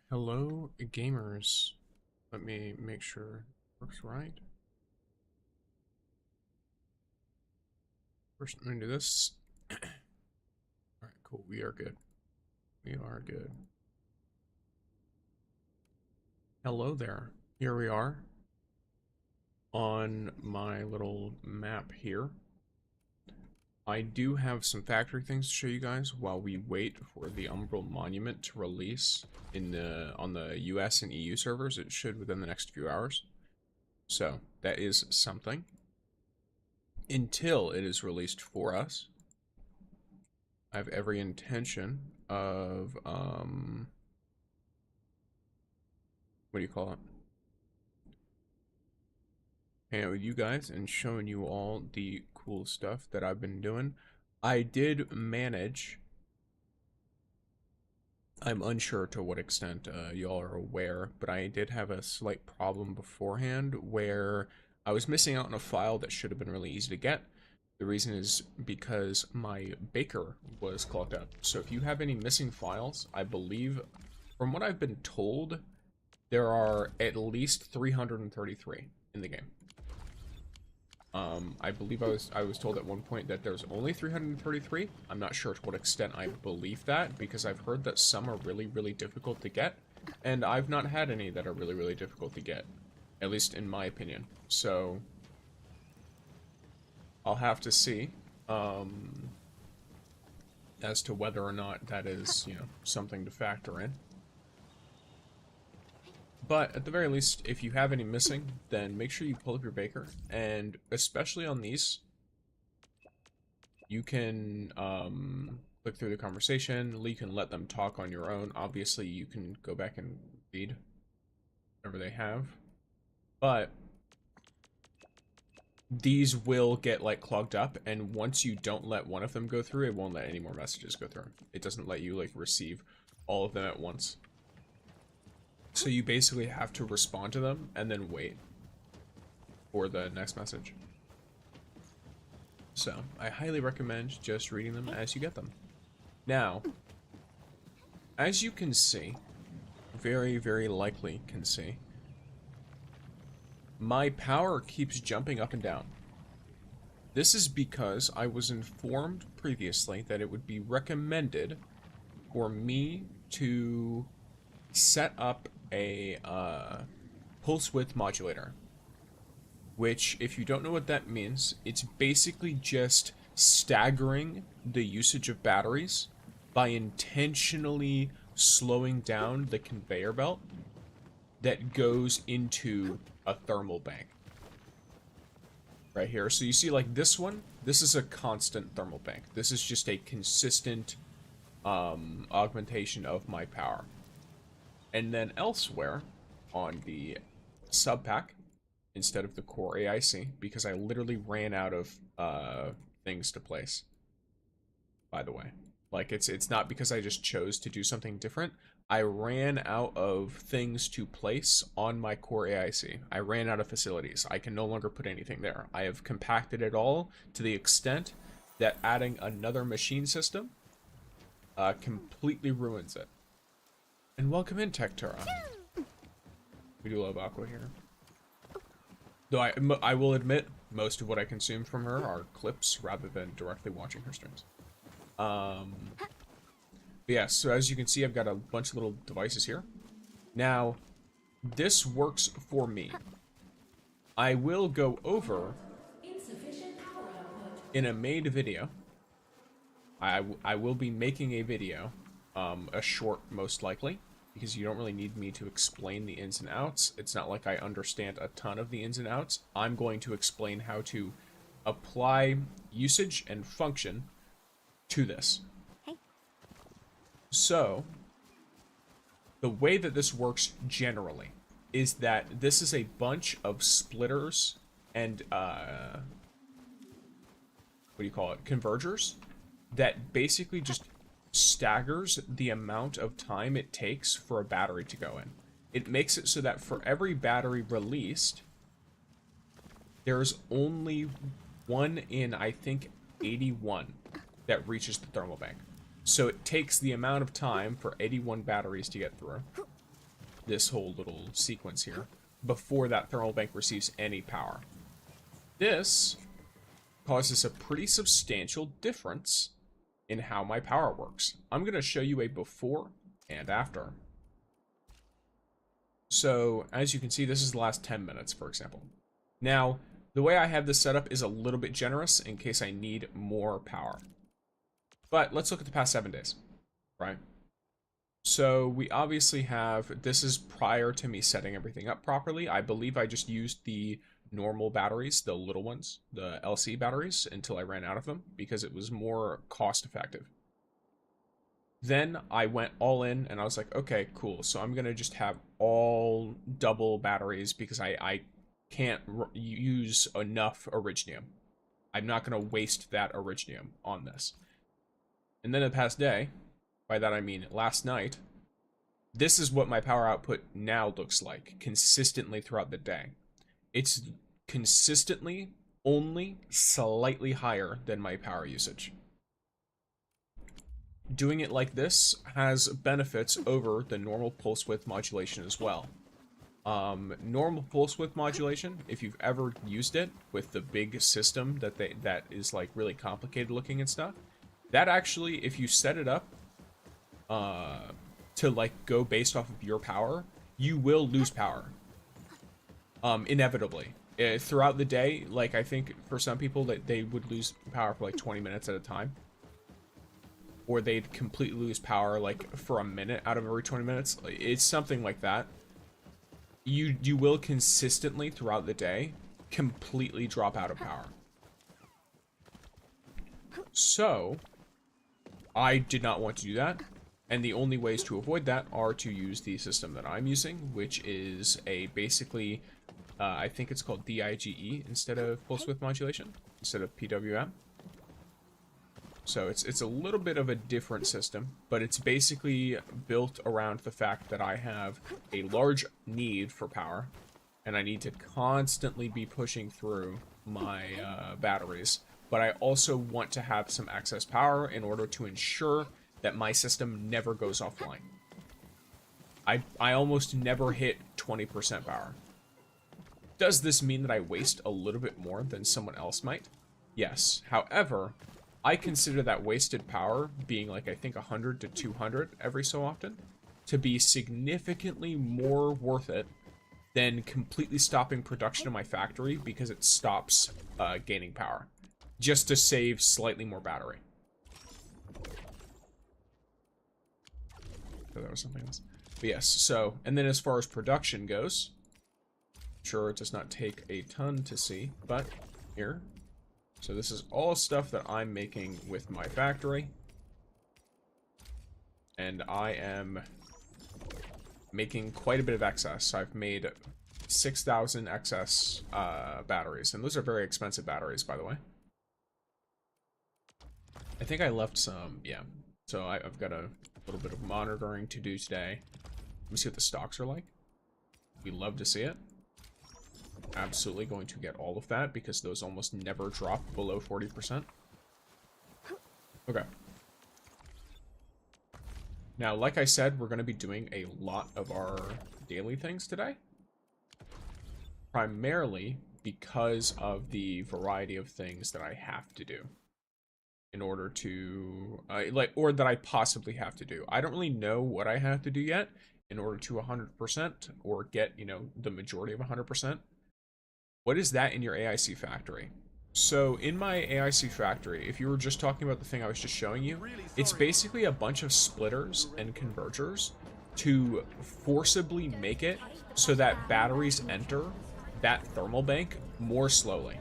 Hello, gamers. Let me make sure it works right. First, I'm gonna do this. Alright, cool. We are good. We are good. Hello there. Here we are on my little map here. I do have some factory things to show you guys while we wait for the Umbral Monument to release on the US and EU servers. It should within the next few hours. So that is something. Until it is released for us, I have every intention of what do you call it? Hanging out with you guys and showing you all the cool stuff that I've been doing. I did manage, I'm unsure to what extent y'all are aware, but I did have a slight problem beforehand where I was missing out on a file that should have been really easy to get. The reason is because my baker was clogged up. So if you have any missing files, I believe, from what I've been told, there are at least 333 in the game. I believe I was told at one point that there's only 333. I'm not sure to what extent I believe that, because I've heard that some are really, really difficult to get, and I've not had any that are really, really difficult to get, at least in my opinion. So I'll have to see as to whether or not that is, something to factor in. But at the very least, if you have any missing, then make sure you pull up your baker, and especially on these, you can click through the conversation, you can let them talk on your own. Obviously, you can go back and read whatever they have, but these will get like clogged up, and once you don't let one of them go through, it won't let any more messages go through. It doesn't let you like receive all of them at once. So you basically have to respond to them and then wait for the next message. So I highly recommend just reading them as you get them. Now, as you can see, very, very likely can see, my power keeps jumping up and down. This is because I was informed previously that it would be recommended for me to set up a Pulsewidth modulator, which, if you don't know what that means, it's basically just staggering the usage of batteries by intentionally slowing down the conveyor belt that goes into a thermal bank. Right here. So you see, like, this one, this is a constant thermal bank. This is just a consistent augmentation of my power. And then elsewhere on the sub pack, instead of the core AIC, because I literally ran out of things to place, by the way. Like, it's not because I just chose to do something different. I ran out of things to place on my core AIC. I ran out of facilities. I can no longer put anything there. I have compacted it all to the extent that adding another machine system completely ruins it. And welcome in, Tektura. We do love Aqua here. Though I will admit, most of what I consume from her are clips rather than directly watching her streams. But yeah, so as you can see, I've got a bunch of little devices here. Now, this works for me. I will go over in a made video. I will be making a video, a short most likely, because you don't really need me to explain the ins and outs. It's not like I understand a ton of the ins and outs. I'm going to explain how to apply usage and function to this. Hey. So, the way that this works generally is that this is a bunch of splitters and, what do you call it, convergers, that basically just staggers the amount of time it takes for a battery to go in. It makes it so that for every battery released, there's only one in, I think, 81 that reaches the thermal bank. So it takes the amount of time for 81 batteries to get through. this whole little sequence here before that thermal bank receives any power. This causes a pretty substantial difference in how my power works. I'm going to show you a before and after. So, as you can see, this is the last 10 minutes, for example. Now, the way I have this set up is a little bit generous in case I need more power. But let's look at the past 7 days, right? So we obviously have, this is prior to me setting everything up properly. I believe I just used the normal batteries, the little ones, the LC batteries, until I ran out of them because it was more cost effective. Then I went all in and I was like, okay, cool. So I'm going to just have all double batteries because I can't use enough Originium. I'm not going to waste that Originium on this. And then the past day, by that I mean last night, this is what my power output now looks like consistently throughout the day. It's consistently only slightly higher than my power usage. Doing it like this has benefits over the normal pulse width modulation as well. Normal pulse width modulation, if you've ever used it with the big system that is like really complicated looking and stuff, that actually, if you set it up to like go based off of your power, you will lose power. Inevitably. Throughout the day, like I think for some people that they would lose power for like 20 minutes at a time. Or they'd completely lose power like for a minute out of every 20 minutes. It's something like that. You will consistently throughout the day completely drop out of power. So I did not want to do that, and the only ways to avoid that are to use the system that I'm using, which is a basically I think it's called DIGE instead of pulse width modulation, instead of PWM. So it's a little bit of a different system, but it's basically built around the fact that I have a large need for power, and I need to constantly be pushing through my batteries, but I also want to have some excess power in order to ensure that my system never goes offline. I almost never hit 20% power. Does this mean that I waste a little bit more than someone else might? Yes. However, I consider that wasted power, being like I think 100 to 200 every so often, to be significantly more worth it than completely stopping production in my factory because it stops gaining power, just to save slightly more battery. So that was something else. But yes, so, and then as far as production goes, sure, it does not take a ton to see, but here. So this is all stuff that I'm making with my factory. And I am making quite a bit of excess. I've made 6,000 excess batteries. And those are very expensive batteries, by the way. I think I left some, yeah. So I've got a little bit of monitoring to do today. Let me see what the stocks are like. We'd love to see it. Absolutely going to get all of that because those almost never drop below 40%. Okay. Now, like I said, we're going to be doing a lot of our daily things today. Primarily because of the variety of things that I have to do in order to, or that I possibly have to do. I don't really know what I have to do yet in order to 100% or get, you know, the majority of 100%. What is that in your AIC factory? So in my AIC factory, if you were just talking about the thing I was just showing you, it's basically a bunch of splitters and converters to forcibly make it so that batteries enter that thermal bank more slowly.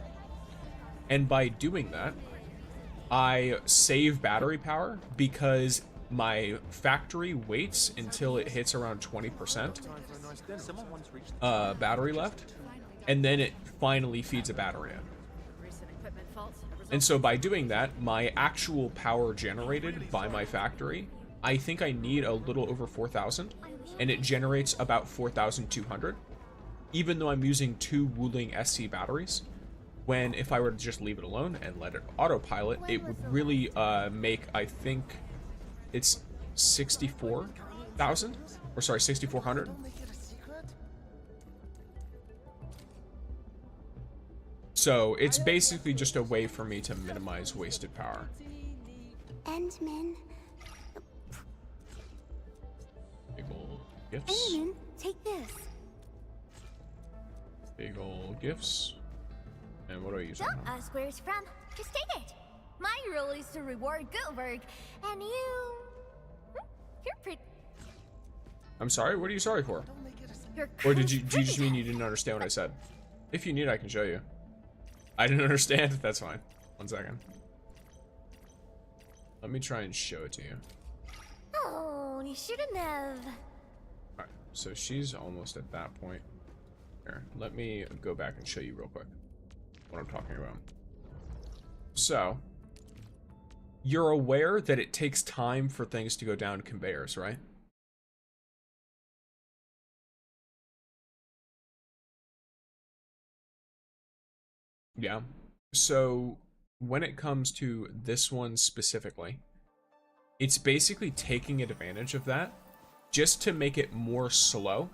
And by doing that, I save battery power because my factory waits until it hits around 20% battery left, and then it finally feeds a battery in. And so by doing that, my actual power generated by my factory, I think I need a little over 4,000, and it generates about 4,200, even though I'm using 2 Wuling SC batteries, when if I were to just leave it alone and let it autopilot, it would really make, I think, it's 64,000, or sorry, 6,400. So it's basically just a way for me to minimize wasted power. Endman. Big ol' gifts. Endman, take this. Big ol' gifts. And what do I use? Don't ask where it's from. Just take it. My role is to reward good work, and you're pretty. I'm sorry. What are you sorry for? Or did you just mean you didn't understand what I said? If you need, I can show you. I didn't understand. That's fine. 1 second. Let me try and show it to you. Oh, you shouldn't have. Alright, so she's almost at that point. Here, let me go back and show you real quick what I'm talking about. So, you're aware that it takes time for things to go down conveyors, right? Yeah. So, when it comes to this one specifically, it's basically taking advantage of that just to make it more slow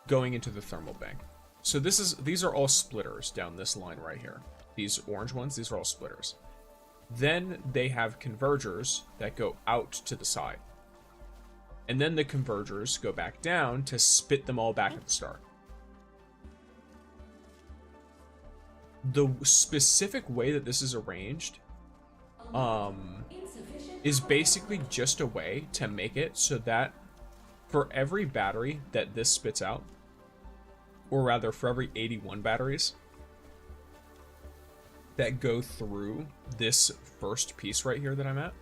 going into the thermal bank. So these are all splitters down this line right here. These orange ones, these are all splitters. Then they have convergers that go out to the side. And then the convergers go back down to spit them all back at the start. The specific way that this is arranged is basically just a way to make it so that for every battery that this spits out, or rather for every 81 batteries that go through this first piece right here that I'm at,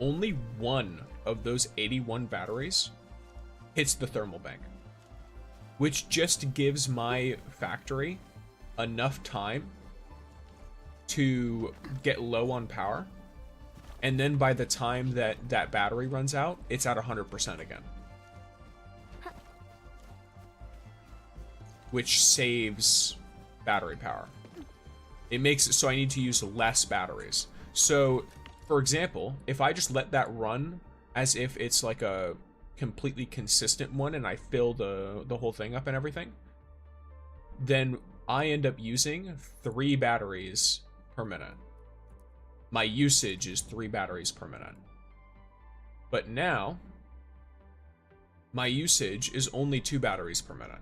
only one of those 81 batteries hits the thermal bank, which just gives my factory enough time to get low on power, and then by the time that that battery runs out, it's at 100% again, which saves battery power. It makes it so I need to use less batteries. So for example, if I just let that run as if it's like a completely consistent one and I fill the whole thing up and everything, then I end up using 3 batteries per minute. My usage is 3 batteries per minute. But now, my usage is only 2 batteries per minute.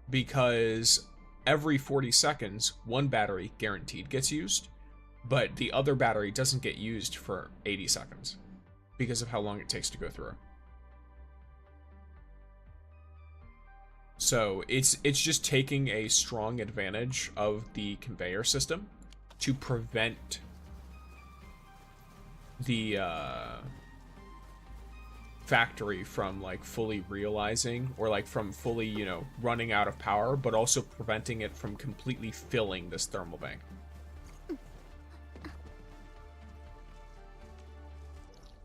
Because every 40 seconds, 1 battery guaranteed gets used, but the other battery doesn't get used for 80 seconds because of how long it takes to go through. So it's just taking a strong advantage of the conveyor system to prevent the factory from like fully realizing or like from fully, you know, running out of power, but also preventing it from completely filling this thermal bank.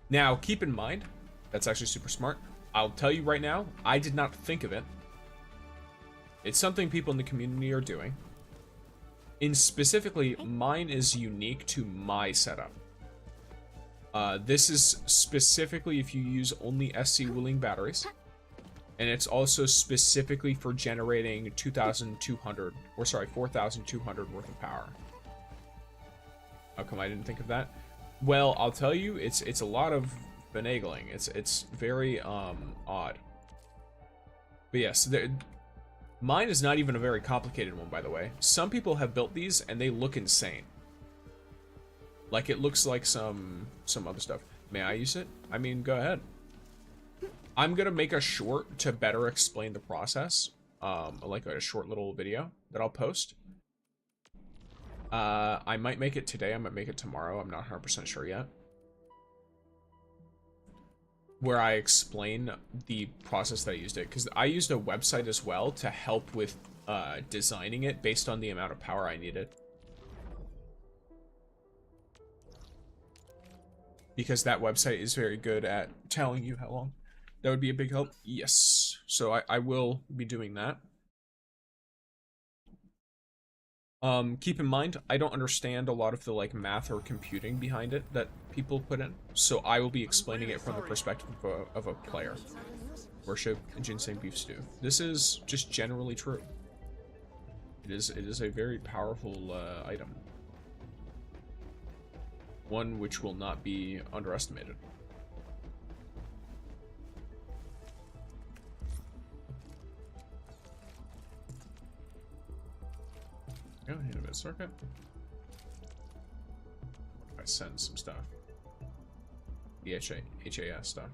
Now, keep in mind, that's actually super smart. I'll tell you right now, I did not think of it. It's something people in the community are doing. And specifically, mine is unique to my setup. This is specifically if you use only SC Wuling batteries. And it's also specifically for generating 4,200 worth of power. How come I didn't think of that? Well, I'll tell you, it's a lot of finagling. It's very odd. But yes, mine is not even a very complicated one, by the way. Some people have built these and they look insane. Like it looks like some other stuff. May I use it? I mean, go ahead. I'm gonna make a short to better explain the process. Like a short little video that I'll post. I might make it today, I might make it tomorrow, I'm not 100% sure yet. Where I explain the process that I used it, because I used a website as well to help with designing it based on the amount of power I needed. Because that website is very good at telling you how long. That would be a big help. Yes. So I will be doing that. Keep in mind, I don't understand a lot of the like math or computing behind it that people put in, so I will be explaining it from the perspective of a player. Worship ginseng beef stew. This is just generally true. It is a very powerful item. One which will not be underestimated. Go hit a bit of circuit. I send some stuff. The HAS stuff.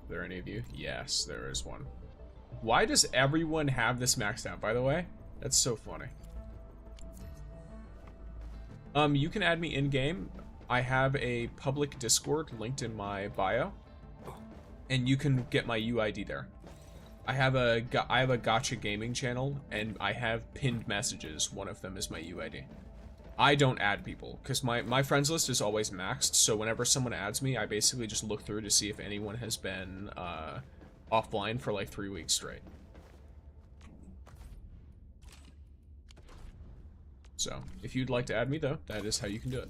Are there any of you? Yes, there is one. Why does everyone have this maxed out, by the way? That's so funny. You can add me in-game. I have a public Discord linked in my bio. And you can get my UID there. I have a gacha gaming channel, and I have pinned messages. One of them is my UID. I don't add people, because my friends list is always maxed, so whenever someone adds me, I basically just look through to see if anyone has been offline for like 3 weeks straight. So, if you'd like to add me, though, that is how you can do it.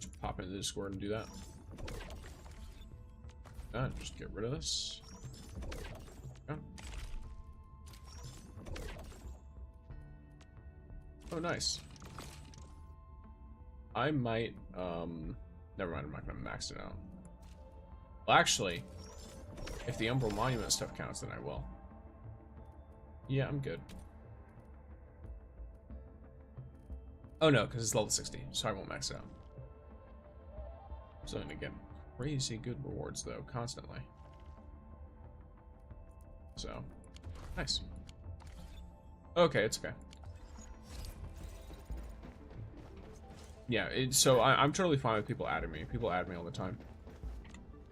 Just pop into the Discord and do that. Just get rid of this. Oh, oh nice. I might, never mind, I'm not gonna max it out. Well, actually, if the Umbral Monument stuff counts, then I will. Yeah, I'm good. Oh no, because it's level 60, so I won't max it out. So I'm gonna get crazy good rewards, though, constantly. So, nice. Okay, it's okay. Yeah, so I'm totally fine with people adding me. People add me all the time.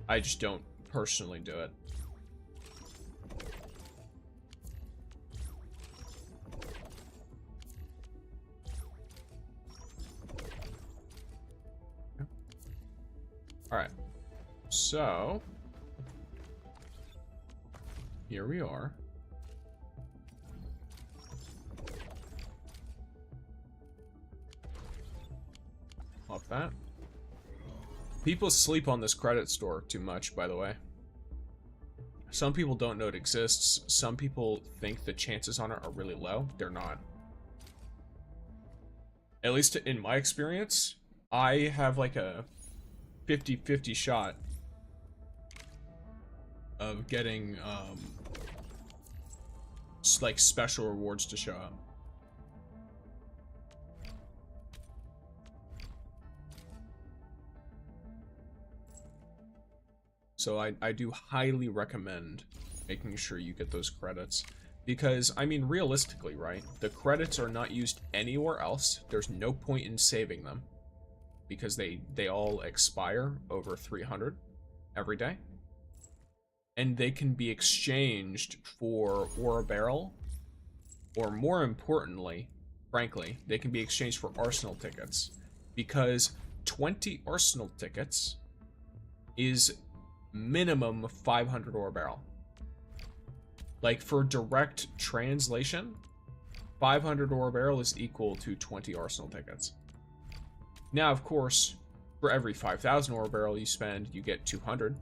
I just don't personally do it. Alright. So, here we are. Off that. People sleep on this credit store too much, by the way. Some people don't know it exists. Some people think the chances on it are really low. They're not. At least in my experience, I have like a 50-50 shot of getting like special rewards to show up. So I do highly recommend making sure you get those credits. Because, I mean, realistically, right? The credits are not used anywhere else. There's no point in saving them. Because they all expire over 300 every day. And they can be exchanged for ore barrel. Or more importantly, frankly, they can be exchanged for arsenal tickets. Because 20 arsenal tickets is minimum 500 ore barrel. Like, for direct translation, 500 ore barrel is equal to 20 arsenal tickets. Now, of course, for every 5,000 ore barrel you spend, you get 200.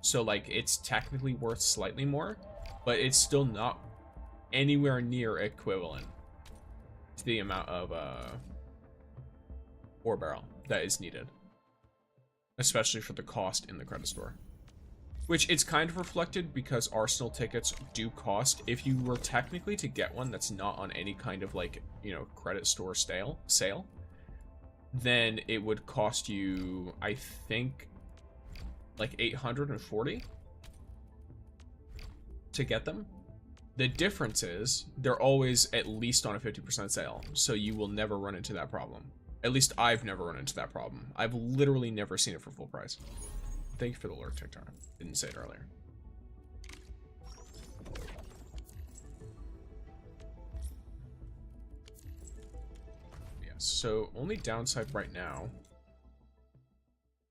So, like, it's technically worth slightly more, but it's still not anywhere near equivalent to the amount of ore barrel that is needed. Especially for the cost in the credit store. Which it's kind of reflected because arsenal tickets do cost. If you were technically to get one that's not on any kind of, like, you know, credit store sale, then it would cost you, I think, like 840 to get them. The difference is they're always at least on a 50% sale, so you will never run into that problem. At least I've never run into that problem. I've literally never seen it for full price. Thank you for the lurk, TikTok. Didn't say it earlier. Yes, so only downside right now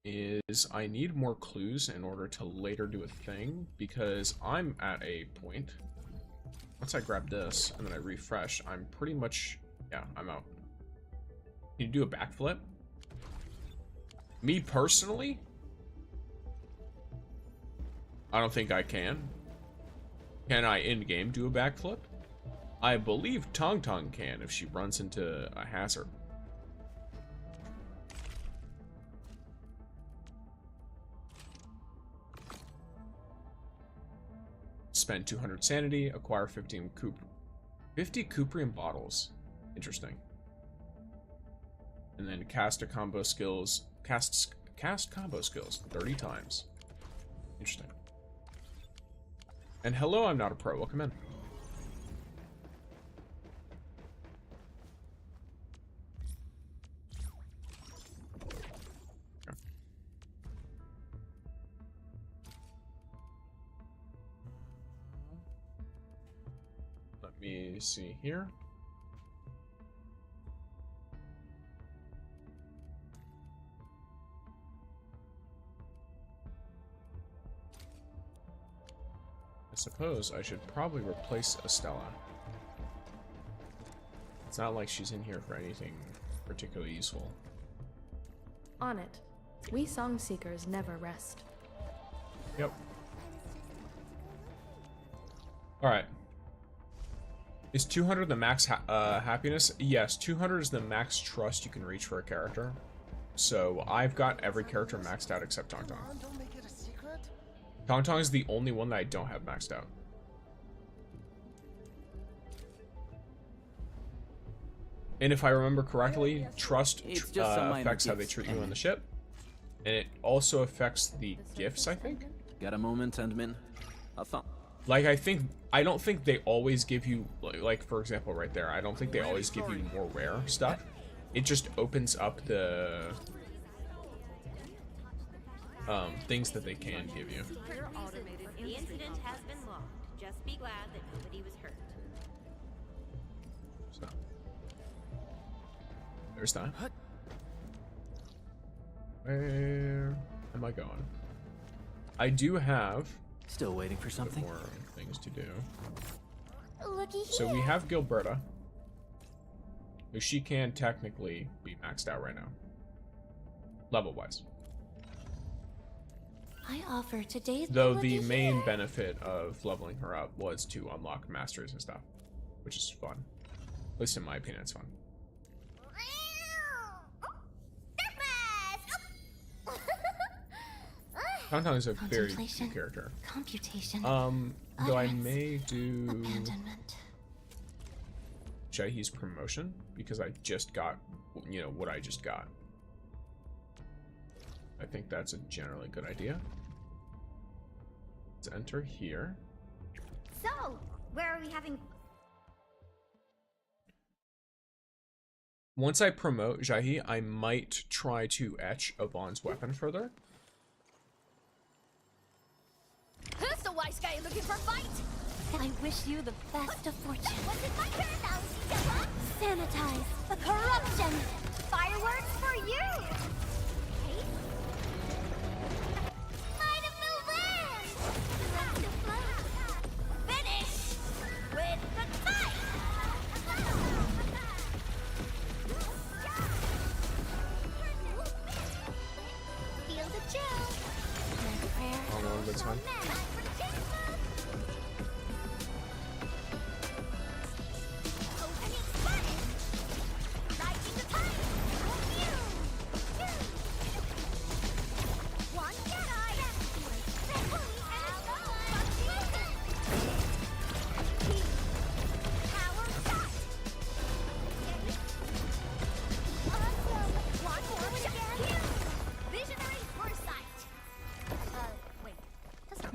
is I need more clues in order to later do a thing, because I'm at a point, once I grab this and then I refresh, I'm pretty much, yeah, I'm out. Can you do a backflip? Me personally, I don't think I can. Can I in-game do a backflip? I believe Tangtang can if she runs into a hazard. Spend 200 sanity, acquire 50 Cuprium bottles. Interesting. And then cast combo skills 30 times. Interesting. And hello, I'm not a pro. Welcome in. Okay. Let me see here. I suppose I should probably replace Estella. It's not like she's in here for anything particularly useful. On it. We song seekers never rest. Yep. Alright. Is 200 the max happiness? Yes, 200 is the max trust you can reach for a character. So I've got every character maxed out except Tangtang. Tangtang is the only one that I don't have maxed out. And if I remember correctly, trust affects how they treat you on the ship. And it also affects the gifts, I think. Got a moment, Endmin? Like, I don't think they always give you, like, for example, right there, I don't think they always give you more rare stuff. It just opens up the things that they can give you. The incident has been logged. Just be glad that nobody was hurt. So there's that. Where am I going? I do have still waiting for something. More things to do. Looky here. So we have Gilberta, who she can technically be maxed out right now, level-wise. I offer today's Though the main benefit of leveling her up was to unlock masteries and stuff, which is fun. At least in my opinion, it's fun. Tangtang is a very good character. Computation. Though I may do abandonment. Jahi's promotion because I just got, you know, what I just got. I think that's a generally good idea. Let's enter here. So, where are we having? Once I promote Jahi, I might try to etch Yvonne's weapon further. Who's the wise guy looking for fight? I wish you the best of fortune. What's in my turn? Sanitize the corruption. Fireworks for you. Might of the wind. Finish with the fight. Feel the chill. My prayer. Hold on, that's fine.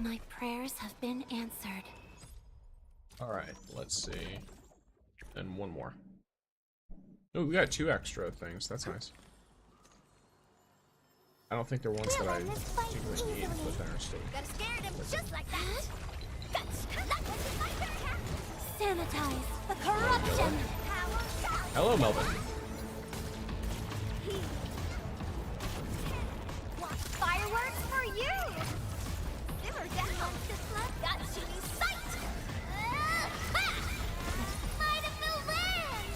My prayers have been answered. Alright, let's see. And one more. Oh, we got 2 extra things. That's nice. I don't think they're ones that I particularly need, but they're still. Gotta scare them just like that. Sanitize the corruption. Hello, Melvin. Fireworks for you. Simmer down. Got you in sight. Might of the wind.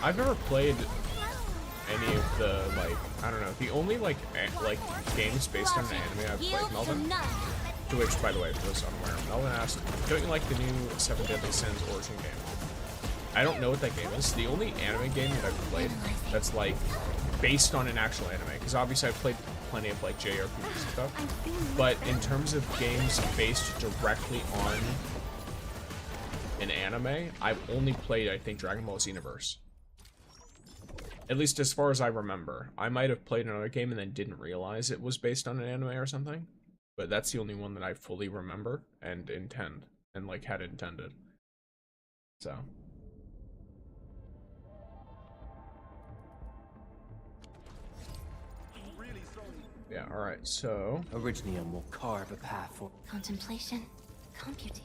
I've never played any of the, like, I don't know, the only, like games based on an anime I've played, Melvin. To which, by the way, for those unaware, Melvin asked, don't you like the new Seven Deadly Sins Origin game? I don't know what that game is. The only anime game that I've played that's, like, based on an actual anime, because obviously I've played plenty of, like, JRPGs and stuff, but in terms of games based directly on an anime, I've only played, I think, Dragon Ball Xenoverse. At least as far as I remember. I might have played another game and then didn't realize it was based on an anime or something. But that's the only one that I fully remember and intend. And, like, had intended. So. Yeah, alright, so... Originium will carve a path for... Contemplation, computation.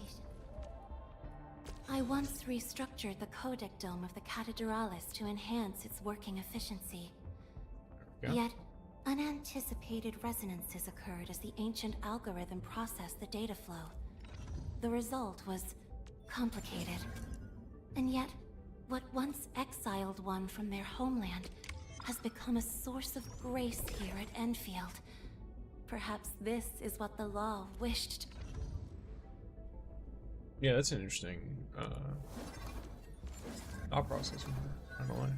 I once restructured the codec dome of the Catederalis to enhance its working efficiency. Yeah. Yet, unanticipated resonances occurred as the ancient algorithm processed the data flow. The result was complicated. And yet, what once exiled one from their homeland has become a source of grace here at Endfield. Perhaps this is what the law wished. Yeah, that's an interesting thought process. I don't know why.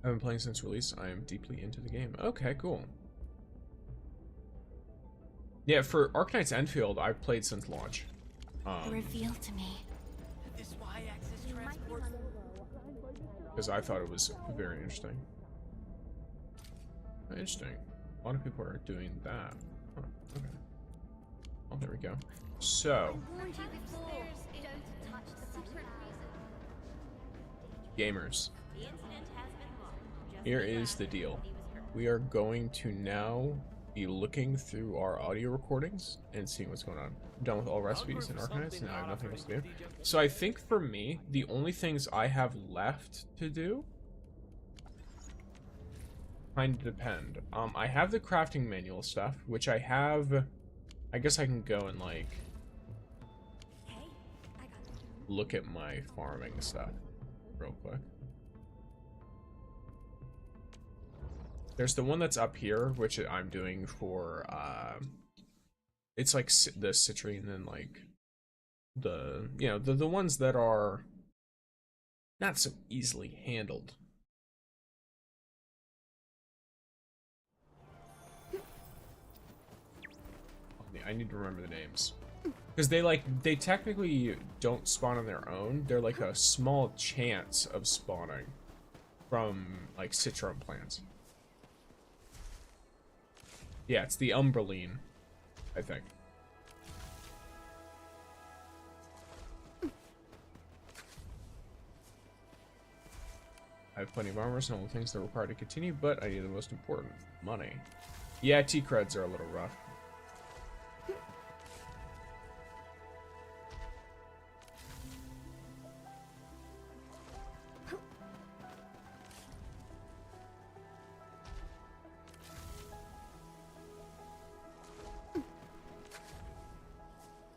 I've been playing since release. I am deeply into the game. Okay, cool. Yeah, for Arknights Endfield, I've played since launch. Reveal to me. Because I thought it was very interesting. Interesting. A lot of people are doing that. Huh, okay. Oh, there we go. So. Gamers. Here is the deal. We are going to now be looking through our audio recordings and seeing what's going on. I'm done with all recipes in Arknights, and I have nothing else to do. So I think for me, the only things I have left to do kind of depend. I have the crafting manual stuff, which I have. I guess I can go and, like, look at my farming stuff real quick. There's the one that's up here, which I'm doing for, it's like the citrine and, like, the, you know, the ones that are not so easily handled. I need to remember the names. Because they technically don't spawn on their own. They're like a small chance of spawning from, like, citron plants. Yeah, it's the Umbraline, I think. I have plenty of armors and all the things that are required to continue, but I need the most important, money. Yeah, T-creds are a little rough.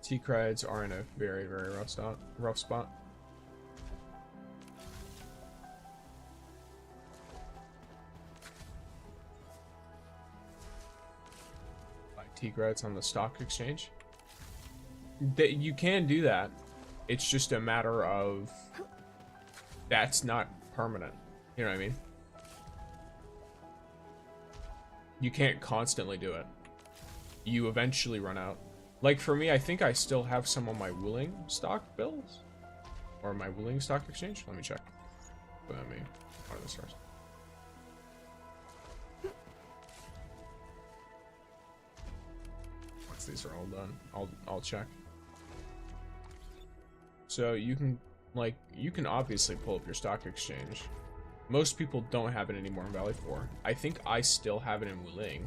T-creds are in a very, very rough spot. Buy T-creds on the stock exchange. You can do that. It's just a matter of that's not permanent. You know what I mean? You can't constantly do it. You eventually run out. Like, for me, I think I still have some on my Wooling stock bills. Or my Wooling stock exchange. Let me check. Let me find this first. Once these are all done, I'll check. So you can, like, you can obviously pull up your stock exchange. Most people don't have it anymore in Valley 4. I think I still have it in Wooling.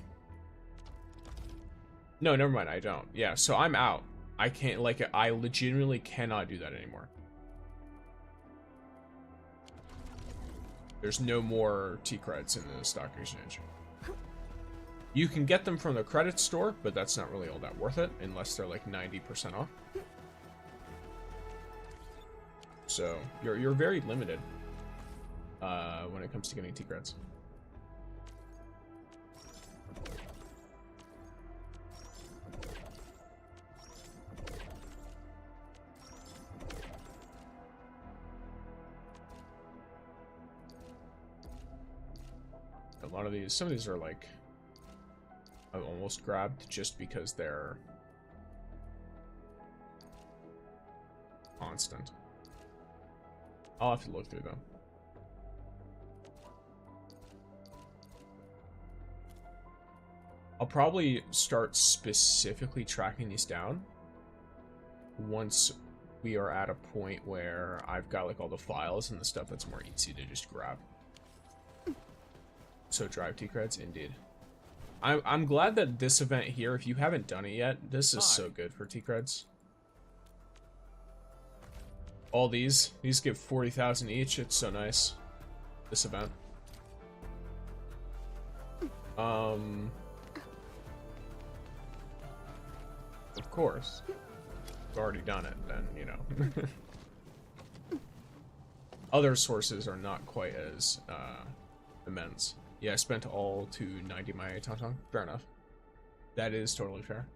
No, never mind, I don't. Yeah, so I'm out. I can't, like, I legitimately cannot do that anymore. There's no more T-creds in the stock exchange. You can get them from the credit store, but that's not really all that worth it, unless they're, like, 90% off. So you're very limited when it comes to getting T-creds. A lot of these, some of these are like I've almost grabbed just because they're constant. I'll have to look through them. I'll probably start specifically tracking these down once we are at a point where I've got like all the files and the stuff that's more easy to just grab. So drive T-creds, indeed. I'm glad that this event here, if you haven't done it yet, this is so good for T-creds. All these give 40,000 each. It's so nice. This event. Of course. I've already done it, then, you know. Other sources are not quite as immense. Yeah, I spent all to 90 my Tangtang. Fair enough. That is totally fair.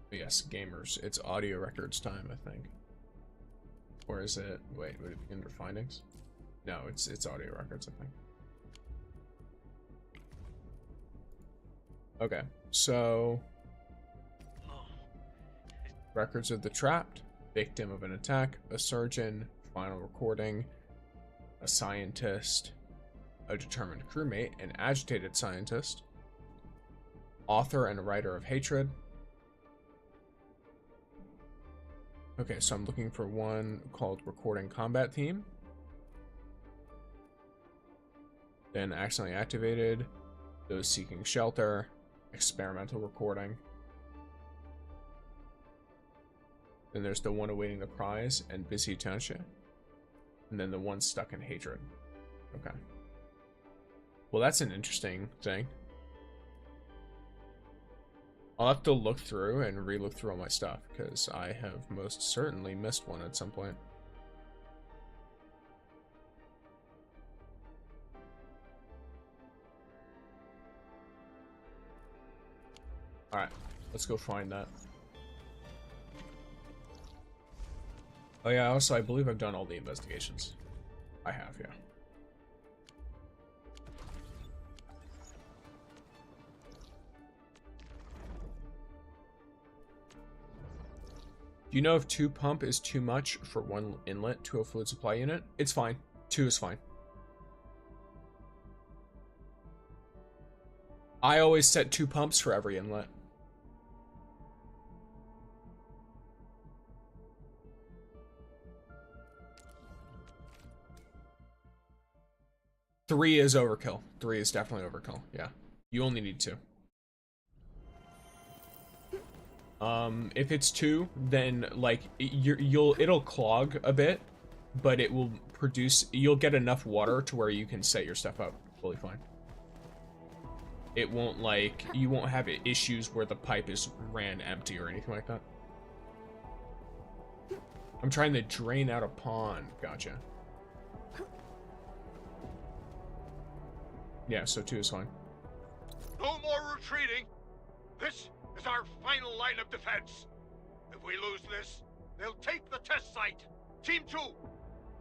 But yes, gamers. It's audio records time, I think. Or is it? Wait, would it be under findings? No, it's audio records, I think. Okay, so records of the trapped, victim of an attack, a surgeon, final recording, a scientist, a determined crewmate, an agitated scientist, author and writer of hatred. Okay, so I'm looking for one called recording combat theme. Then accidentally activated, those seeking shelter, experimental recording. Then there's the one awaiting the prize and busy township. And then the one stuck in hatred. Okay. Well, that's an interesting thing. I'll have to look through and re-look through all my stuff, because I have most certainly missed one at some point. Alright, let's go find that. Oh yeah, also I believe I've done all the investigations. I have, yeah. Do you know if 2 pump is too much for 1 inlet to a fluid supply unit? It's fine. 2 is fine. I always set 2 pumps for every inlet. Three is overkill. 3 is definitely overkill. Yeah. You only need 2. If it's 2, then like it'll clog a bit, but it will produce. You'll get enough water to where you can set your stuff up fully fine. It won't like you won't have issues where the pipe is ran empty or anything like that. I'm trying to drain out a pond. Gotcha. Yeah, so 2 is fine. No more retreating. This is our final line of defense. If we lose this, they'll take the test site. Team 2,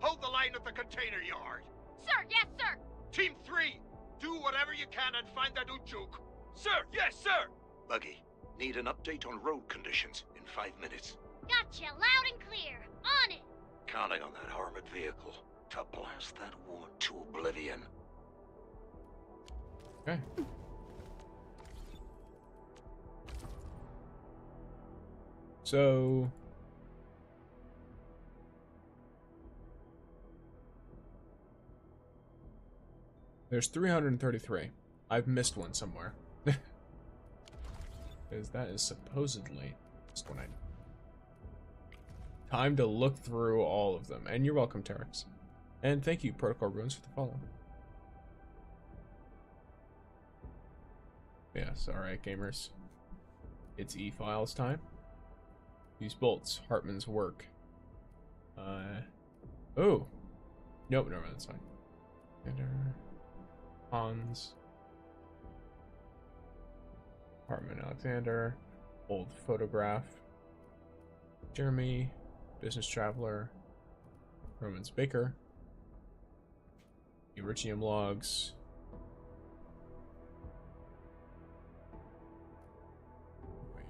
hold the line at the container yard. Sir, yes, sir. Team 3, do whatever you can and find that Ujuk. Sir, yes, sir. Buggy, need an update on road conditions in 5 minutes. Gotcha, loud and clear. On it. Counting on that armored vehicle to blast that war to oblivion. Okay. So there's 333. I've missed one somewhere. Because that is supposedly just one item. Time to look through all of them. And you're welcome, Terex. And thank you, Protocol Ruins, for the follow. Yes, alright, gamers. It's e-files time. These bolts. Hartman's work. Oh. Nope, never mind, that's fine. Hans. Hartman Alexander. Old photograph. Jeremy. Business traveler. Romans Baker. Eurichium logs. Wait,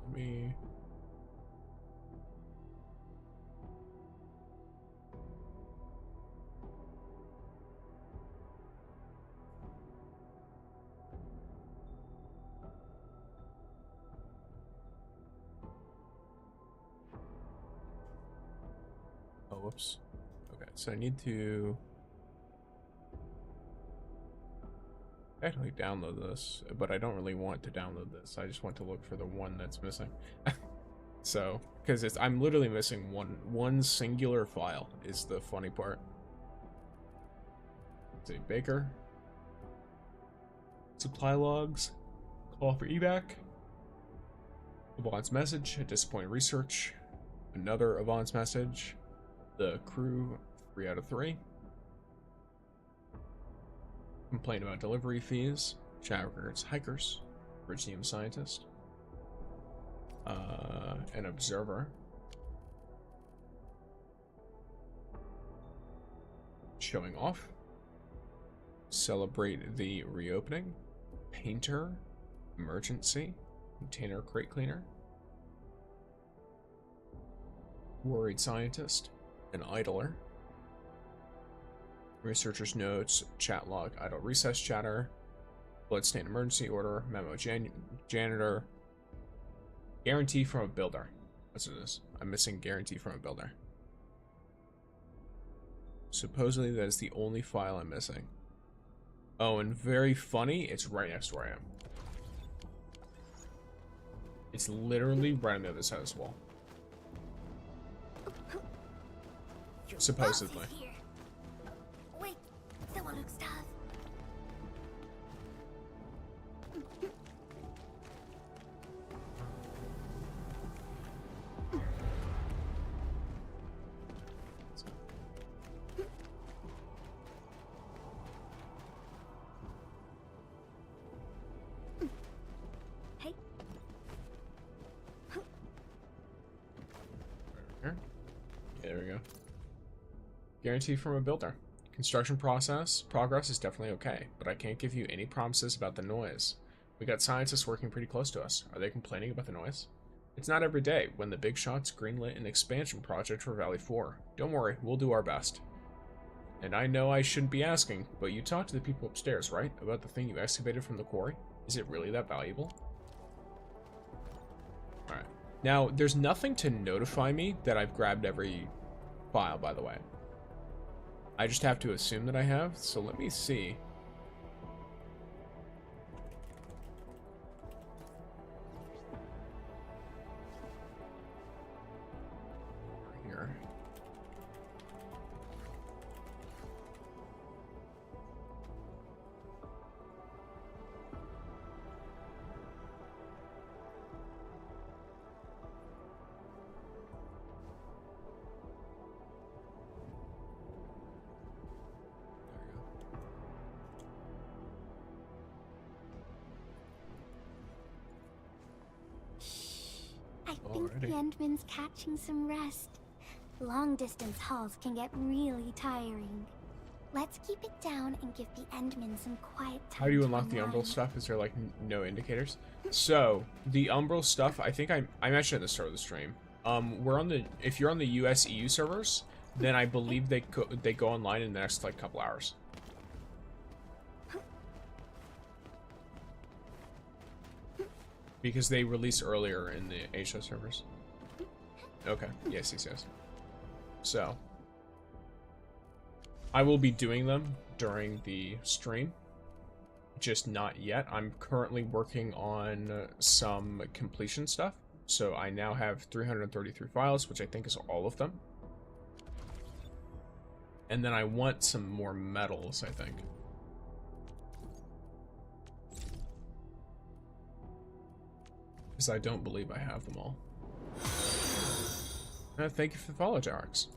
let me. Oh, whoops. Okay, so I need to actually download this, but I don't really want to download this. I just want to look for the one that's missing. So, because I'm literally missing one singular file is the funny part. Let's see, Baker. Supply logs. Call for evac. Yvonne's message. Disappointing research. Another Yvonne's message. The crew 3 out of 3. Complain about delivery fees. Chat records hikers. Iridium scientist. An observer. Showing off. Celebrate the reopening. Painter. Emergency. Container crate cleaner. Worried scientist. An idler. Researcher's notes, chat log, idle recess chatter, bloodstain emergency order, memo janitor, guarantee from a builder. What's this? I'm missing guarantee from a builder. Supposedly that is the only file I'm missing. Oh, and very funny, it's right next to where I am. It's literally right on the other side of this wall. Supposedly. Wait, someone looks tough. Hey. Here. Yeah, there we go. Guarantee from a builder. Construction progress is definitely okay, but I can't give you any promises about the noise. We got scientists working pretty close to us. Are they complaining about the noise? It's not every day when the big shots greenlit an expansion project for Valley 4. Don't worry, we'll do our best. And I know I shouldn't be asking, but you talked to the people upstairs, right? About the thing you excavated from the quarry? Is it really that valuable? Alright. Now, there's nothing to notify me that I've grabbed every file, by the way. I just have to assume that I have, so let me see. Here. I think the Endman's catching some rest. Long distance hauls can get really tiring. Let's keep it down and give the Endman some quiet time. How do you to unlock the Umbral unwind. stuff? Is there like no indicators? So the Umbral stuff, I think I mentioned at the start of the stream. We're on the if you're on the US EU servers, then I believe they go online in the next like couple hours. Because they release earlier in the Asia servers. Okay. Yes. So I will be doing them during the stream. Just not yet. I'm currently working on some completion stuff. So I now have 333 files, which I think is all of them. And then I want some more metals, I think. Because I don't believe I have them all. Thank you for the follow, Jarx.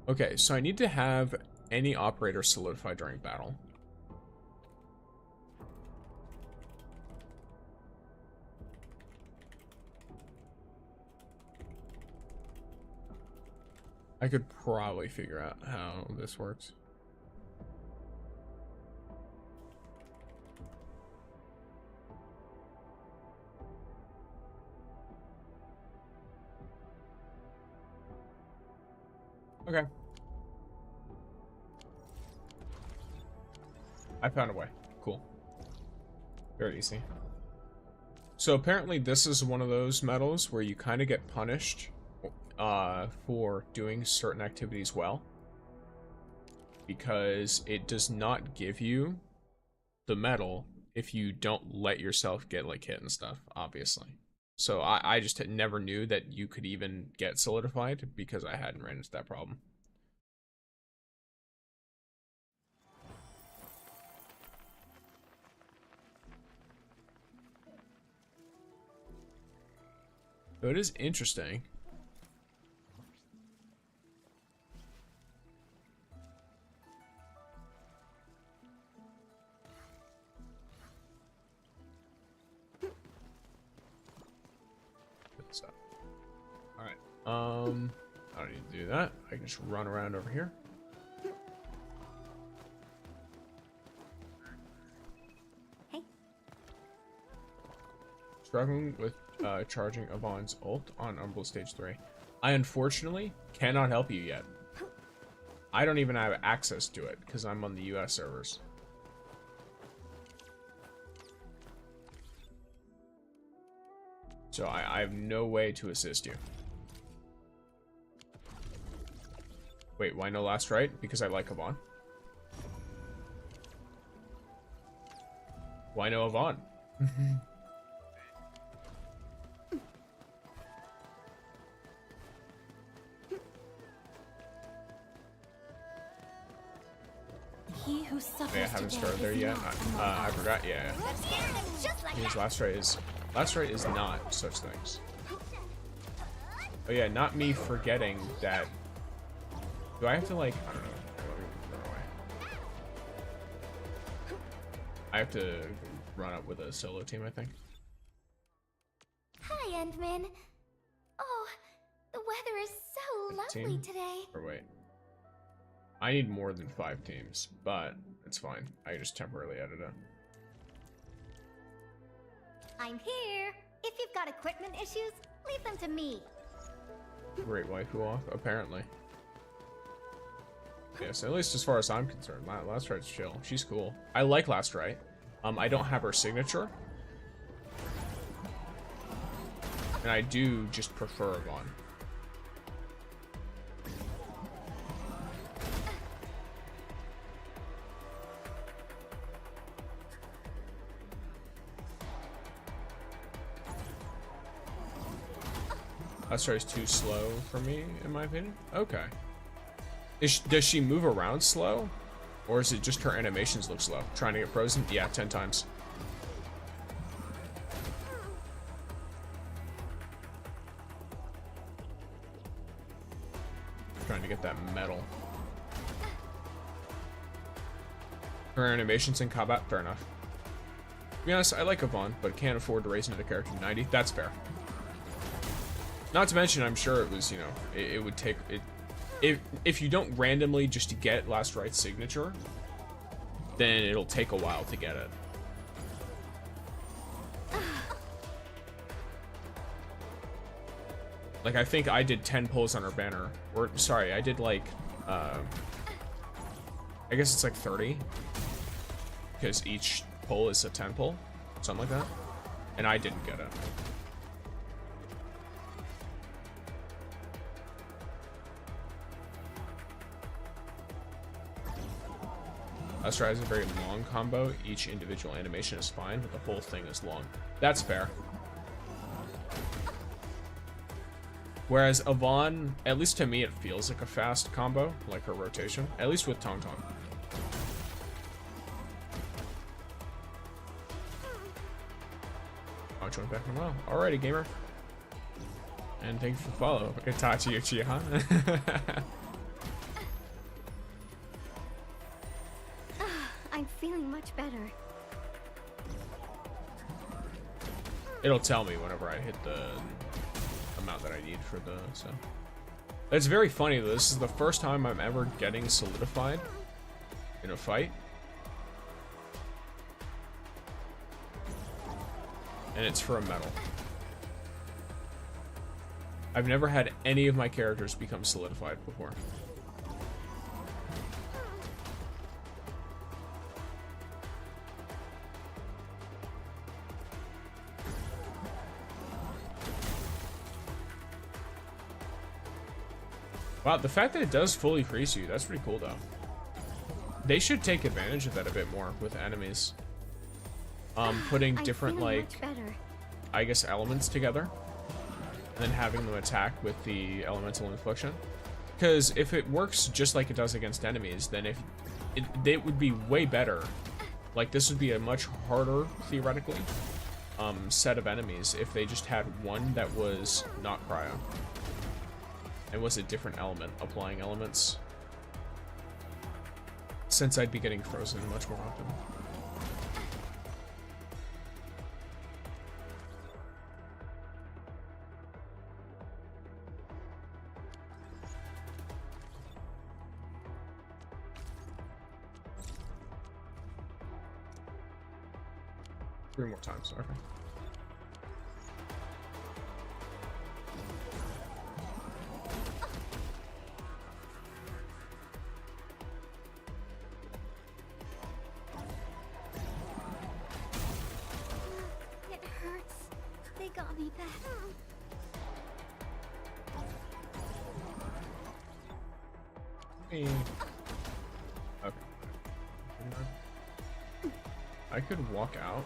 Okay, so I need to have any operator solidify during battle. I could probably figure out how this works. Okay. I found a way. Cool. Very easy. So apparently this is one of those medals where you kind of get punished for doing certain activities well, because it does not give you the medal if you don't let yourself get like hit and stuff, obviously. So I just never knew that you could even get solidified because I hadn't ran into that problem. So it is interesting. Alright, I don't need to do that. I can just run around over here. Hey. Struggling with charging Yvonne's ult on Umbral Stage 3. I unfortunately cannot help you yet. I don't even have access to it because I'm on the US servers. So I have no way to assist you. Wait, why no last right? Because I like Yvonne. Why no Yvonne? He who suffers I haven't today started there is yet. not among I ours. forgot. Yeah. His last right is not such things. Oh yeah, not me forgetting that. Do I have to like? I don't know. Run away. I have to run up with a solo team, I think. Hi, Endman. Oh, the weather is so lovely Team? today. Or wait. I need more than 5 teams, but it's fine. I just temporarily edit it. I'm here. If you've got equipment issues, leave them to me. Great waifu off, apparently. Yes, at least as far as I'm concerned, Last Right's chill. She's cool. I like Last Right. I don't have her signature. And I do just prefer Yvonne. Last Right is too slow for me, in my opinion. Okay. Does she move around slow? Or is it just her animations look slow? Trying to get frozen? Yeah, 10 times. Trying to get that medal. Her animations in combat? Fair enough. To be honest, I like Yvonne, but can't afford to raise another character to 90. That's fair. Not to mention, I'm sure it was, you know, it would take... If you don't randomly just get Last Right's signature, then it'll take a while to get it. Like, I think I did 10 pulls on her banner. Or, sorry, I did like, I guess it's like 30. Because each pull is a 10 pull. Something like that. And I didn't get it. Last Right is a very long combo. Each individual animation is fine, but the whole thing is long. That's fair. Whereas Yvonne, at least to me, it feels like a fast combo, like her rotation. At least with Tangtang. Oh, joined back in a while. Alrighty, gamer. And thank you for the follow, Itachi Uchiha. I'm feeling much better. It'll tell me whenever I hit the amount that I need for the, so. It's very funny though, this is the first time I'm ever getting solidified in a fight. And it's for a medal. I've never had any of my characters become solidified before. Wow, the fact that it does fully freeze you, that's pretty cool though. They should take advantage of that a bit more with enemies. Putting different, like, I guess, elements together. And then having them attack with the elemental infliction. Because if it works just like it does against enemies, then if it would be way better. Like, this would be a much harder, theoretically, set of enemies if they just had one that was not cryo. And was a different element, applying elements. Since I'd be getting frozen much more often. Three more times, okay. It hurts. They got me back. Hey. Okay. I could walk out.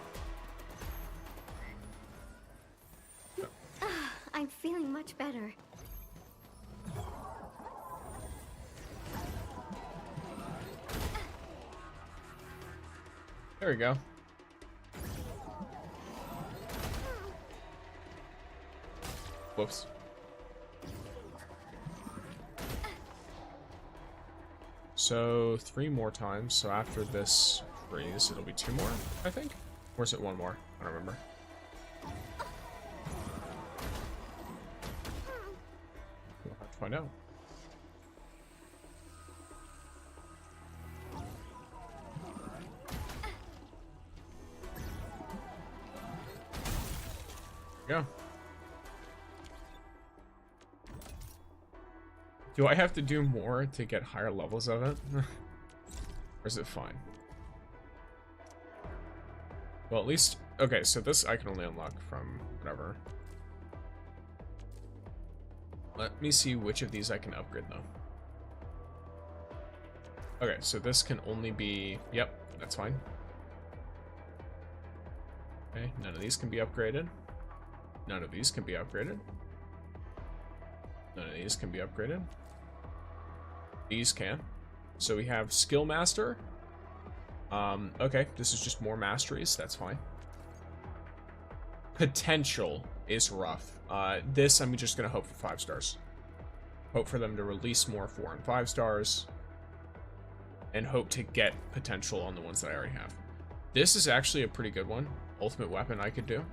I'm feeling much better. There we go. Whoops. So 3 more times. So after this freeze, it'll be 2 more, I think. Or is it 1 more? I don't remember. We'll have to find out. There we go. Do I have to do more to get higher levels of it? Or is it fine? Well, at least... Okay, so this I can only unlock from whatever. Let me see which of these I can upgrade, though. Okay, so this can only be... Yep, that's fine. Okay, none of these can be upgraded. None of these can be upgraded. None of these can be upgraded. These can. So we have Skill Master. Okay, this is just more masteries. That's fine. Potential is rough. This, I'm just going to hope for 5 stars. Hope for them to release more 4 and 5 stars. And hope to get potential on the ones that I already have. This is actually a pretty good one. Ultimate weapon I could do.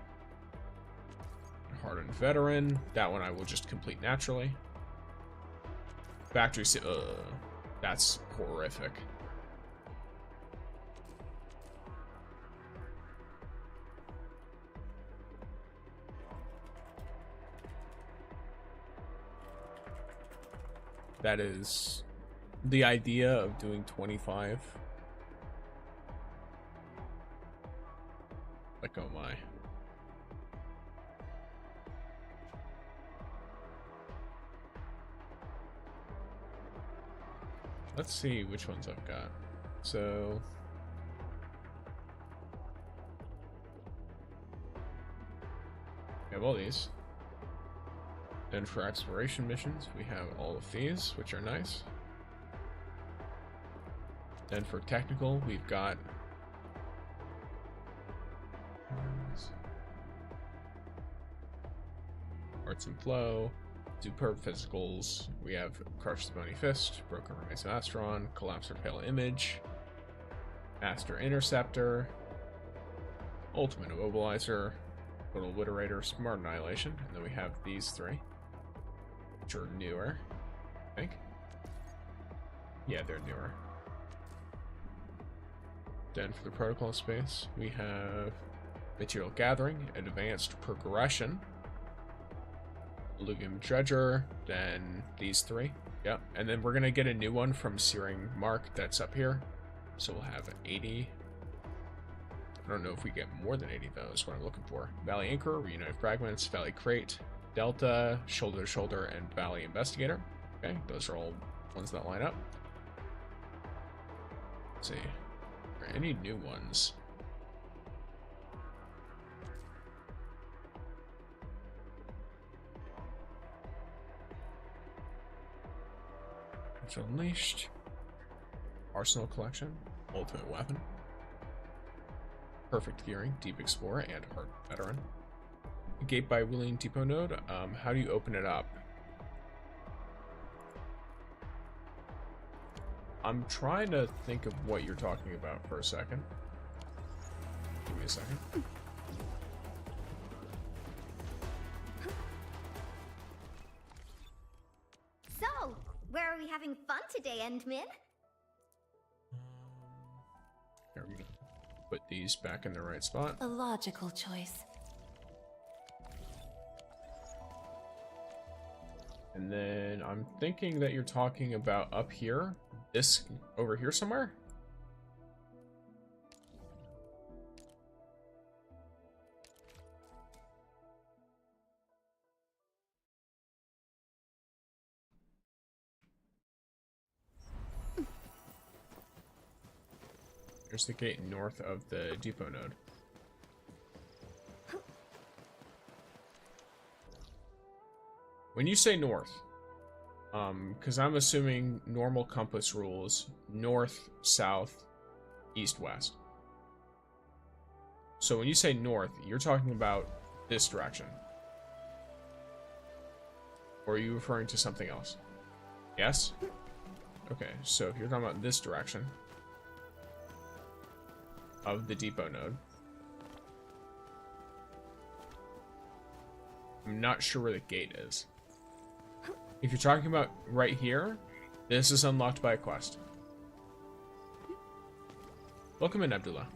Hardened Veteran. That one I will just complete naturally. Factory... that's horrific. That is the idea of doing 25. Like, oh my. Let's see which ones I've got. So... we have all these. Then for exploration missions, we have all of these, which are nice. Then for technical, we've got... Arts and Flow, Superb Physicals. We have Crush the Bony Fist, Broken Remains of Astron, Collapse or Pale Image, Master Interceptor, Ultimate Immobilizer, Total Obliterator, Smart Annihilation, and then we have these three, which are newer, I think. Yeah, they're newer. Then for the protocol space, we have Material Gathering, Advanced Progression, Lugium Dredger, then these three. Yep, and then we're gonna get a new one from Searing Mark that's up here. So we'll have 80. I don't know if we get more than 80 though, is what I'm looking for. Valley Anchor, Reunite Fragments, Valley Crate, Delta, Shoulder to Shoulder, and Valley Investigator. Okay, those are all ones that line up. Let's see. Are there any new ones? It's Unleashed. Arsenal Collection, Ultimate Weapon, Perfect Gearing, Deep Explorer, and Heart Veteran. Gate by Wheeling Depot Node. How do you open it up? I'm trying to think of what you're talking about for a second. Give me a second. So, where are we having fun today, Endmin? Here we go. Put these back in the right spot. A logical choice. And then I'm thinking that you're talking about up here, this over here somewhere. There's the gate north of the depot node. When you say north, because I'm assuming normal compass rules, north, south, east, west. So when you say north, you're talking about this direction. Or are you referring to something else? Yes? Okay, so if you're talking about this direction of the depot node, I'm not sure where the gate is. If you're talking about right here, this is unlocked by a quest. Welcome in, Abdullah.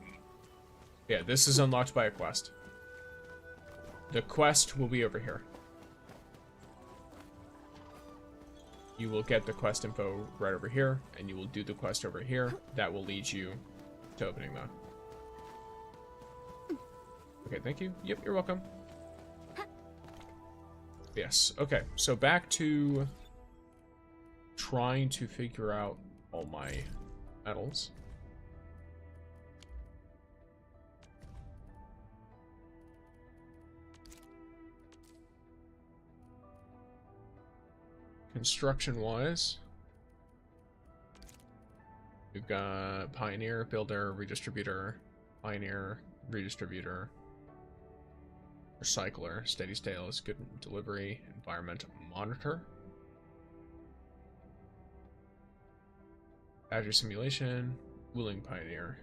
Yeah, this is unlocked by a quest. The quest will be over here. You will get the quest info right over here, and you will do the quest over here. That will lead you to opening that. Okay, thank you. Yep, you're welcome. Yes, okay, so back to trying to figure out all my medals. Construction-wise, we've got Pioneer, Builder, Redistributor, Pioneer, Redistributor, Recycler, Steady Status, Good Delivery, Environmental Monitor, Badger Simulation, Wheeling Pioneer,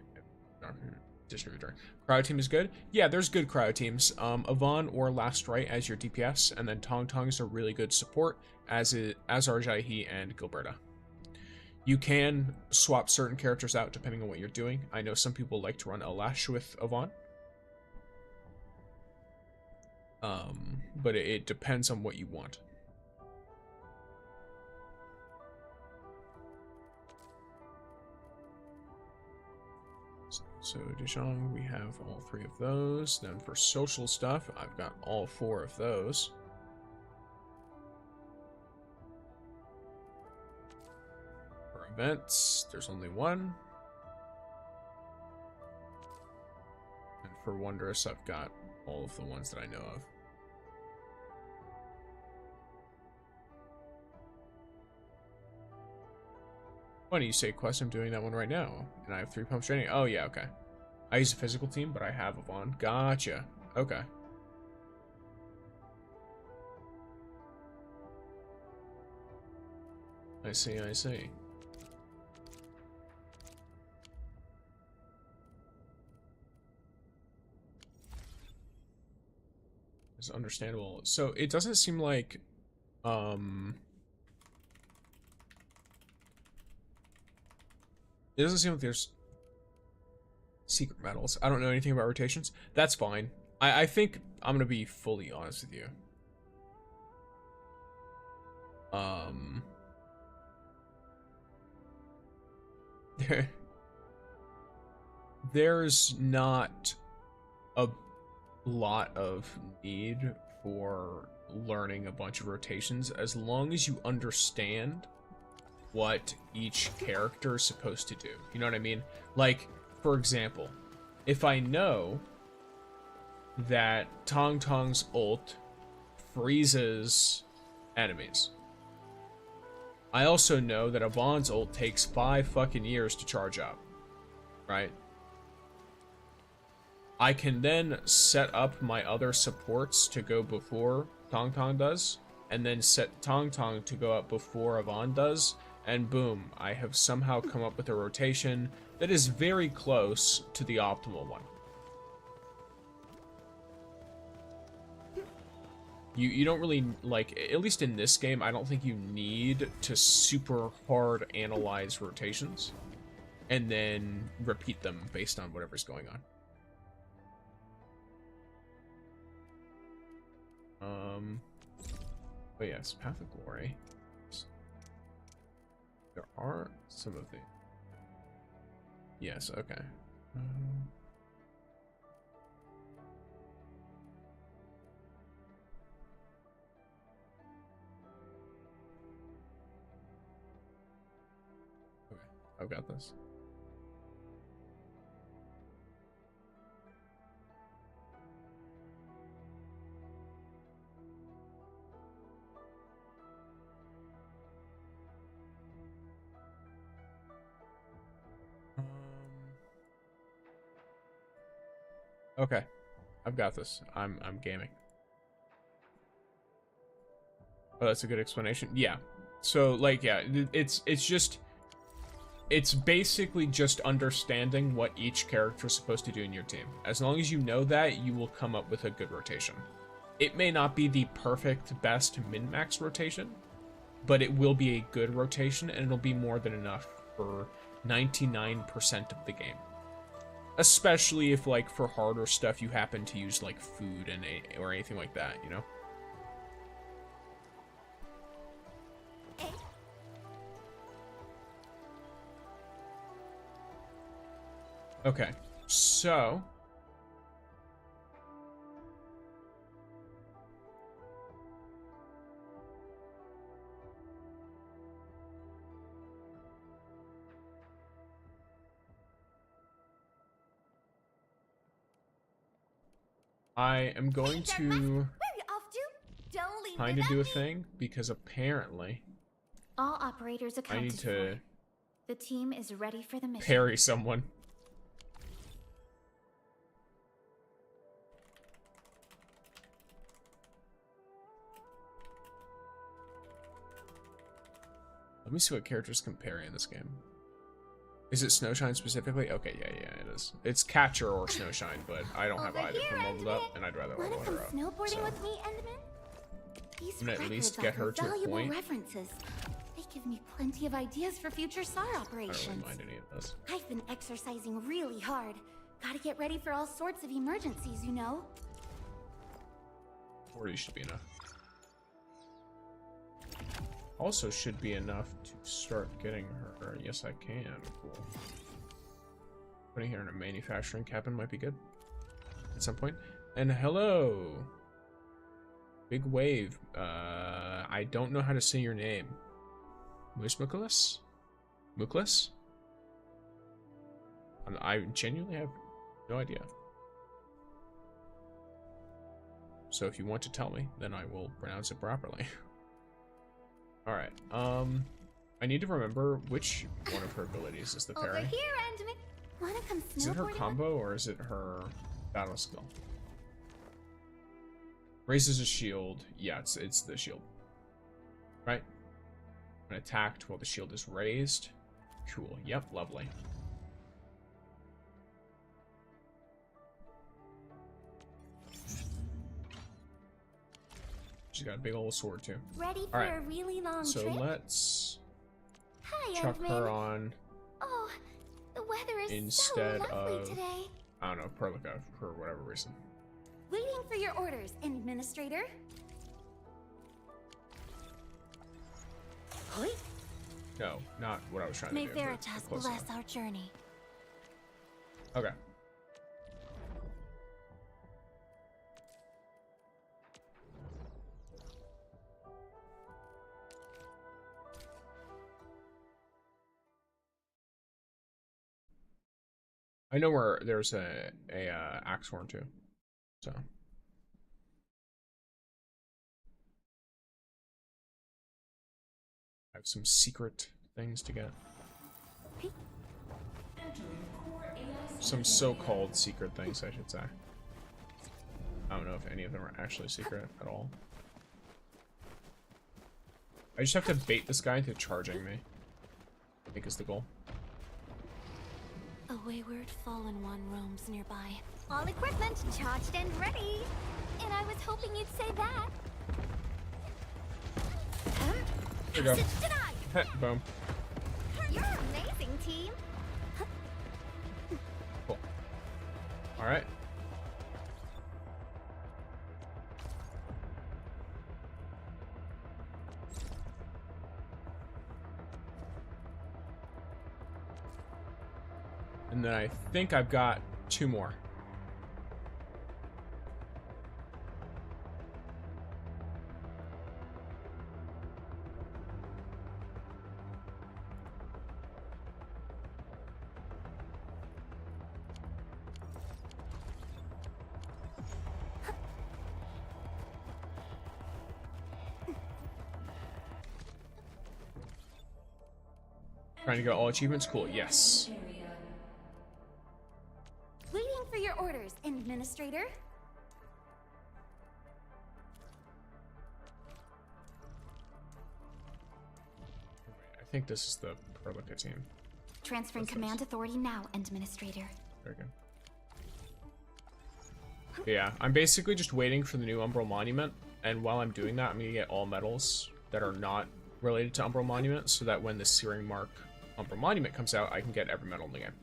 Distributor. Cryo Team is good. Yeah, there's good cryo teams. Yvonne or Last Right as your DPS, and then Tangtang is a really good support, as are Jaihi and Gilberta. You can swap certain characters out depending on what you're doing. I know some people like to run Alash with Yvonne. But it depends on what you want. So Dijon, we have all 3 of those. Then for social stuff, I've got all 4 of those. For events, there's only 1. And for Wondrous, I've got all of the ones that I know of. Funny you say quest, I'm doing that one right now. And I have 3 pumps training. Oh yeah, okay. I use a physical team, but I have Yvonne. Gotcha. Okay. I see, I see. It's understandable. So it doesn't seem like, it doesn't seem like there's secret medals. I don't know anything about rotations. That's fine. I think I'm gonna be fully honest with you. There's not a lot of need for learning a bunch of rotations as long as you understand what each character is supposed to do. You know what I mean? Like, for example, if I know that Tangtang's ult freezes enemies, I also know that Yvonne's ult takes 5 fucking years to charge up, right? I can then set up my other supports to go before Tangtang does, and then set Tangtang to go up before Yvonne does, and boom, I have somehow come up with a rotation that is very close to the optimal one. You don't really, like, at least in this game, I don't think you need to super hard analyze rotations and then repeat them based on whatever's going on. But yes, Path of Glory. There are some of the... Yes, okay. Okay, I've got this. Okay, I've got this. I'm gaming. Oh, that's a good explanation. Yeah. So, like, yeah, it's basically just understanding what each character is supposed to do in your team. As long as you know that, you will come up with a good rotation. It may not be the perfect, best min-max rotation, but it will be a good rotation, and it'll be more than enough for 99% of the game. Especially if, like, for harder stuff, you happen to use, like, food and or anything like that, you know? Okay, so... I am going to kind of do a thing because apparently All operators I accounted need to for. The team is ready for the mission. parry someone. Let me see what characters can parry in this game. Is it Snowshine specifically? Okay, yeah, it is. It's Catcher or Snowshine, but I don't have either from leveled up, and I'd rather level Wanna come her up. snowboarding So with me, Endman? These I'm gonna at least records get her offer to a valuable point. references. They give me plenty of ideas for future SAR I don't operations. really mind any of this. I've been exercising really hard. Gotta get ready for all sorts of emergencies, you know? 40 should be enough. Also should be enough to start getting her. Yes, I can. Cool. Putting her in a manufacturing cabin might be good at some point. And hello, Big Wave. I don't know how to say your name. Musmuklus? Muklis? I genuinely have no idea. So if you want to tell me, then I will pronounce it properly. Alright, I need to remember which one of her abilities is the Over parry. here, Endman. Wanna come Is it her snowboarding? combo or is it her battle skill? Raises a shield. Yeah, it's the shield. Right? When attacked while the shield is raised. Cool. Yep, lovely. She's got a big old sword too. Ready for a really long So trip? let's Hi, chuck Endman. her on Oh, the weather is instead so lovely of today. I don't know, Perlica for whatever reason. Waiting for your orders, Administrator. Hoi. No, not what I was trying May to do. but Veritas close bless enough. our journey. Okay. I know where there's a axe horn too, so. I have some secret things to get. Some so-called secret things, I should say. I don't know if any of them are actually secret at all. I just have to bait this guy into charging me, I think is the goal. A wayward fallen one roams nearby. All equipment charged and ready. And I was hoping you'd say that. There you go. Passage denied. Boom. You're amazing, team. Cool. Alright. And then I think I've got 2 more. Trying to get all achievements? Cool, yes. Waiting for your orders, Administrator. I think this is the Perlica team. Transferring That's command nice. authority now, Administrator. Very good. Yeah, I'm basically just waiting for the new Umbral Monument, and while I'm doing that, I'm gonna get all medals that are not related to Umbral Monument, so that when the Searing Mark Umbral Monument comes out, I can get every medal in the game.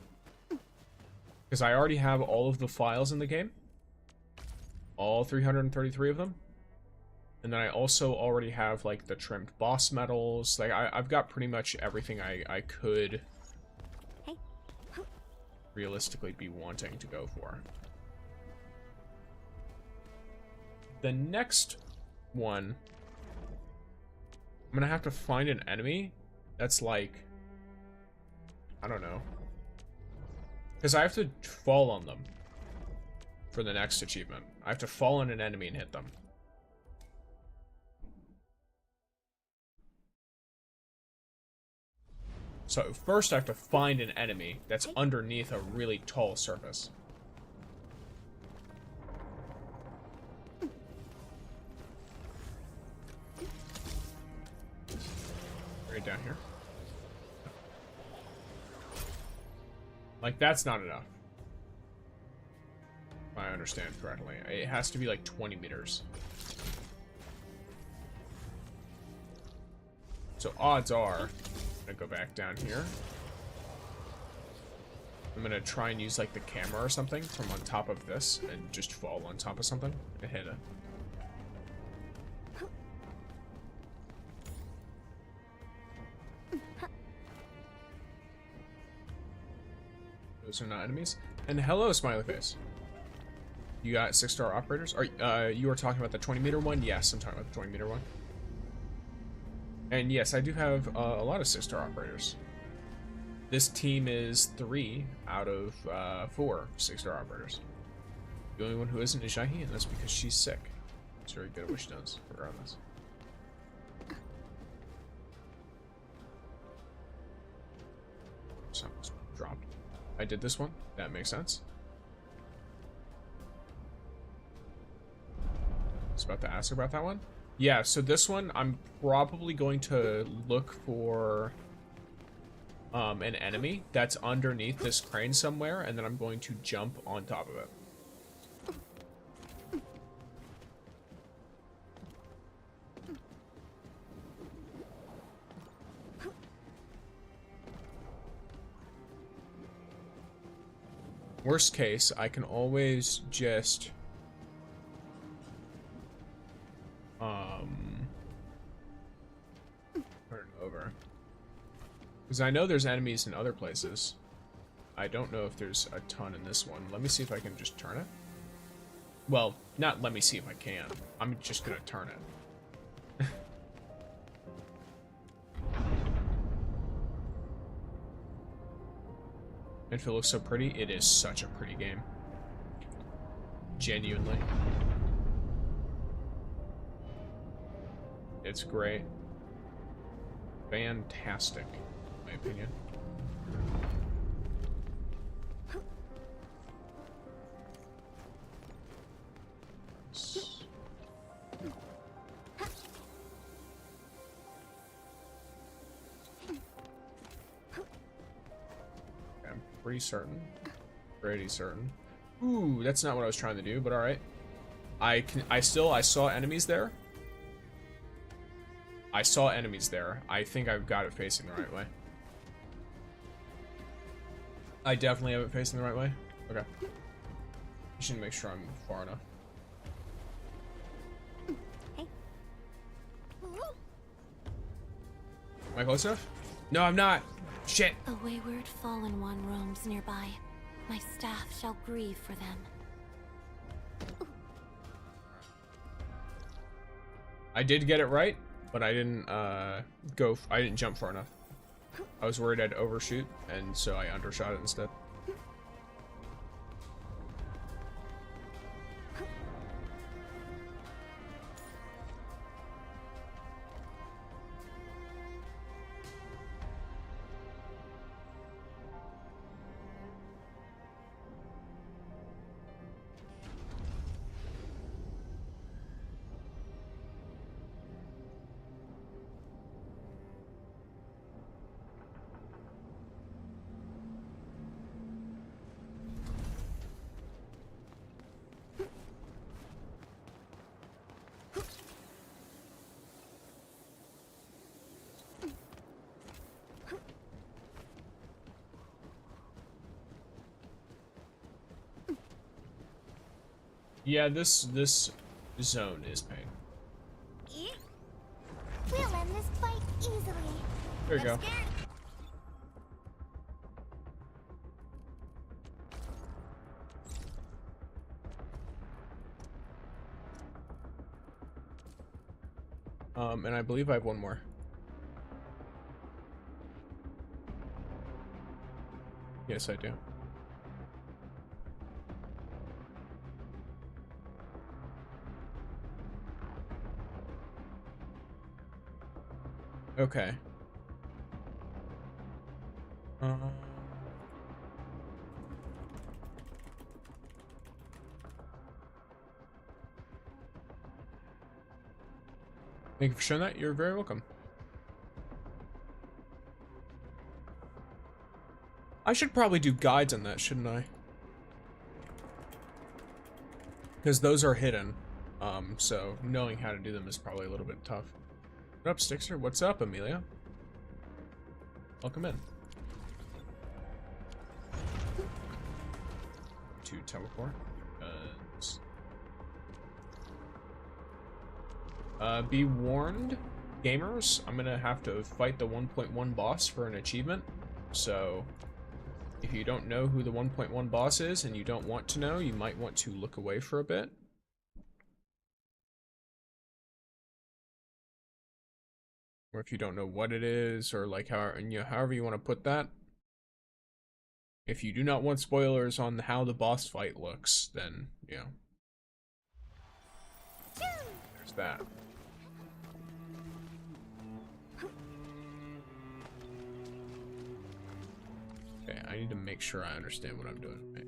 Because I already have all of the files in the game. All 333 of them. And then I also already have, like, the trimmed boss medals. Like, I've got pretty much everything I could realistically be wanting to go for. The next one, I'm gonna have to find an enemy that's like, I don't know, because I have to fall on them for the next achievement. I have to fall on an enemy and hit them. So first I have to find an enemy that's underneath a really tall surface. Right down here. Like, that's not enough. If I understand correctly. It has to be like 20 meters. So odds are, I'm gonna go back down here. I'm gonna try and use like the camera or something from on top of this and just fall on top of something and hit it. Those are not enemies. And hello, smiley face. You got 6-star operators? Are you are talking about the 20-meter one? Yes, I'm talking about the 20-meter one. And yes, I do have a lot of 6-star operators. This team is 3 out of 4 6-star operators. The only one who isn't is Shahi, and that's because she's sick. She's very good at what she does, regardless. Something's dropped. I did this one. That makes sense. I was about to ask about that one. Yeah, so this one, I'm probably going to look for an enemy that's underneath this crane somewhere, and then I'm going to jump on top of it. Worst case, I can always just turn it over. Because I know there's enemies in other places. I don't know if there's a ton in this one. Let me see if I can just turn it. Well, not let me see if I can. I'm just gonna turn it. Endfield looks so pretty. It is such a pretty game. Genuinely. It's great. Fantastic, in my opinion. I'm pretty certain. Pretty certain. Ooh, that's not what I was trying to do, but alright. I saw enemies there. I saw enemies there. I think I've got it facing the right way. I definitely have it facing the right way. Okay. Just need to make sure I'm far enough. Hey. Am I close enough? No, I'm not. Shit. A wayward fallen one roams nearby. My staff shall grieve for them. I did get it right, but I didn't I didn't jump far enough. I was worried I'd overshoot, and so I undershot it instead. Yeah, this zone is pain. We'll end this fight easily. There you go. And I believe I have one more. Yes, I do. Okay. Thank you for showing that. You're very welcome. I should probably do guides on that, shouldn't I? Because those are hidden. So knowing how to do them is probably a little bit tough. What up, Stixer? What's up, Amelia? Welcome in. To teleport. Be warned, gamers. I'm gonna have to fight the 1.1 boss for an achievement. So, if you don't know who the 1.1 boss is and you don't want to know, you might want to look away for a bit. Or if you don't know what it is, or like however you want to put that. If you do not want spoilers on how the boss fight looks, then, you know. There's that. Okay, I need to make sure I understand what I'm doing. Right.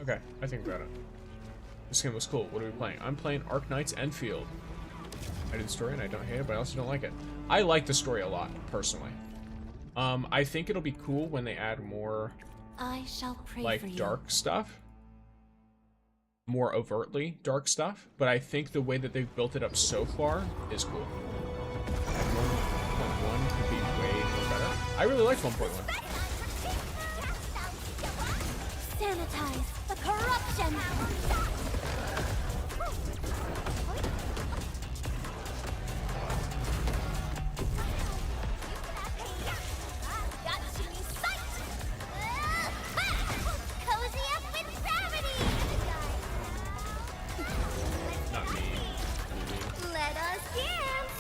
Okay, I think about it. This game was cool. What are we playing? I'm playing Arknights Endfield. I did the story and I don't hate it, but I also don't like it. I like the story a lot, personally. I think it'll be cool when they add more, I shall pray like, for you. dark stuff. More overtly dark stuff. But I think the way that they've built it up so far is cool. 1.1 could be way more better. I really like 1.1. Sanitize the corruption! Got you in sight! Cozy up with gravity! Not me. Let us dance!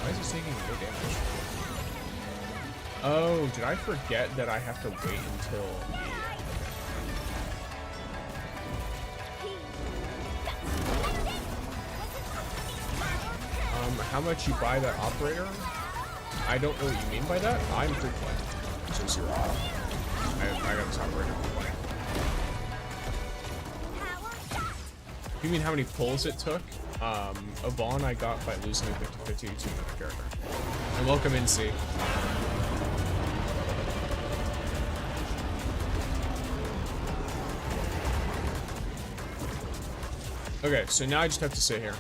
Why is he taking no damage? Oh, did I forget that I have to wait until... How much you buy that operator? I don't know what you mean by that. I'm free play. So 0. I got this operator for play. You mean how many pulls it took? Yvonne I got by losing a 50-50 to another character. And welcome in, C. Okay, so now I just have to sit here.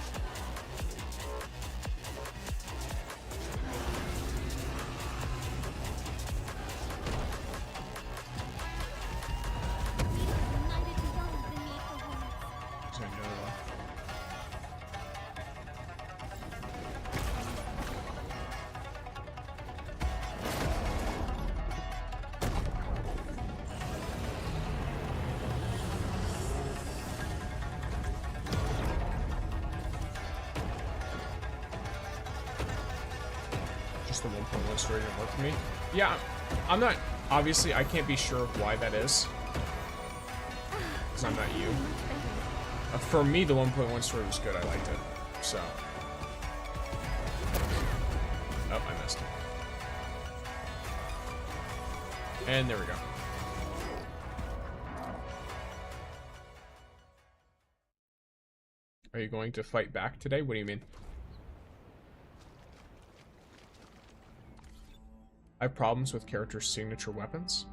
The 1.1 story didn't work for me. Yeah, I'm not, obviously I can't be sure of why that is, because I'm not you. For me, the 1.1 story was good. I liked it. So, oh, I missed it. And there we go. Are you going to fight back today? What do you mean? I have problems with characters' signature weapons.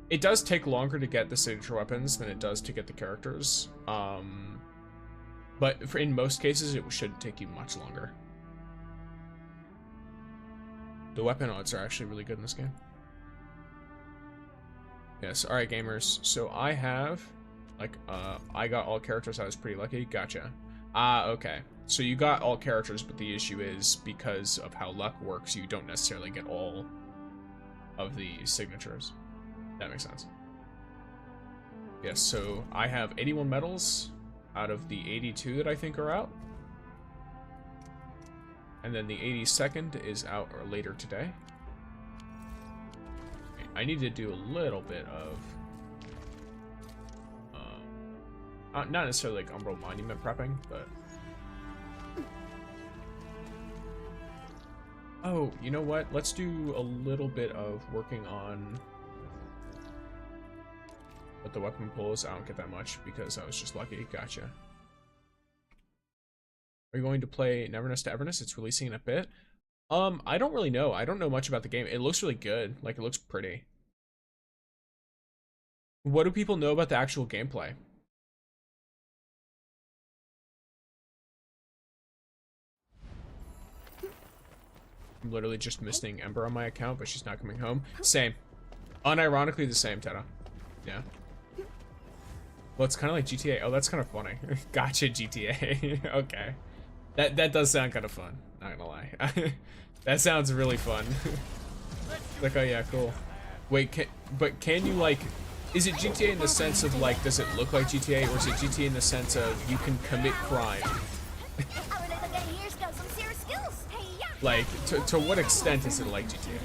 It does take longer to get the signature weapons than it does to get the characters. But in most cases, it should take you much longer. The weapon odds are actually really good in this game. Yes, alright gamers. So I have, like, I got all characters. I was pretty lucky. Gotcha. Okay. So you got all characters, but the issue is because of how luck works, you don't necessarily get all of the signatures. That makes sense. Yes, so I have 81 medals out of the 82 that I think are out. And then the 82nd is out later today. I need to do a little bit of... not necessarily like Umbral Monument prepping, but... Oh, you know what? Let's do a little bit of working on what the weapon pulls. I don't get that much because I was just lucky. Gotcha. Are you going to play Neverness to Everness? It's releasing in a bit. I don't really know. I don't know much about the game. It looks really good. Like, it looks pretty. What do people know about the actual gameplay? I'm literally just missing Ember on my account, but she's not coming home. Same. Unironically the same, Teta. Yeah. Well, it's kind of like GTA. Oh, that's kind of funny. Gotcha, GTA. Okay. That does sound kind of fun. Not gonna lie. That sounds really fun. Like, oh yeah, cool. Wait, can you, like... Is it GTA in the sense of, like, does it look like GTA? Or is it GTA in the sense of you can commit crime? Like, to what extent is it like GTA?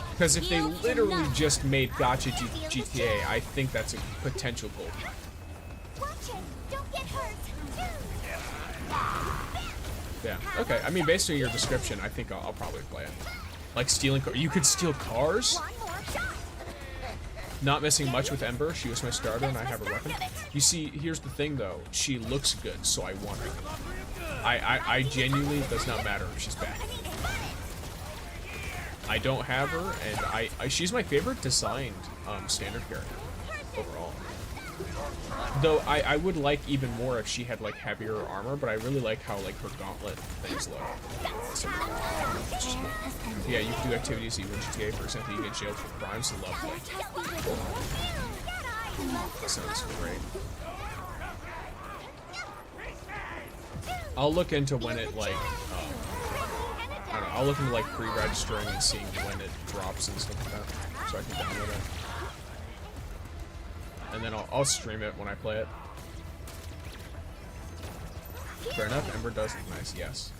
Because if they literally just made gacha GTA, I think that's a potential goal. Watch it! Don't get hurt! Yeah. Okay. I mean, based on your description, I think I'll probably play it. Like stealing. You could steal cars. One more shot! Not missing much with Ember. She was my starter, and I have a weapon. You see, here's the thing, though. She looks good, so I want her. I genuinely, it does not matter if she's bad. I don't have her, and she's my favorite designed standard character overall. Though I would like even more if she had like heavier armor, but I really like how like her gauntlet things look. So, yeah, you can do activities even in GTA, for example, you get jailed for crimes. Lovely. That sounds great. I'll look into when it like I don't know, I'll look into like pre-registering and seeing when it drops and stuff like that, so I can download it. And then I'll stream it when I play it. Fair enough, Ember does look nice, yes.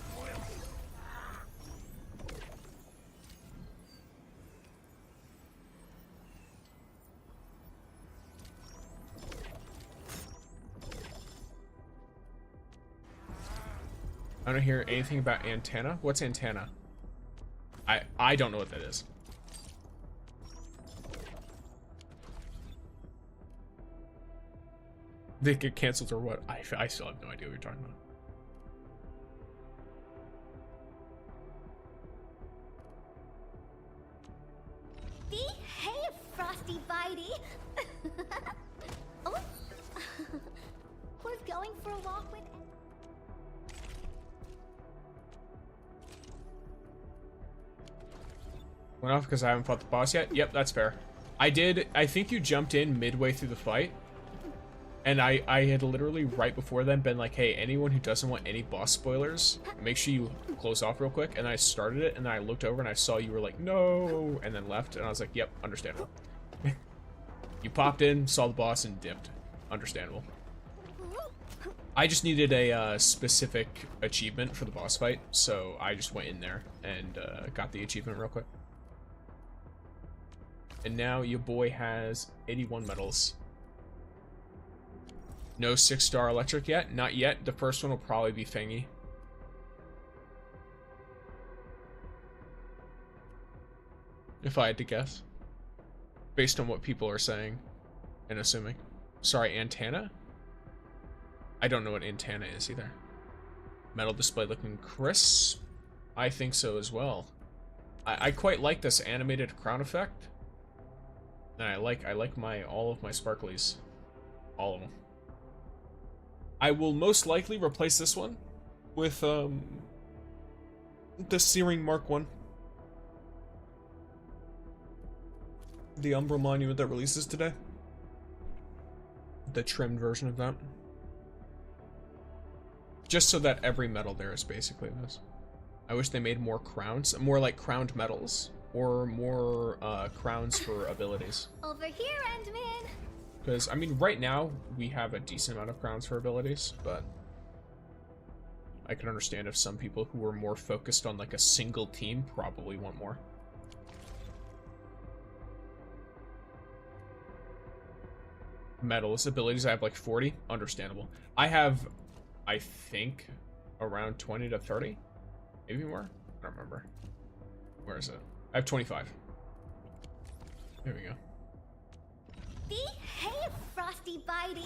I don't hear anything about antenna. What's antenna? I don't know what that is. They get canceled or what? I still have no idea what you're talking about. Behave, Frosty Bitey! Oh. We're going for a walk with... Went off because I haven't fought the boss yet? Yep, that's fair. I think you jumped in midway through the fight. And I had literally right before then been like, hey, anyone who doesn't want any boss spoilers, make sure you close off real quick. And I started it, and then I looked over and I saw you were like, no, and then left. And I was like, yep, understandable. You popped in, saw the boss, and dipped. Understandable. I just needed a specific achievement for the boss fight, so I just went in there and got the achievement real quick. And now your boy has 81 medals. No 6-star electric yet? Not yet. The first one will probably be Fangy. If I had to guess. Based on what people are saying and assuming. Sorry, antenna? I don't know what antenna is either. Metal display looking crisp? I think so as well. I quite like this animated crown effect. And I like all of my sparklies. All of them. I will most likely replace this one with the Searing Mark 1. The Umbral monument that releases today. The trimmed version of that. Just so that every medal there is basically this. I wish they made more crowns, more like crowned medals, or more crowns for abilities. Over here, Endman! Because, I mean, right now, we have a decent amount of crowns for abilities, but I can understand if some people who are more focused on, like, a single team probably want more. Medals, abilities, I have, like, 40. Understandable. I have, I think, around 20 to 30? Maybe more? I don't remember. Where is it? I have 25. There we go. Behave, Frosty Bitey!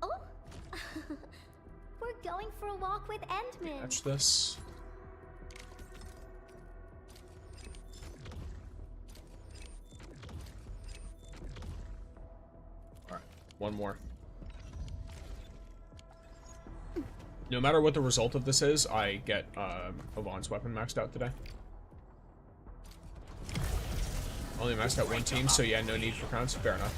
Oh! We're going for a walk with Endman. Catch this. Alright, one more. No matter what the result of this is, I get Yvonne's weapon maxed out today. Only maxed out one team, so yeah, no need for crowns. Fair enough.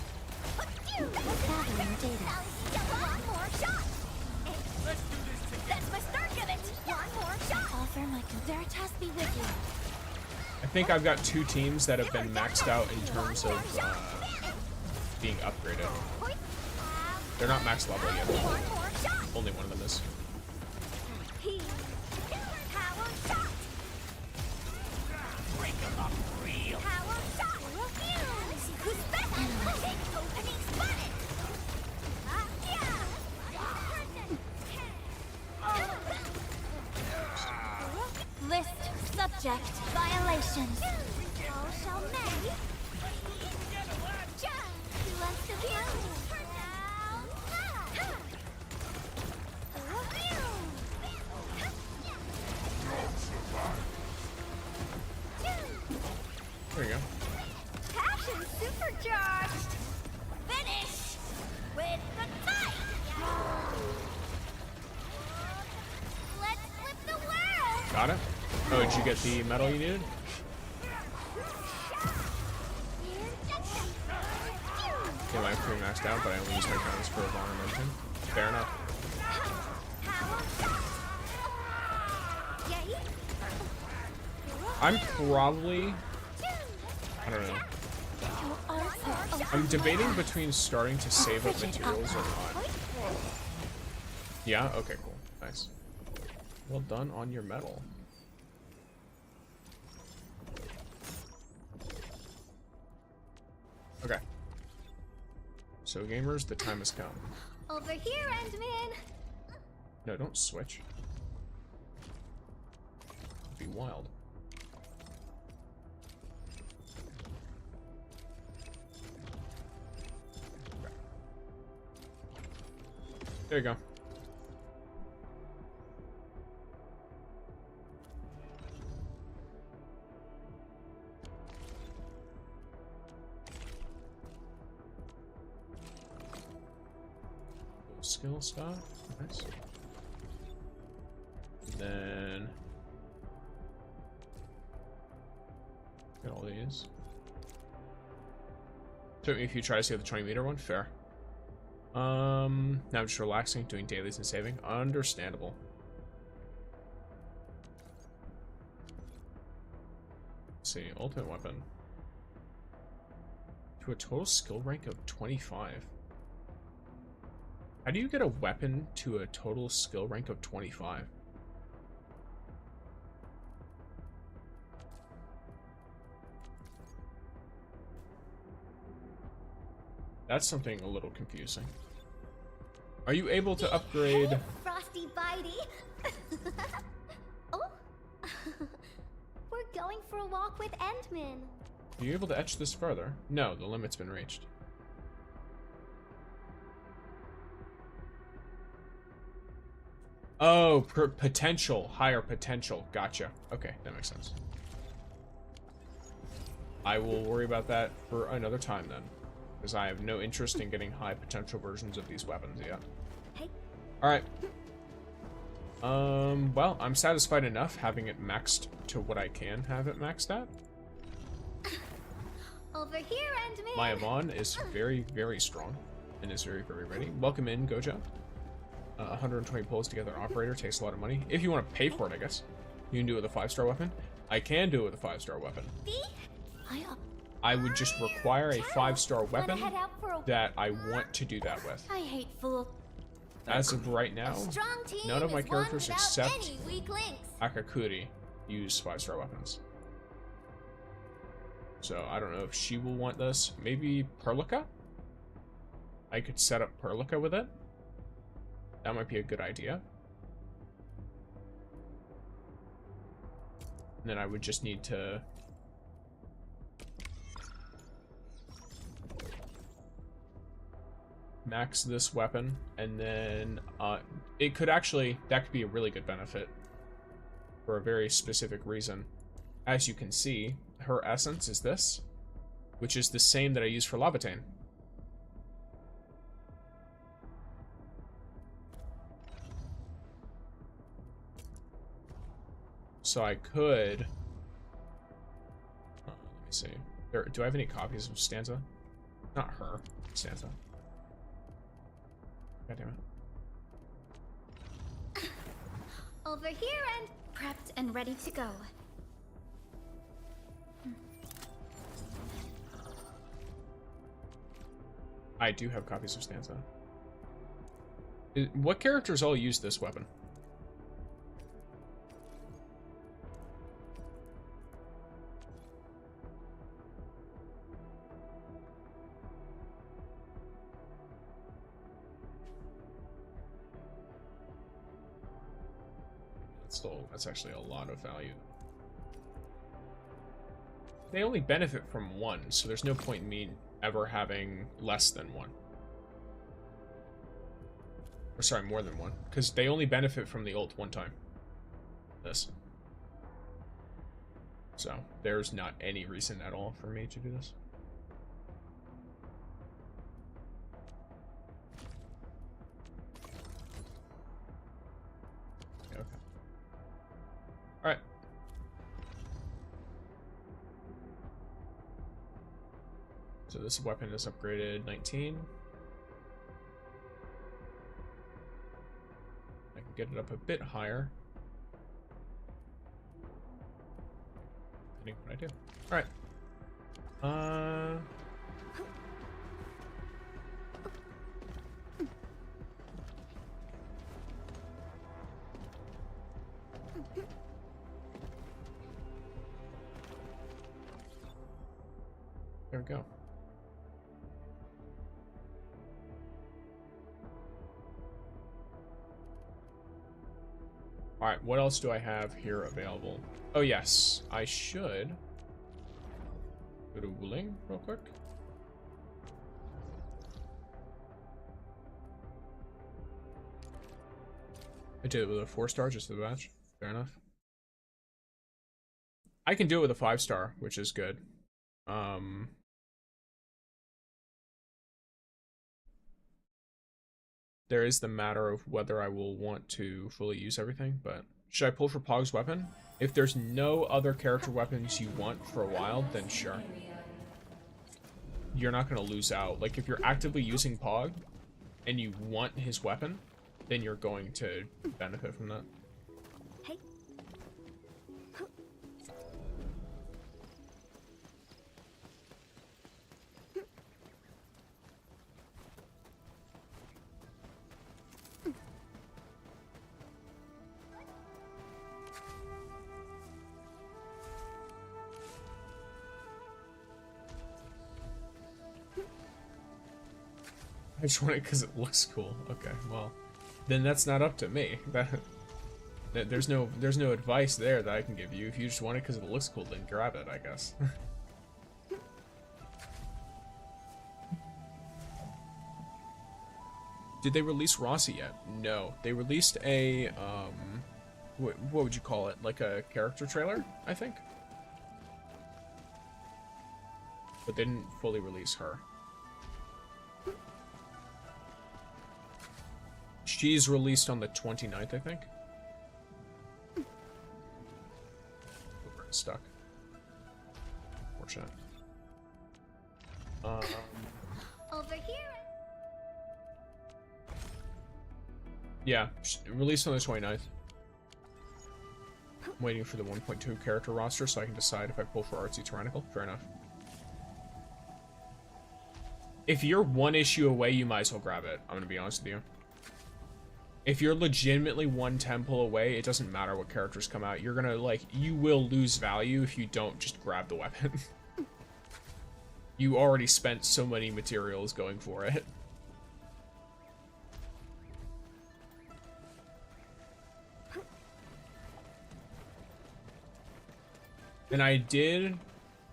I think I've got 2 teams that have been maxed out in terms of being upgraded. They're not max level yet. Only one of them is. subject. Violations. All shall may. Who wants to be There you go. Passion supercharged. Finish with the fight. Let's flip the world. Got it. Oh, did you get the medal you needed? Yeah, I'm pretty maxed out, but I only use my crowns for Yvonne and everything. Fair enough. I'm probably... I don't know. I'm debating between starting to save up materials or not. Yeah? Okay, cool. Nice. Well done on your medal. Okay. So gamers, the time has come. Over here, Endman. No, don't switch. It'd be wild. Okay. There you go. Skill stuff. Nice. And then get all these. Took me a few tries to get the 20-meter one. Fair. Now I'm just relaxing, doing dailies and saving. Understandable. Let's see, ultimate weapon. To a total skill rank of 25. How do you get a weapon to a total skill rank of 25? That's something a little confusing. Are you able to upgrade? Hey, Frosty Bitey. Oh, we're going for a walk with Endman. Are you able to etch this further? No, the limit's been reached. Oh, potential, higher potential. Gotcha. Okay, that makes sense. I will worry about that for another time then, because I have no interest in getting high potential versions of these weapons yet. Hey. All right. Well, I'm satisfied enough having it maxed to what I can have it maxed at. Over here, Endman. My Yvonne is very, very strong and is very, very ready. Welcome in, Gojo. 120 pulls together operator takes a lot of money. If you want to pay for it, I guess. You can do it with a 5-star weapon. I can do it with a 5-star weapon. I would just require a 5-star weapon that I want to do that with. I hate fool. As of right now, none of my characters except weak links. Akakuri use 5-star weapons. So I don't know if she will want this. Maybe Perlica? I could set up Perlica with it. That might be a good idea. And then I would just need to max this weapon, and then it could actually, that could be a really good benefit for a very specific reason. As you can see, her essence is this, which is the same that I use for Lavatane. So I could, let me see, do I have any copies of Stanza? Not her, Stanza. God damn it. Over here and Prepped and ready to go. I do have copies of Stanza. What characters all use this weapon? That's actually a lot of value. they only benefit from one, so there's no point in me ever having less than one. Or sorry, more than one. Because they only benefit from the ult one time. This. So, there's not any reason at all for me to do this. Okay. Alright. So this weapon is upgraded 19. I can get it up a bit higher. Depending on what I do. Alright. There we go. Alright, what else do I have here available? Oh yes, I should go to Wuling real quick. I did it with a 4-star just for the match. Fair enough. I can do it with a 5-star, which is good. There is the matter of whether I will want to fully use everything, but should I pull for Pog's weapon? If there's no other character weapons you want for a while, then sure. You're not going to lose out. Like, if you're actively using Pog and you want his weapon, then you're going to benefit from that. Hey. I just want it because it looks cool. Okay, well, then that's not up to me. There's no advice there that I can give you. If you just want it because it looks cool, then grab it, I guess. Did they release Rossi yet? No, they released a what would you call it? Like a character trailer, I think. But they didn't fully release her. She's released on the 29th, I think. We're stuck. Fortunate. Over here. Yeah, released on the 29th. I'm waiting for the 1.2 character roster so I can decide if I pull for Artsy Tyrannical. Fair enough. If you're one issue away, you might as well grab it. I'm gonna be honest with you. If you're legitimately one temple away, it doesn't matter what characters come out. You're gonna, like, you will lose value if you don't just grab the weapon. You already spent so many materials going for it. And I did,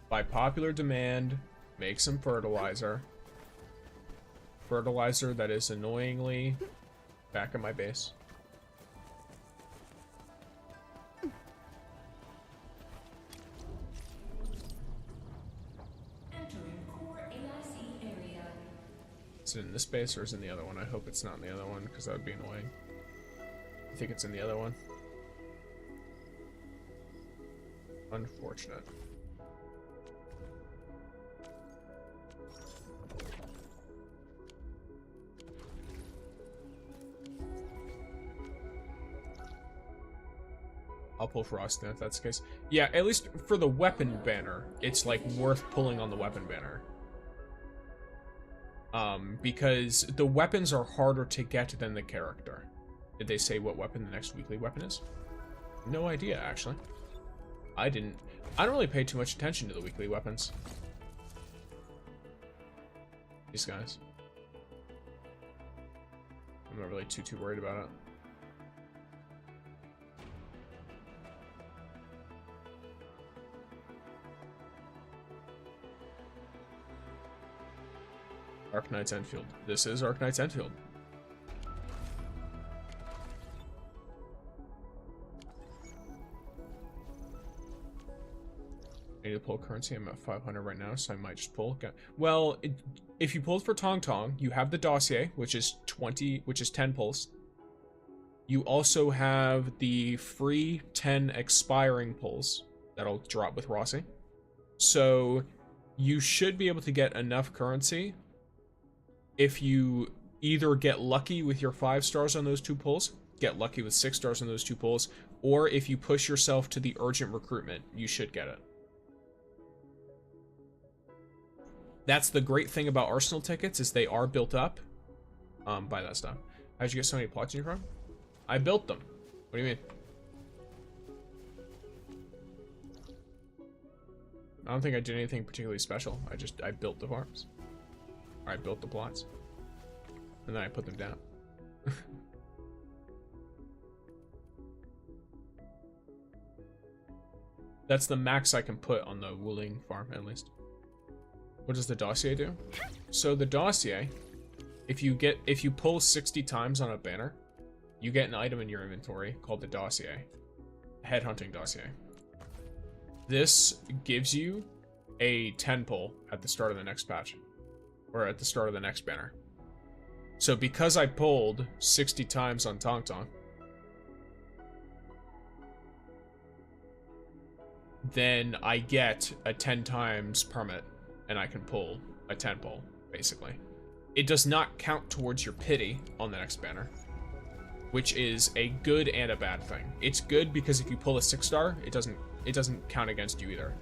by popular demand, make some fertilizer. Fertilizer that is annoyingly back at my base. Is it in this base or is it in the other one? I hope it's not in the other one because that would be annoying. I think it's in the other one. Unfortunate. I'll pull for Austin if that's the case. Yeah, at least for the weapon banner, it's like worth pulling on the weapon banner. Because the weapons are harder to get than the character. Did they say what weapon the next weekly weapon is? No idea, actually. I don't really pay too much attention to the weekly weapons. These guys. I'm not really too worried about it. Arknights Endfield. This is Arknights Endfield. I need to pull currency. I'm at 500 right now, so I might just pull. Well, if you pulled for Tangtang, you have the dossier, which is 10 pulls. You also have the free 10 expiring pulls that'll drop with Rossi. So you should be able to get enough currency if you either get lucky with your 5 stars on those 2 pulls, get lucky with 6 stars on those 2 pulls, or if you push yourself to the urgent recruitment, you should get it. That's the great thing about Arsenal tickets, is they are built up by that stuff. How'd you get so many plots in your farm? I built them. What do you mean? I don't think I did anything particularly special. I built the farms. Or I built the plots. And then I put them down. That's the max I can put on the Wuling farm, at least. What does the dossier do? So the dossier, if you pull 60 times on a banner, you get an item in your inventory called the dossier. Headhunting dossier. This gives you a 10 pull at the start of the next patch. Or at the start of the next banner. So because I pulled 60 times on Tangtang, then I get a 10 times permit, and I can pull a 10 pull, basically. It does not count towards your pity on the next banner, which is a good and a bad thing. It's good because if you pull a 6-star, it doesn't count against you either.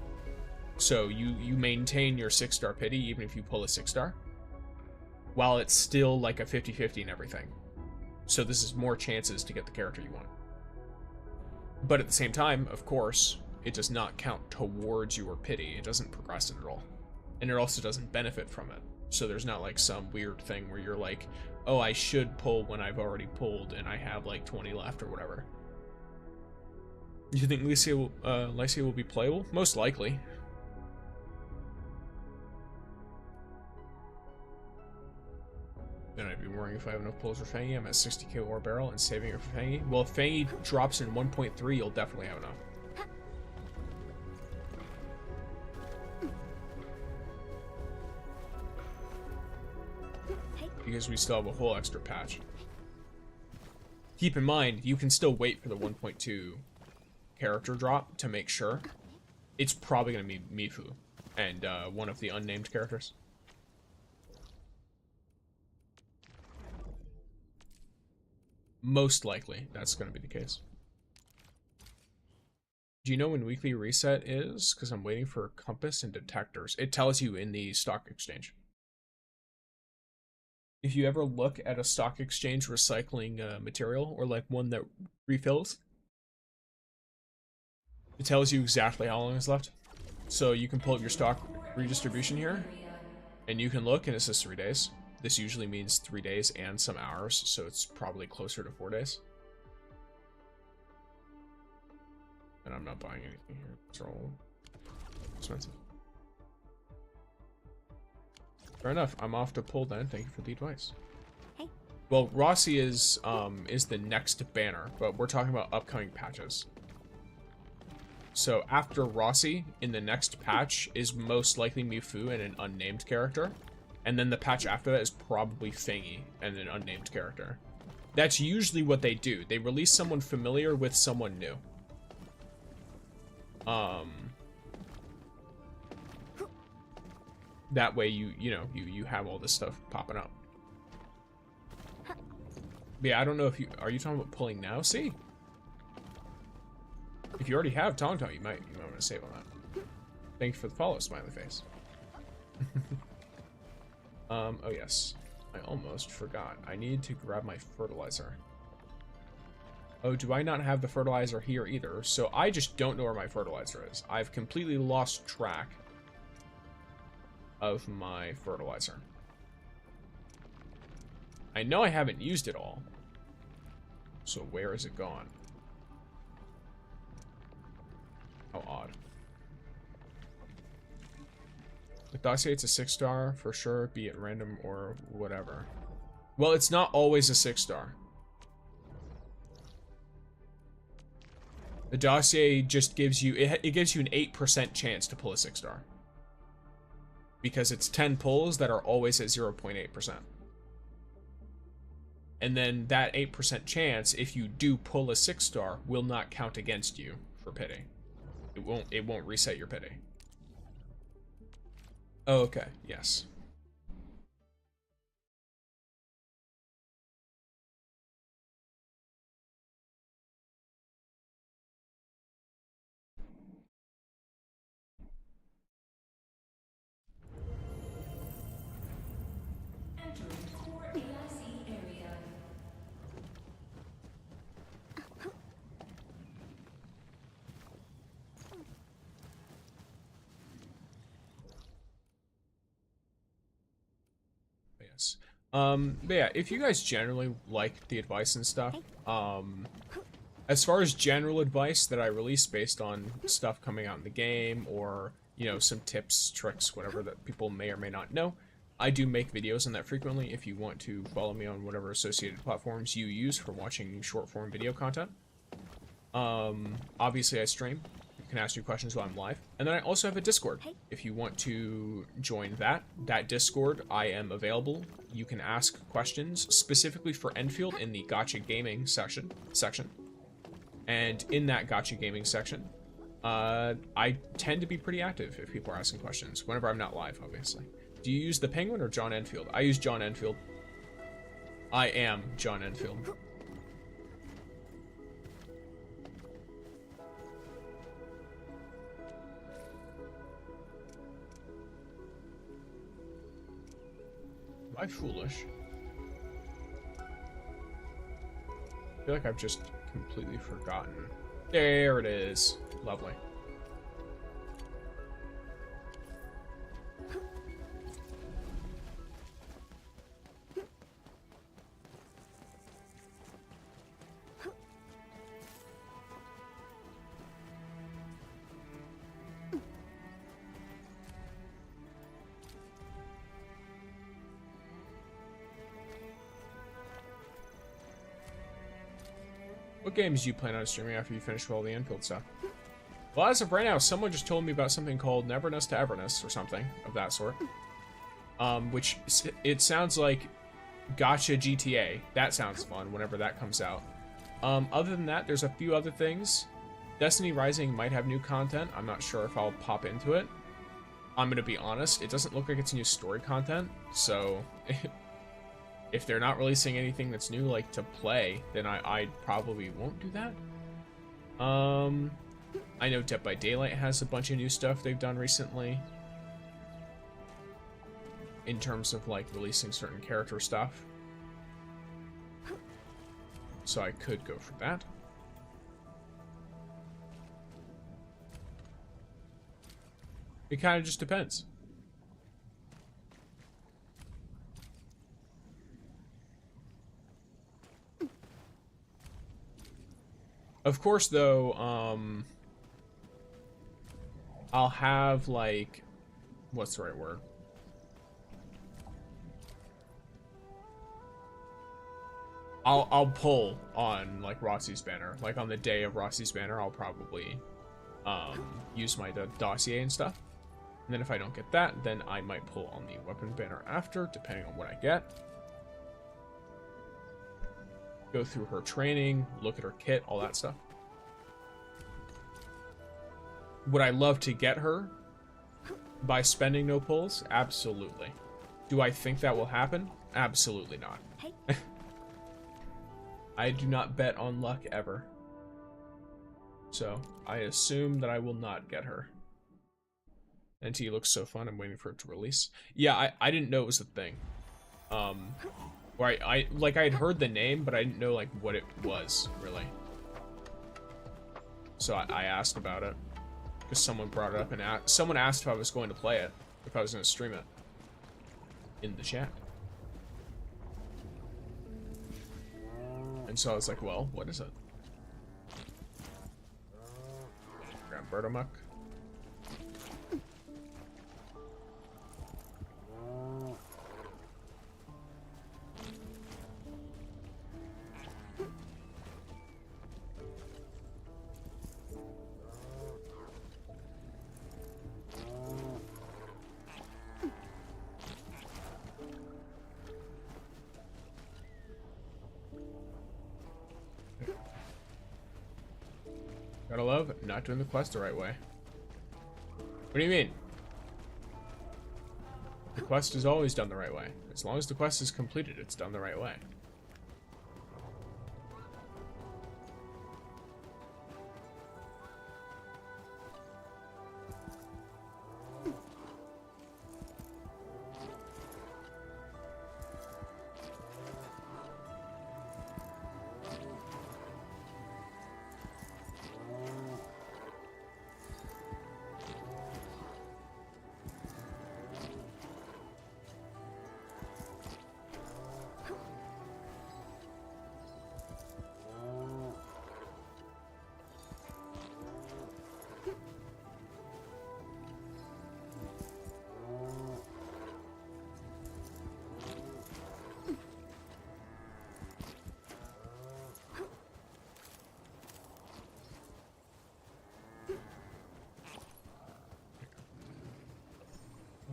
So you maintain your 6-star pity even if you pull a 6-star, while it's still like a 50-50 and everything. So this is more chances to get the character you want. But at the same time, of course, it does not count towards your pity. It doesn't progress it at all. And it also doesn't benefit from it. So there's not like some weird thing where you're like, oh, I should pull when I've already pulled and I have like 20 left or whatever. Do you think Lycia will be playable? Most likely. Then I'd be worrying if I have enough pulls for Fangy. I'm at 60k ore barrel and saving it for Fangy. Well, if Fangy drops in 1.3, you'll definitely have enough. Because we still have a whole extra patch. Keep in mind, you can still wait for the 1.2 character drop to make sure. It's probably going to be Mifu and one of the unnamed characters. Most likely, that's going to be the case. Do you know when weekly reset is? Because I'm waiting for compass and detectors. It tells you in the stock exchange. If you ever look at a stock exchange recycling material, or like one that refills, it tells you exactly how long is left. So you can pull up your stock redistribution here, and you can look, and it says 3 days. This usually means 3 days and some hours, so it's probably closer to 4 days. And I'm not buying anything here. It's all expensive. Fair enough. I'm off to pull then. Thank you for the advice. Hey. Well, Rossi is the next banner, but we're talking about upcoming patches. So after Rossi, in the next patch, is most likely Mifu and an unnamed character. And then the patch after that is probably Fangy and an unnamed character. That's usually what they do. They release someone familiar with someone new. That way you have all this stuff popping up. But yeah, I don't know if are you talking about pulling now? See? If you already have Tangtang, you might want to save on that. Thank you for the follow, smiley face. Oh yes. I almost forgot. I need to grab my fertilizer. Oh, do I not have the fertilizer here either? So I just don't know where my fertilizer is. I've completely lost track of my fertilizer. I know I haven't used it all. So where is it gone? How odd. The dossier, it's a 6-star for sure, be it random or whatever. Well, it's not always a 6-star. The dossier just gives you, it gives you an 8% chance to pull a 6-star. Because it's 10 pulls that are always at 0.8%. And then that 8% chance, if you do pull a 6-star, will not count against you for pity. It won't reset your pity. Oh, okay, yes. Yes. But yeah, if you guys generally like the advice and stuff, as far as general advice that I release based on stuff coming out in the game, or, you know, some tips, tricks, whatever that people may or may not know, I do make videos on that frequently if you want to follow me on whatever associated platforms you use for watching short form video content. Obviously I stream. You can ask me questions while I'm live. And then I also have a Discord. If you want to join that Discord, I am available. You can ask questions specifically for Endfield in the gacha gaming section. And in that gacha gaming section, I tend to be pretty active if people are asking questions, whenever I'm not live, obviously. Do you use the Penguin or John Endfield? I use John Endfield. I am John Endfield. Am I foolish? I feel like I've just completely forgotten. There it is. Lovely. What games do you plan on streaming after you finish with all the Endfield stuff? Well, as of right now, someone just told me about something called Neverness to Everness, or something of that sort. Which, it sounds like gacha GTA. That sounds fun whenever that comes out. Other than that, there's a few other things. Destiny Rising might have new content. I'm not sure if I'll pop into it. I'm gonna be honest, it doesn't look like it's new story content, so... If they're not releasing anything that's new, like, to play, then I probably won't do that. I know Dead by Daylight has a bunch of new stuff they've done recently. In terms of, like, releasing certain character stuff. So I could go for that. It kind of just depends. Of course, though, I'll have, like, what's the right word? I'll pull on, like, Rossi's banner. Like, on the day of Rossi's banner, I'll probably, use my dossier and stuff. And then if I don't get that, then I might pull on the weapon banner after, depending on what I get. Go through her training, look at her kit, all that stuff. Would I love to get her by spending no pulls? Absolutely. Do I think that will happen? Absolutely not. Hey. I do not bet on luck ever. So, I assume that I will not get her. NT looks so fun, I'm waiting for it to release. Yeah, I didn't know it was a thing. Or I had heard the name, but I didn't know, like, what it was, really. So I asked about it. Because someone brought it up, and someone asked if I was going to play it. If I was going to stream it. In the chat. And so I was like, well, what is it? Grab Bertomuck. Gotta love not doing the quest the right way. What do you mean? The quest is always done the right way. As long as the quest is completed, it's done the right way.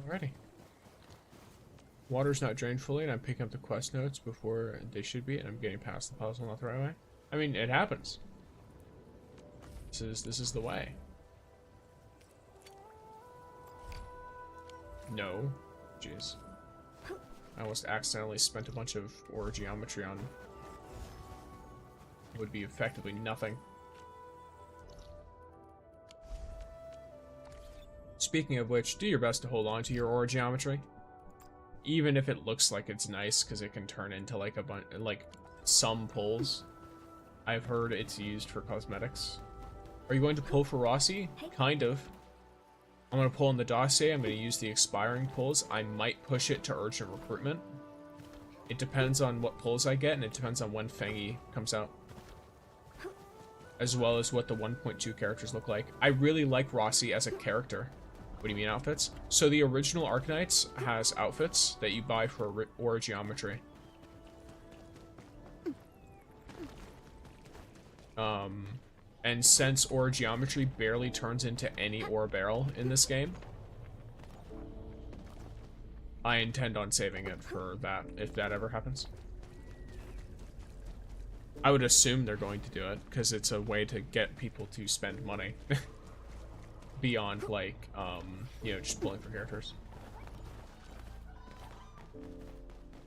Alrighty. Water's not drained fully, and I'm picking up the quest notes before they should be, and I'm getting past the puzzle not the right way. I mean, it happens. This is the way. No. Jeez. I almost accidentally spent a bunch of ore geometry on what would be effectively nothing. Speaking of which, do your best to hold on to your ore geometry. Even if it looks like it's nice, because it can turn into like a bunch, like some pulls. I've heard it's used for cosmetics. Are you going to pull for Rossi? Kind of. I'm going to pull in the dossier. I'm going to use the expiring pulls. I might push it to urgent recruitment. It depends on what pulls I get, and it depends on when Fangy comes out. As well as what the 1.2 characters look like. I really like Rossi as a character. What do you mean outfits? So the original Arknights has outfits that you buy for ore geometry. And since ore geometry barely turns into any ore barrel in this game, I intend on saving it for that, if that ever happens. I would assume they're going to do it, because it's a way to get people to spend money. Beyond, like, you know, just pulling for characters.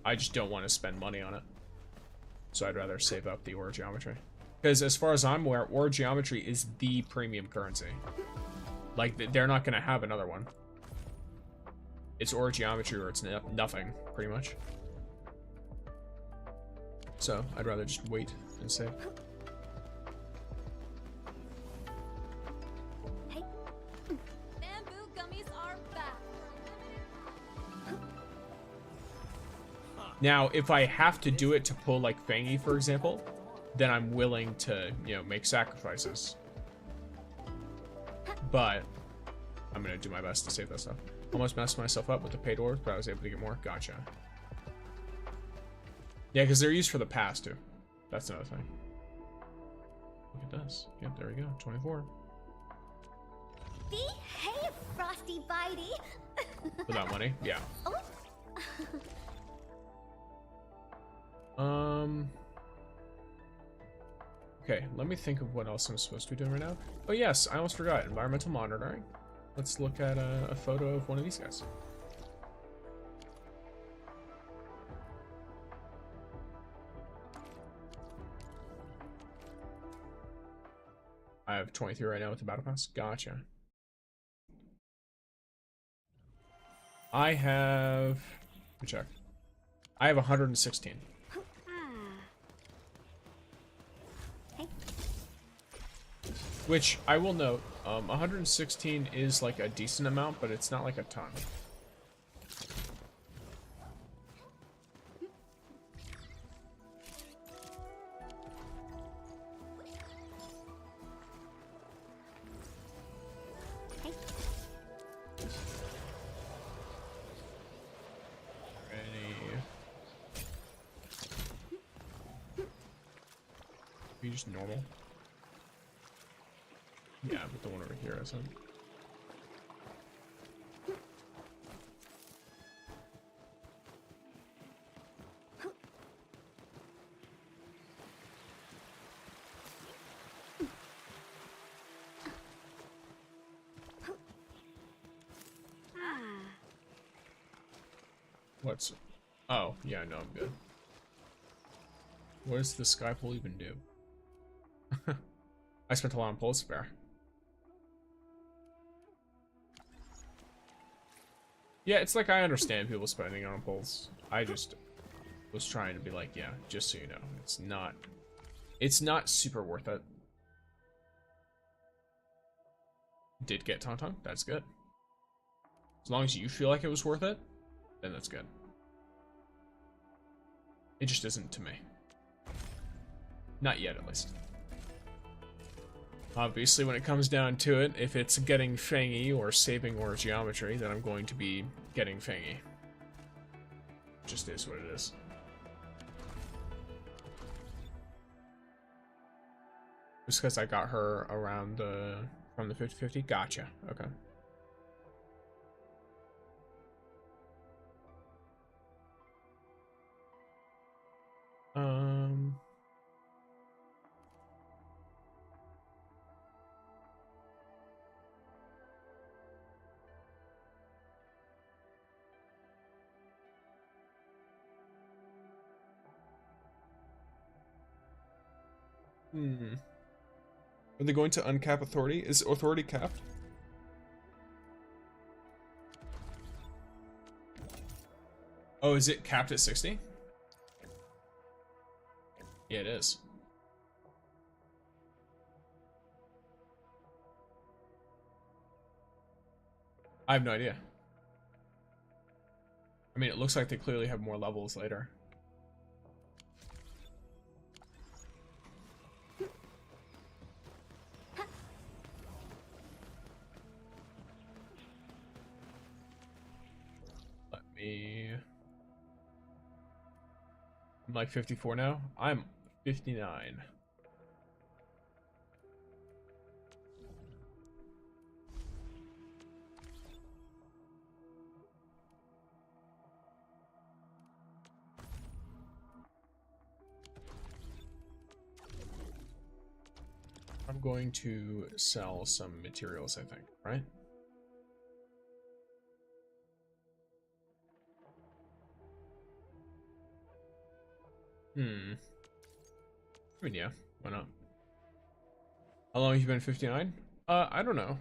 I just don't want to spend money on it. So I'd rather save up the ore geometry. Because as far as I'm aware, ore geometry is the premium currency. Like, they're not going to have another one. It's ore geometry or it's nothing, pretty much. So I'd rather just wait and save. Now, if I have to do it to pull, like, Fangy, for example, then I'm willing to, you know, make sacrifices. But I'm going to do my best to save that stuff. Almost messed myself up with the paid ores, but I was able to get more. Gotcha. Yeah, because they're used for the past, too. That's another thing. Look at this. Yep, there we go. 24. Behave, Frosty Bitey! Without money? Yeah. Oh. Okay, let me think of what else I'm supposed to be doing right now. Oh yes, I almost forgot. Environmental monitoring. Let's look at a photo of one of these guys. I have 23 right now with the battle pass. Gotcha. I have... Let me check. I have 116. Which, I will note, 116 is like a decent amount, but it's not like a ton. Be just normal. Yeah, but the one over here isn't. What's... Oh, yeah, no, I'm good. What does the sky pole even do? I spent a lot on Pulsewidth. Yeah, it's like I understand people spending on Pulse. I just was trying to be like, yeah, just so you know, it's not super worth it. Did get Tangtang, that's good. As long as you feel like it was worth it, then that's good. It just isn't to me. Not yet, at least. Obviously, when it comes down to it, if it's getting Fangy or saving or geometry, then I'm going to be getting Fangy. Just is what it is. Just because I got her around the... from the 50-50? Gotcha. Okay. Are they going to uncap authority? Is authority capped? Oh, is it capped at 60? Yeah, it is. I have no idea. I mean, it looks like they clearly have more levels later. Let me... I'm like 54 now. I'm 59. I'm going to sell some materials, I think, right? I mean, yeah, why not? How long have you been 59? I don't know.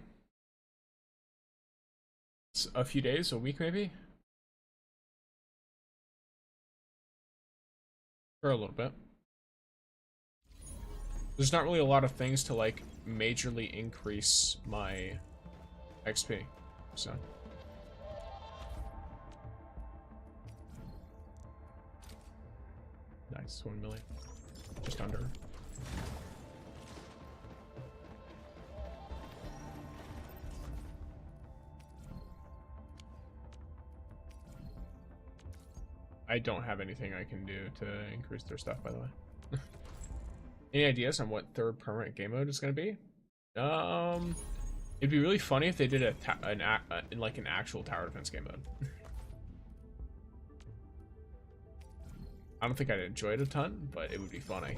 It's a few days, a week maybe? For a little bit. There's not really a lot of things to like majorly increase my XP, so. Nice, 1 million. Just under. I don't have anything I can do to increase their stuff, by the way. Any ideas on what third permanent game mode is going to be? It'd be really funny if they did an actual tower defense game mode. I don't think I'd enjoy it a ton, but it would be funny.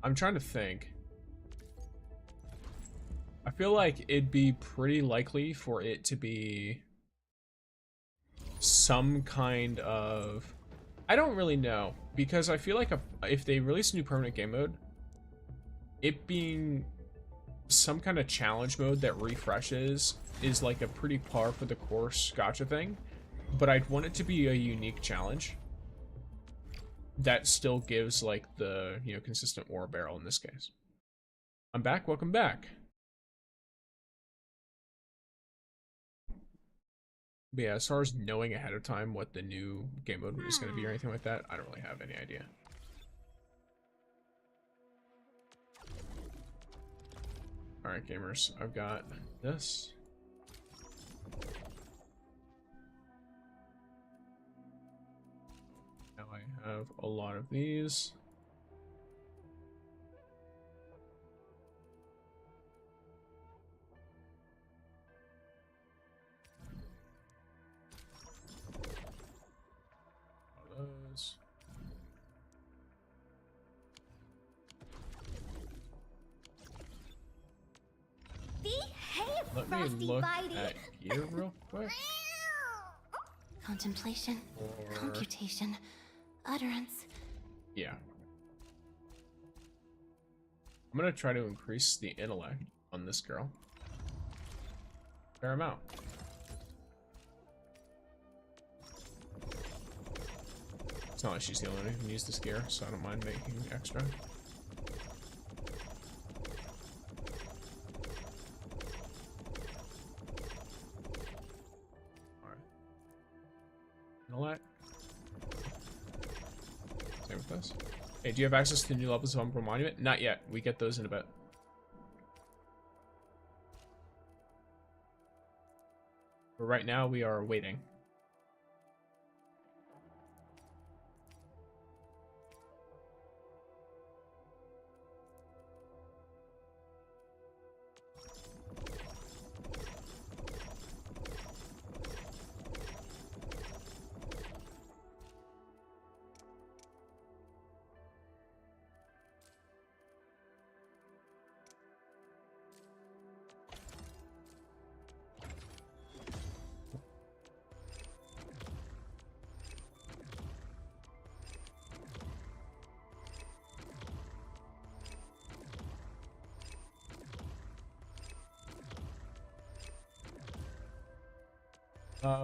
I'm trying to think. I feel like it'd be pretty likely for it to be some kind of... I don't really know, because I feel like if they release a new permanent game mode, it being some kind of challenge mode that refreshes is like a pretty par for the course gacha thing, but I'd want it to be a unique challenge that still gives like the, you know, consistent ore barrel in this case. I'm back, welcome back. But yeah, as far as knowing ahead of time what the new game mode is going to be or anything like that, I don't really have any idea. Alright, gamers, I've got this. Now I have a lot of these. All those. Let me Frosty look Bitey. at gear real quick. Contemplation, Or... computation, utterance. Yeah. I'm gonna try to increase the intellect on this girl. Fair amount. It's not like she's the only one who can use this gear, so I don't mind making extra. Alright. Intellect. Same with this. Hey, do you have access to new levels of Umbral Monument? Not yet. We get those in a bit. But right now, we are waiting.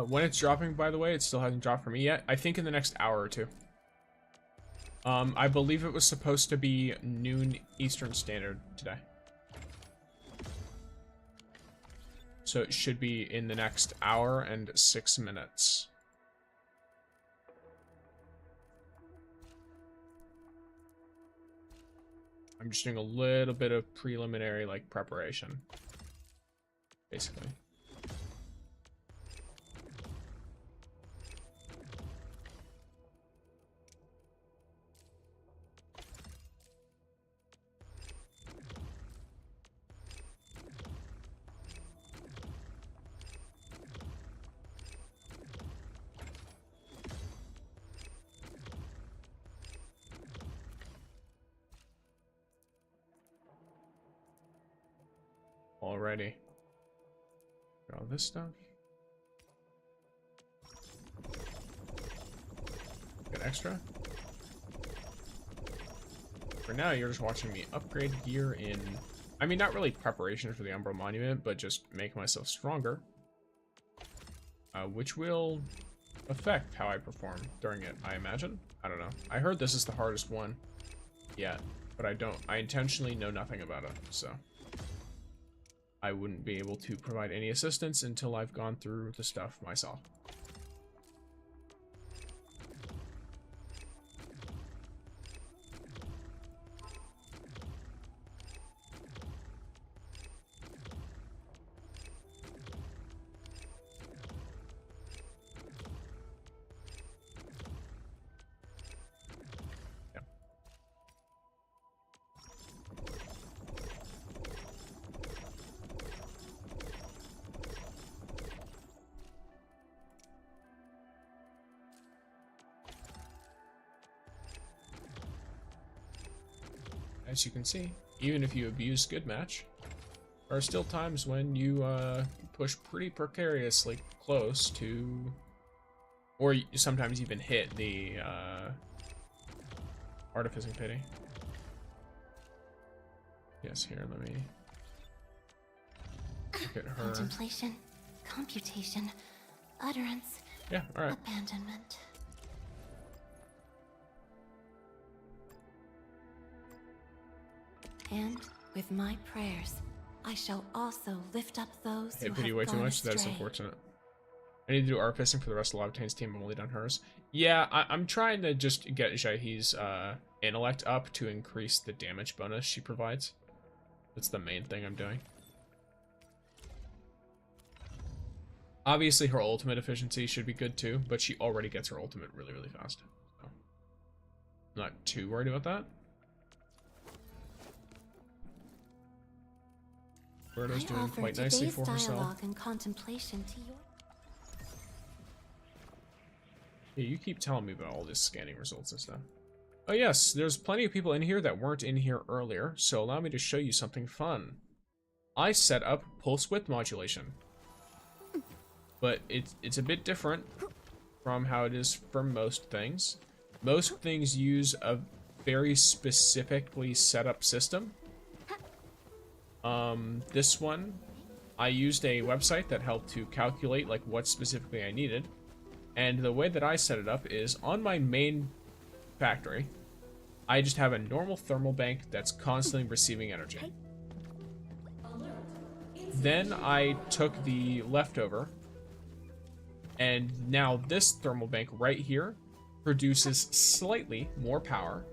When it's dropping, by the way, it still hasn't dropped for me yet. I think in the next hour or two. I believe it was supposed to be noon Eastern Standard today. So it should be in the next hour and 6 minutes. I'm just doing a little bit of preliminary, like, preparation. Basically. Already. Got all this stuff. Get extra. For now, you're just watching me upgrade gear in... I mean, not really preparation for the Umbral Monument, but just make myself stronger. Which will affect how I perform during it, I imagine. I don't know. I heard this is the hardest one yet, but I intentionally know nothing about it, so... I wouldn't be able to provide any assistance until I've gone through the stuff myself. As you can see, even if you abuse good match, there are still times when you push pretty precariously close to, or you sometimes even hit the artificing pity. Yes, here, let me look at her. Contemplation, computation, utterance, Yeah, alright. abandonment. And with my prayers, I shall also lift up those who Hit have pity way too gone much. That is astray. unfortunate. I need to do art fisting for the rest of Lavatane's team. I've only done hers. Yeah, I'm trying to just get Jahi's intellect up to increase the damage bonus she provides. That's the main thing I'm doing. Obviously, her ultimate efficiency should be good too, but she already gets her ultimate really, really fast. So, I'm not too worried about that. Birdo's I doing offer quite nicely today's for herself. dialogue and contemplation to your... Yeah, you keep telling me about all this scanning results and stuff. Oh yes, there's plenty of people in here that weren't in here earlier, so allow me to show you something fun. I set up Pulsewidth modulation. But it's a bit different from how it is for most things. Most things use a very specifically set up system. This one, I used a website that helped to calculate like what specifically I needed. And the way that I set it up is on my main factory, I just have a normal thermal bank that's constantly receiving energy. Then I took the leftover, and now this thermal bank right here produces slightly more power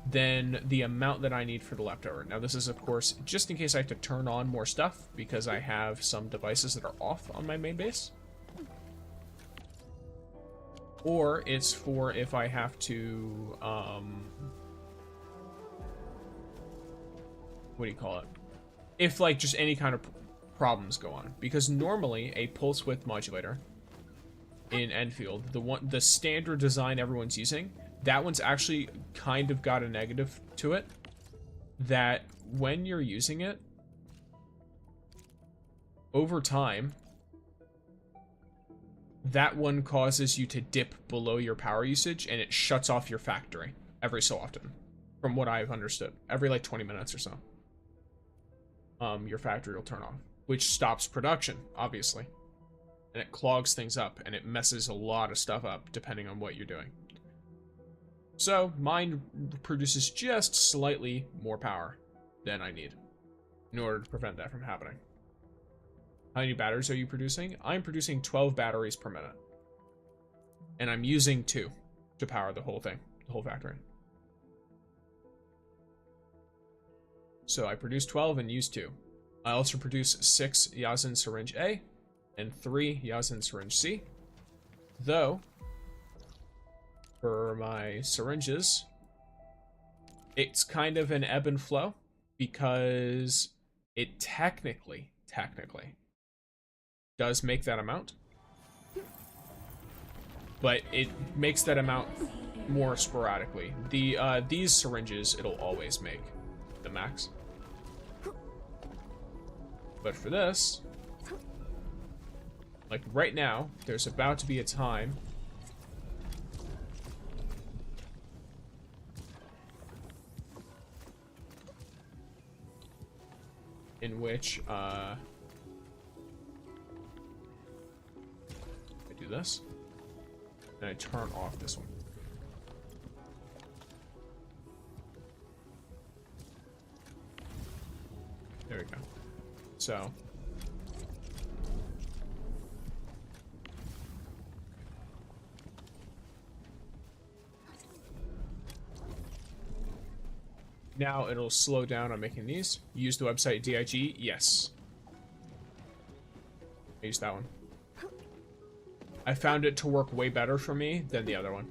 than the amount that I need for the leftover. Now this is, of course, just in case I have to turn on more stuff, because I have some devices that are off on my main base. Or it's for if I have to, what do you call it? If, like, just any kind of problems go on. Because normally, a Pulsewidth modulator in Endfield, the standard design everyone's using, that one's actually kind of got a negative to it. That when you're using it, over time, that one causes you to dip below your power usage, and it shuts off your factory every so often, from what I've understood. Every like 20 minutes or so, your factory will turn off, which stops production, obviously, and it clogs things up, and it messes a lot of stuff up depending on what you're doing. So mine produces just slightly more power than I need in order to prevent that from happening. How many batteries are you producing? I'm producing 12 batteries per minute. And I'm using 2 to power the whole thing, the whole factory. So I produce 12 and use 2. I also produce 6 Yazin Syringe A and 3 Yazin Syringe C. Though, for my syringes, it's kind of an ebb and flow because it technically does make that amount, but it makes that amount more sporadically. These syringes, it'll always make the max. But for this, like right now, there's about to be a time in which I do this, and I turn off this one. There we go. So now it'll slow down on making these. Use the website DIG. Yes. I use that one. I found it to work way better for me than the other one.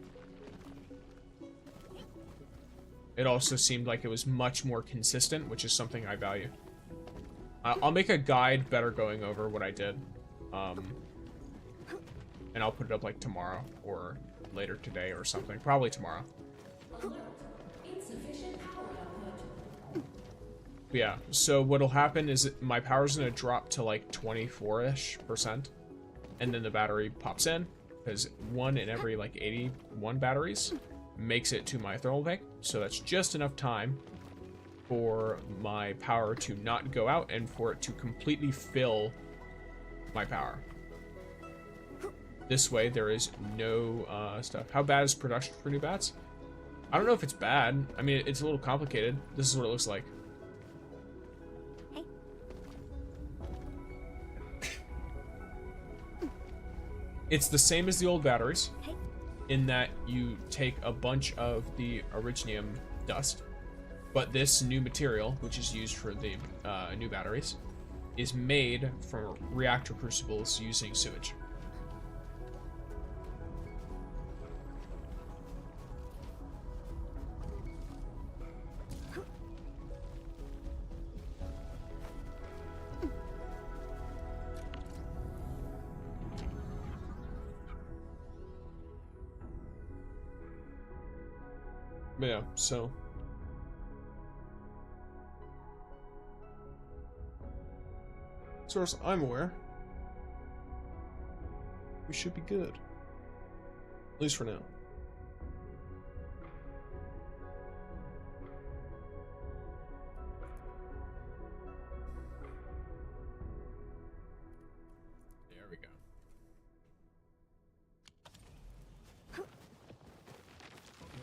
It also seemed like it was much more consistent, which is something I value. I'll make a guide better going over what I did. And I'll put it up like tomorrow or later today or something. Probably tomorrow. Yeah, so what'll happen is my power's gonna drop to like 24-ish%, and then the battery pops in, because 1 in every like 81 batteries makes it to my thermal bank, so that's just enough time for my power to not go out and for it to completely fill my power. This way there is no stuff. How bad is production for new bats? I don't know if it's bad. I mean, it's a little complicated. This is what it looks like. It's the same as the old batteries, in that you take a bunch of the originium dust, but this new material, which is used for the new batteries, is made from reactor crucibles using sewage. But yeah, so As far as I'm aware, we should be good. At least for now. There we go.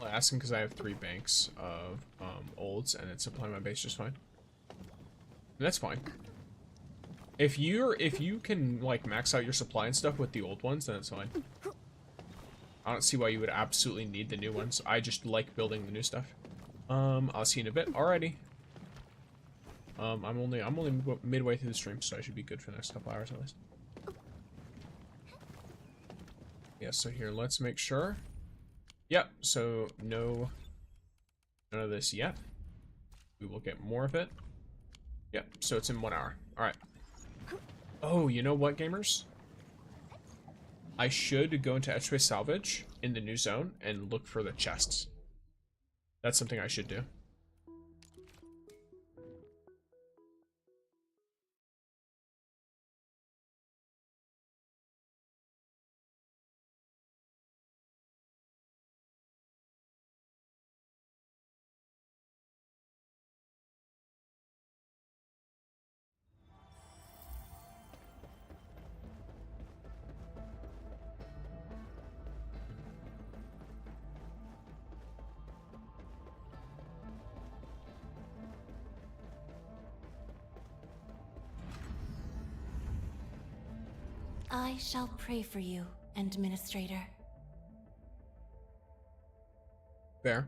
Well, asking because I have 3 banks of olds and it's supplying my base just fine. And that's fine. If you can like max out your supply and stuff with the old ones, then it's fine. I don't see why you would absolutely need the new ones. I just like building the new stuff. I'll see you in a bit. Alrighty. I'm only midway through the stream, so I should be good for the next couple hours at least. Yeah, so here, let's make sure. Yep, so none of this yet. We will get more of it. Yep, so it's in 1 hour. Alright. Oh, you know what, gamers? I should go into F2P salvage in the new zone and look for the chests. That's something I should do. I shall pray for you, Administrator. Fair.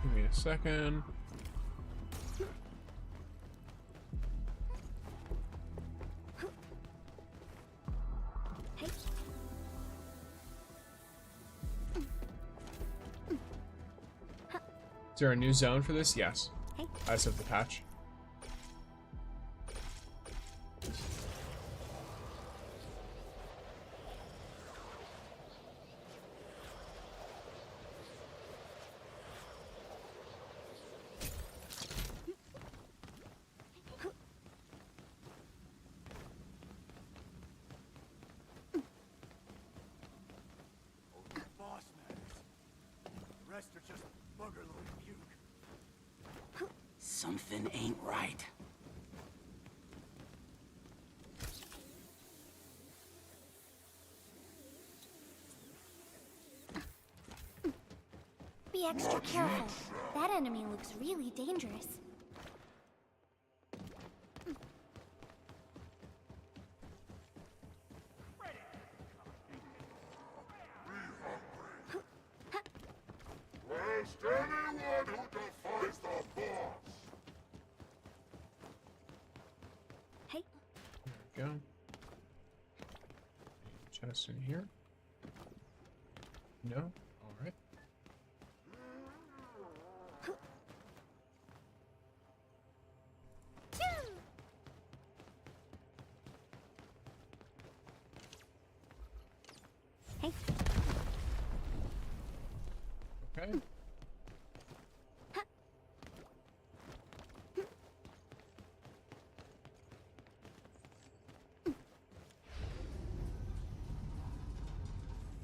Give me a second. Hey. Is there a new zone for this? Yes. Hey. As of the patch. Boss matters. The rest are just buggerload puke. Something ain't right. Be extra careful. That enemy looks really dangerous. Last anyone who defies the boss. Hey. There we go. Chest in here. No? Alright. Hey. Okay.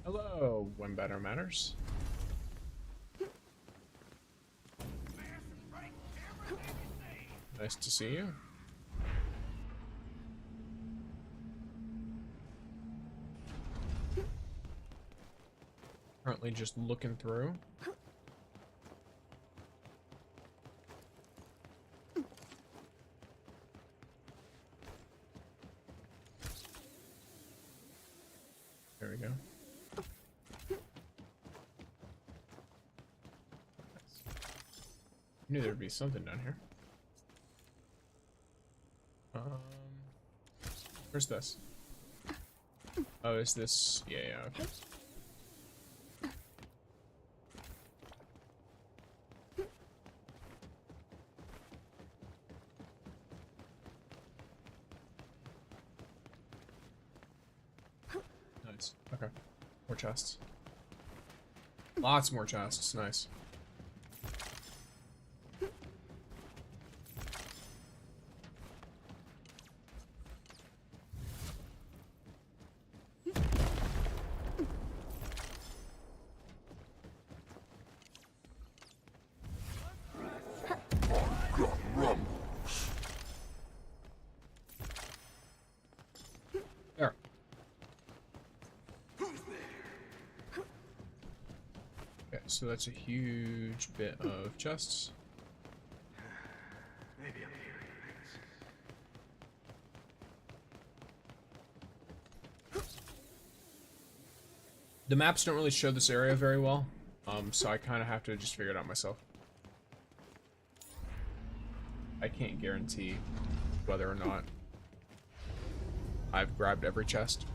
Hello, when better matters. Nice to see you. Currently just looking through. There we go. Knew there'd be something down here. Where's this? Oh, is this? Yeah, yeah. Okay. Nice. Okay. More chests. Lots more chests. Nice. There. Okay, so that's a huge bit of chests. Maybe I'm hearing things. The maps don't really show this area very well, so I kind of have to just figure it out myself. I can't guarantee whether or not I've grabbed every chest.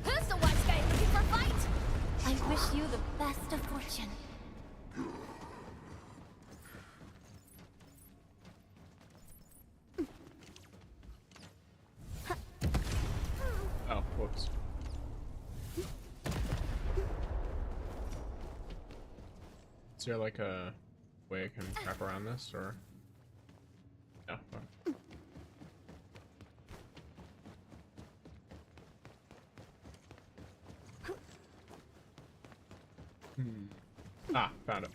Who's the wise guy looking for a fight? I wish you the best of fortune. Oh, whoops. Is there like a way I can wrap around this, or? No. Okay. Ah, found it.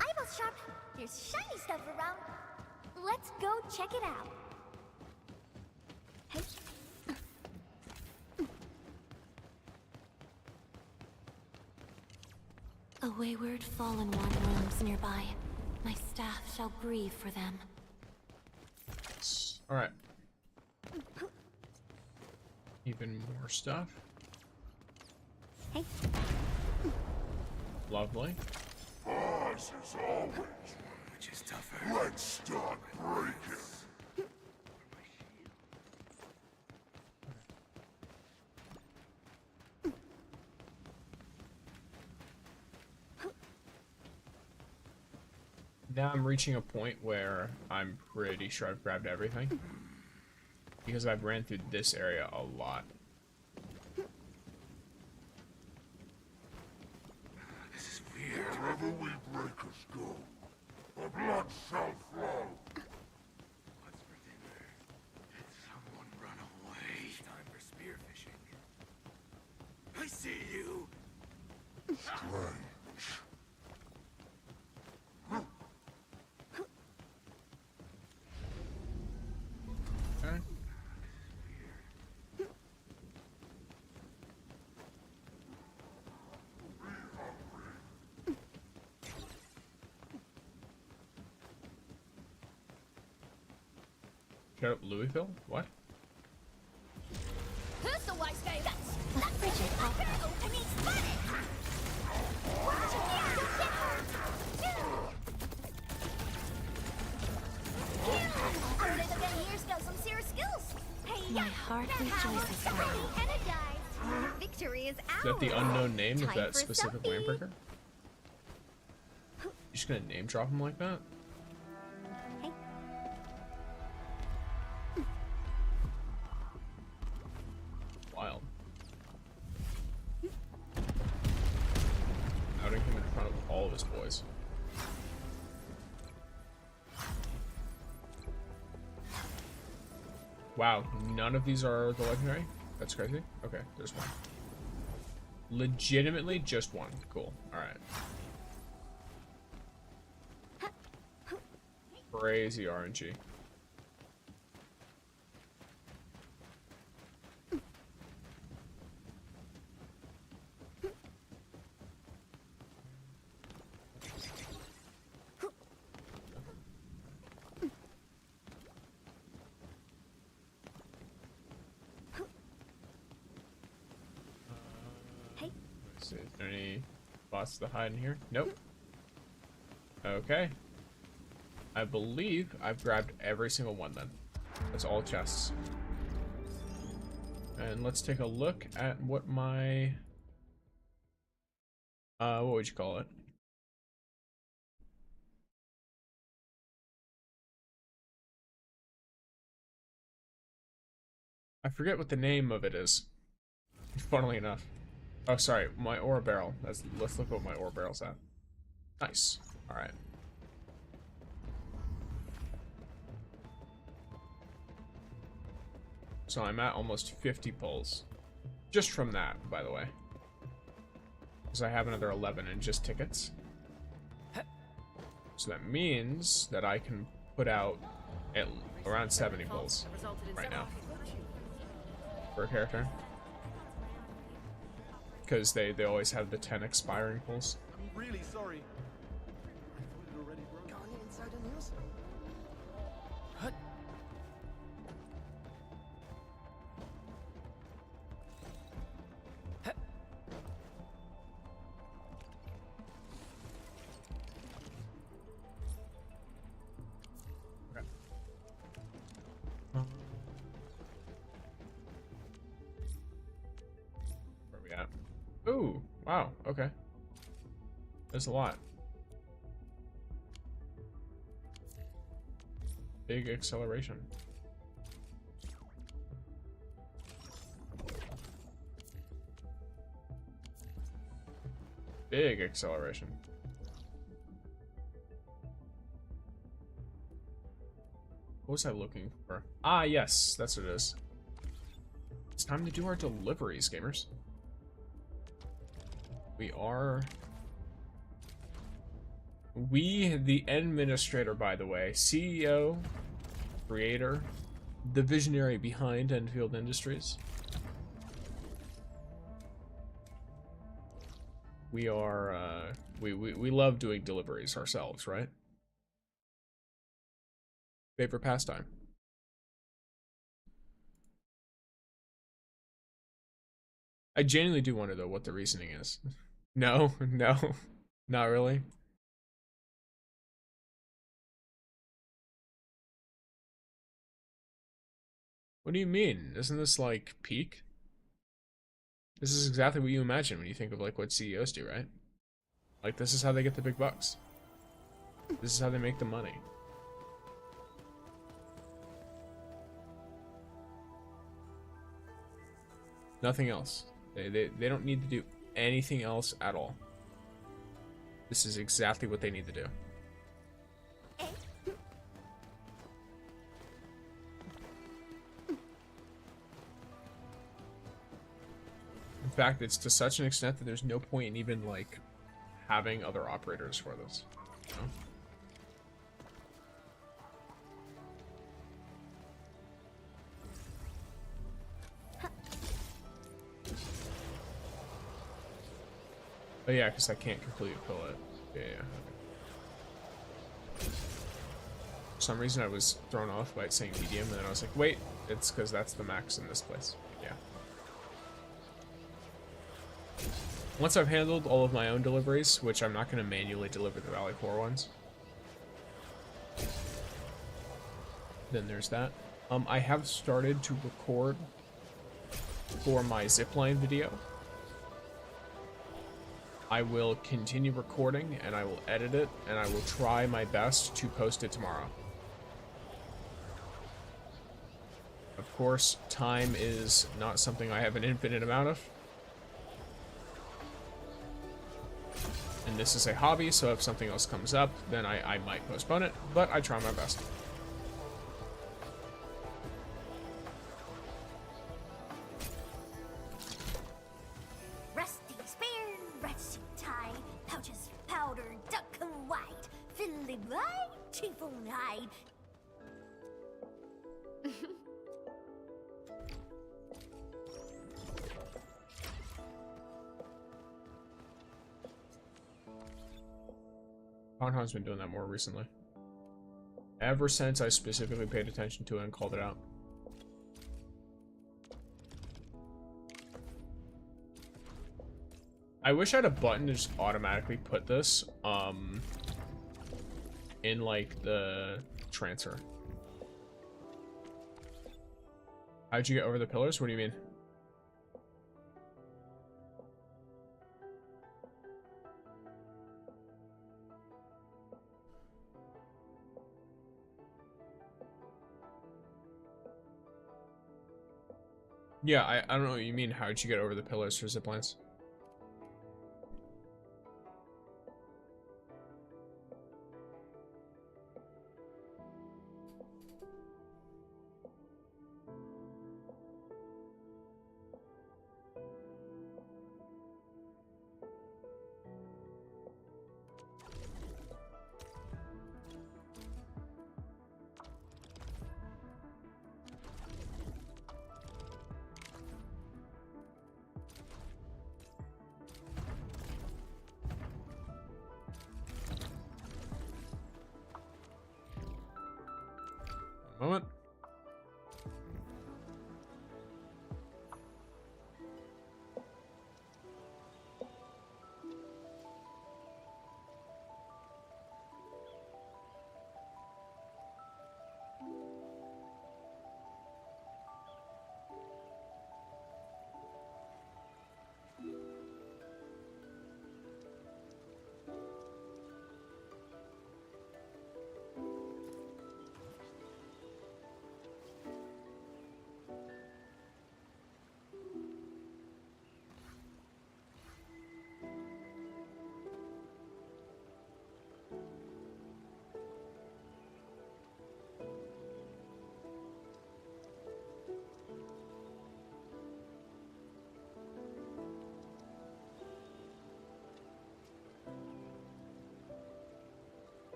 Eyeball sharp. There's shiny stuff around. Let's go check it out. Hey. A wayward fallen one roams nearby. My staff shall grieve for them. All right. Even more stuff. Hey. Lovely. As is always. Which is tougher? Let's start breaking. Now I'm reaching a point where I'm pretty sure I've grabbed everything, because I've ran through this area a lot. This is weird. Wherever we breakers go, the blood shall flow. What's for dinner? Did someone run away? Time for spearfishing. I see you. Strange. Okay. Shut up, Louisville? What? Who's the wise guy? That's Bridget. Opening spotted. Watch it now. Don't get hurt. Our little guy here's got some serious skills. Hey, My heart rejoices for you. Energized. Victory is ours. Is that the unknown name of Time that for specific selfie. landbreaker? You just gonna name drop him like that? Hey. Wild. Outing him in front of all of his boys. Wow, none of these are the legendary? That's crazy. Okay, there's one. Legitimately just one. Cool. Alright. Crazy RNG. spots to hide in here. Nope. Okay. I believe I've grabbed every single one then. That's all chests. And let's take a look at what my... what would you call it? I forget what the name of it is. Funnily enough. Oh, sorry, my ore barrel. Let's look what my ore barrel's at. Nice. Alright. So I'm at almost 50 pulls. Just from that, by the way. Because I have another 11 in just tickets. So that means that I can put out at around 70 pulls right now. For a character. Because they always have the 10 expiring pulls. I'm really sorry. I thought it already broke. Got any insider news? Hut. Where are we at? Ooh, wow, okay. There's a lot. Big acceleration. Big acceleration. What was I looking for? Ah, yes, that's what it is. It's time to do our deliveries, gamers. We, the administrator, by the way, CEO, creator, the visionary behind Endfield Industries. We are, we love doing deliveries ourselves, right? Favorite pastime. I genuinely do wonder, though, what the reasoning is. No, no, not really. What do you mean? Isn't this like peak? This is exactly what you imagine when you think of like what CEOs do, right? Like this is how they get the big bucks. This is how they make the money. Nothing else. They don't need to do anything else at all. This is exactly what they need to do. In fact, it's to such an extent that there's no point in even like having other operators for this. You know? Oh yeah, because I can't completely pull it. Yeah, yeah. Okay. For some reason I was thrown off by it saying medium, and then I was like, wait, it's because that's the max in this place. Yeah. Once I've handled all of my own deliveries, which I'm not going to manually deliver the Valley 4 ones, then there's that. I have started to record for my Zipline video. I will continue recording, and I will edit it, and I will try my best to post it tomorrow. Of course, time is not something I have an infinite amount of. And this is a hobby, so if something else comes up, then I might postpone it, but I try my best. Rusty spear, rusty tie, pouches, powder, duck and white, fiddly blind, chief on hide. Poundhound's been doing that more recently. Ever since I specifically paid attention to it and called it out. I wish I had a button to just automatically put this, in, like, the transfer. How'd you get over the pillars? What do you mean? Yeah, I don't know what you mean. How'd you get over the pillars for ziplines? Moment.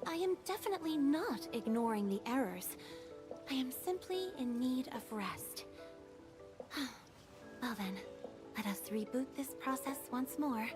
I am definitely not ignoring the errors. I am simply in need of rest. Well then, let us reboot this process once more.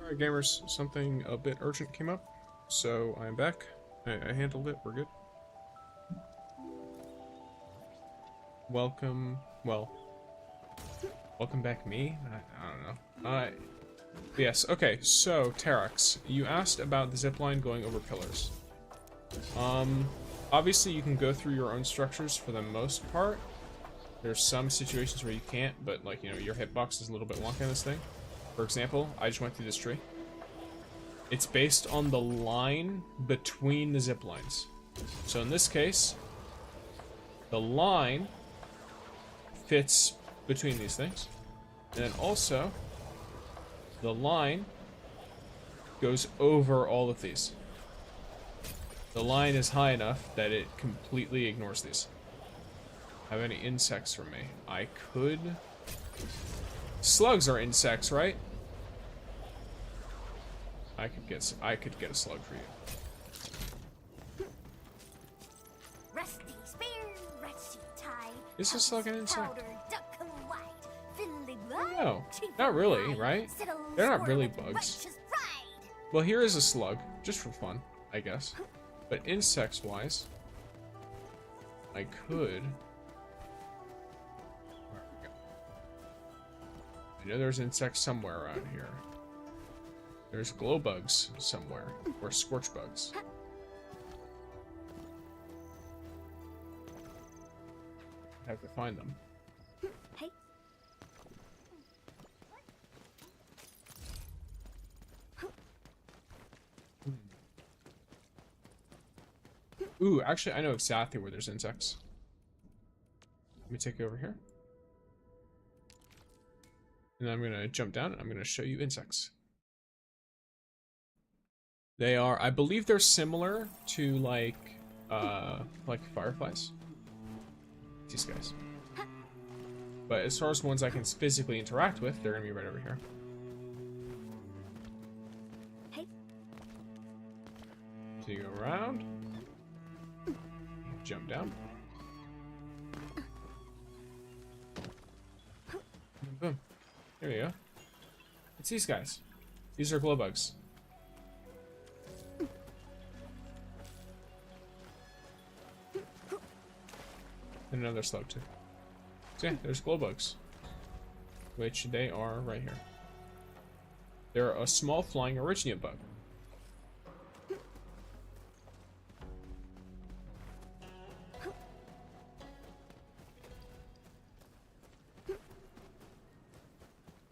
Alright, gamers, something a bit urgent came up, so I'm back. I handled it, we're good. Welcome back me? I don't know. Yes, okay, so, Terex, you asked about the zipline going over pillars. Obviously you can go through your own structures for the most part. There's some situations where you can't, but like, you know, your hitbox is a little bit wonky on this thing. For example, I just went through this tree. It's based on the line between the zip lines. So in this case, the line fits between these things. And then also, the line goes over all of these. The line is high enough that it completely ignores these. Have any insects for me? I could... Slugs are insects, right? I could get a slug for you. Rusty spear, rusty tide. Is a slug an insect? No, No, not really, right? They're not really bugs. Well, here is a slug, just for fun, I guess. But insects-wise, I could... Where we go? I know there's insects somewhere around here. There's glow bugs somewhere, or scorch bugs. I have to find them. Hey. Ooh, actually, I know exactly where there's insects. Let me take you over here. And I'm gonna jump down and I'm gonna show you insects. They are, I believe they're similar to like fireflies. These guys. But as far as ones I can physically interact with, they're gonna be right over here. Hey. So you go around. Jump down. Boom. There we go. It's these guys. These are glow bugs. And another slug too. So yeah, there's glow bugs. Which they are right here. They're a small flying originium bug.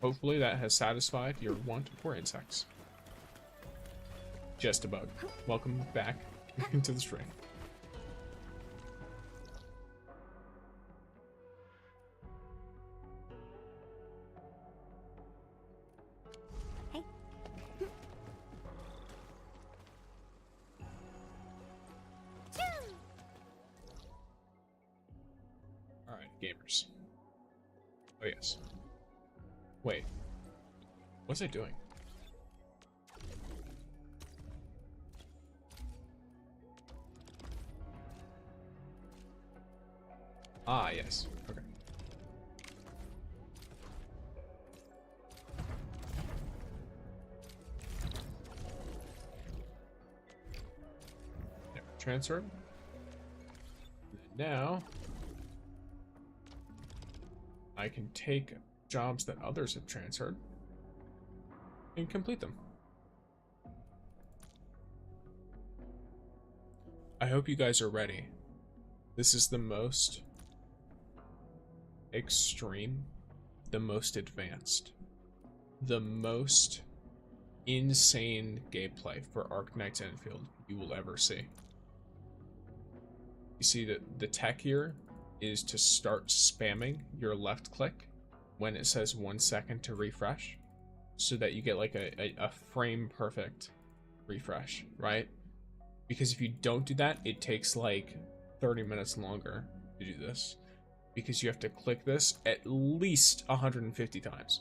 Hopefully that has satisfied your want for insects. Just a bug. Welcome back into the stream. Hey. Alright, gamers. Oh yes. Wait. What's I doing? Ah, yes. Okay. There, transfer. And now I can take jobs that others have transferred and complete them. I hope you guys are ready. This is the most extreme, the most advanced, the most insane gameplay for Arknights Endfield you will ever see. You see that the tech here is to start spamming your left click when it says 1 second to refresh, so that you get like a frame perfect refresh, right? Because if you don't do that, it takes like 30 minutes longer to do this, because you have to click this at least 150 times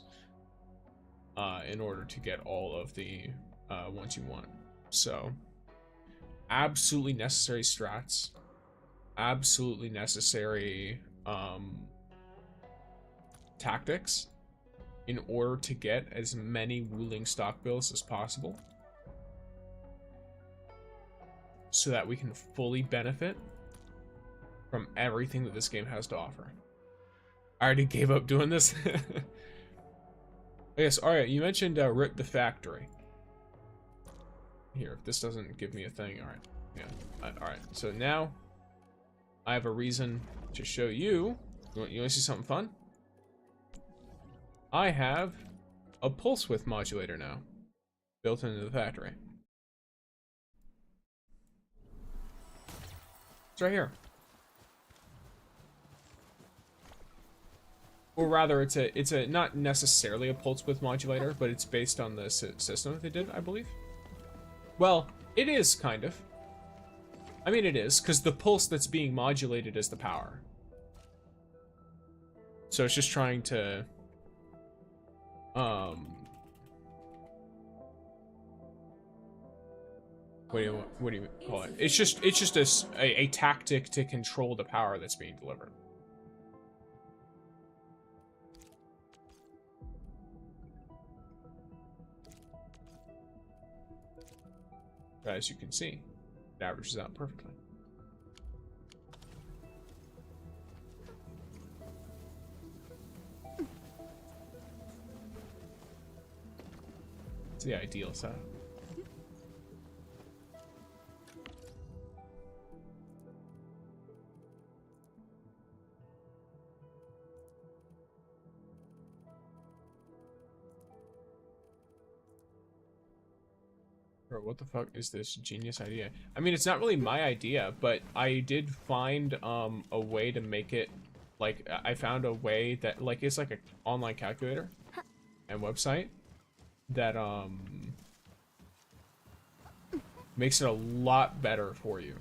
in order to get all of the ones you want. So absolutely necessary strats, absolutely necessary tactics, in order to get as many Wuling stock bills as possible, so that we can fully benefit from everything that this game has to offer. I already gave up doing this. Yes, alright, you mentioned Rip the Factory. Here, if this doesn't give me a thing, alright. Yeah, alright. So now, I have a reason to show you. You want to see something fun? I have a Pulsewidth modulator now, built into the factory. It's right here. Or rather, it's a not necessarily a Pulsewidth modulator, but it's based on the system that they did, I believe. Well, it is kind of. I mean, it is, because the pulse that's being modulated is the power. So it's just trying to what do you call it? It's just a tactic to control the power that's being delivered. But as you can see, it averages out perfectly. It's the ideal setup. Bro, what the fuck is this genius idea? I mean, it's not really my idea, but I did find a way to make it, like, I found a way that, like, it's like an online calculator and website that makes it a lot better for you.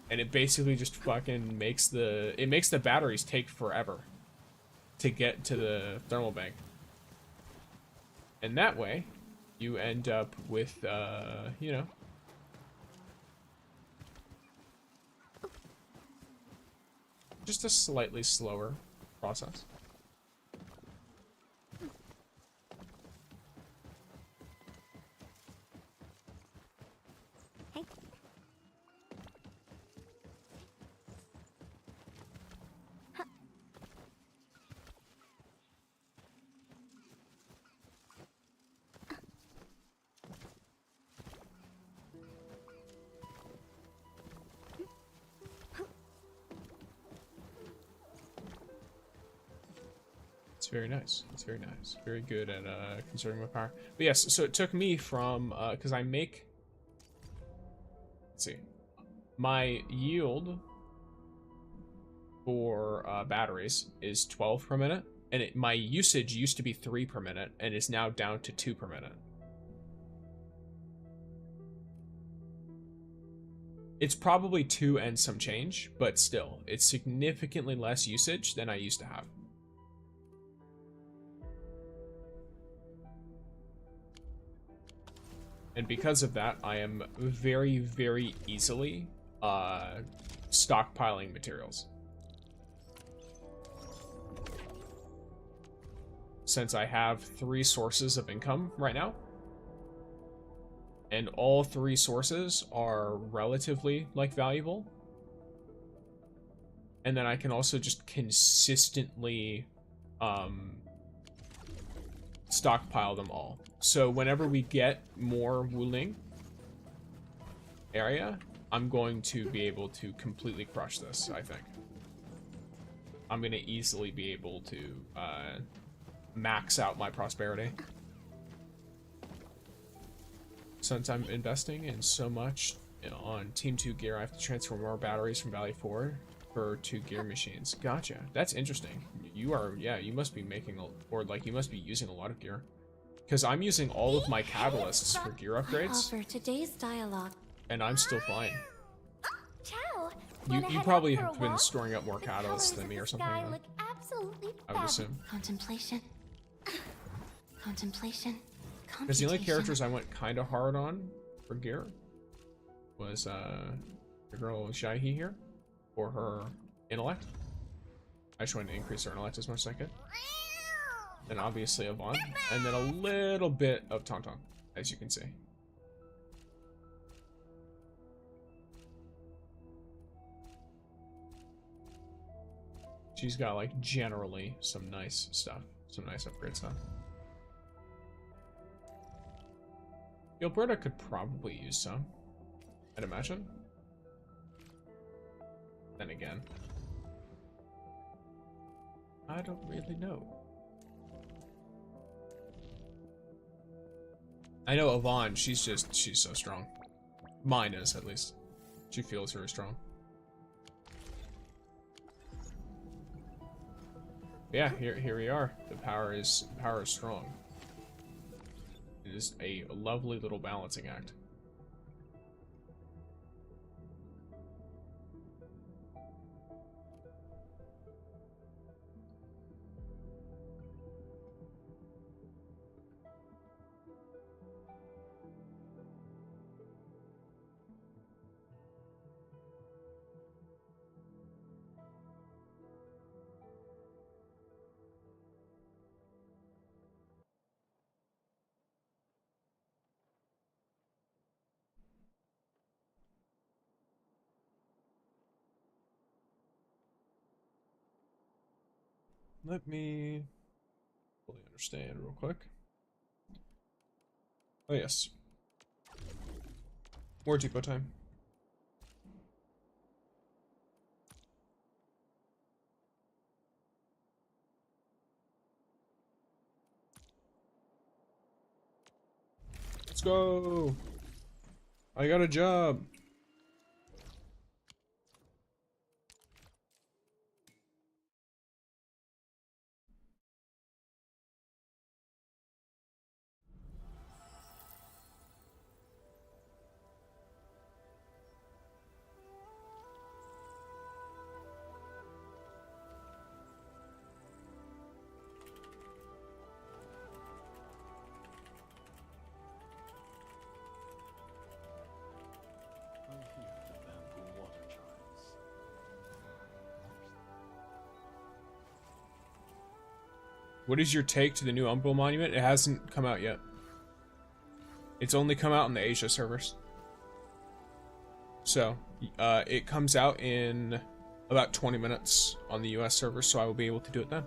And it basically just fucking makes the batteries take forever to get to the thermal bank. And that way, you end up with, you know, just a slightly slower process. It's very nice. It's very nice. Very good at conserving my power. But yes, so it took me from because I make. Let's see, my yield for batteries is 12 per minute, and my usage used to be 3 per minute, and is now down to 2 per minute. It's probably 2 and some change, but still, it's significantly less usage than I used to have. And because of that, I am very, very easily stockpiling materials. Since I have 3 sources of income right now, and all 3 sources are relatively, like, valuable. And then I can also just consistently stockpile them all. So whenever we get more Wuling area, I'm going to be able to completely crush this, I think. I'm going to easily be able to max out my prosperity. Since I'm investing in so much on Team 2 gear, I have to transfer more batteries from Valley 4 for 2 gear machines. Gotcha. That's interesting. You are, yeah, you must be making, or like, you must be using a lot of gear. Because I'm using all of my catalysts for gear upgrades. Offer today's dialogue. And I'm still fine. Ciao. You probably have been storing up more catalysts than me or something. Look absolutely I would assume. Contemplation. Contemplation. Because the only characters I went kind of hard on for gear was the girl Shaihi here, for her intellect. I just wanted to increase her intellect as much as I could. then obviously Yvonne, and then a little bit of Tangtang, as you can see. She's got like generally some nice stuff, some nice upgrade stuff. Gilberta could probably use some, I'd imagine. Then again, I don't really know. I know Yvonne, she's so strong. Mine is, at least. She feels very strong. Yeah, here we are. The power is strong. It is a lovely little balancing act. Let me fully understand real quick. Oh yes. More depot time. Let's go. I got a job. I hear the bamboo water chimes. What is your take to the new Umbral monument? It hasn't come out yet. It's only come out on the Asia servers. So, it comes out in about 20 minutes on the US server, so I will be able to do it then.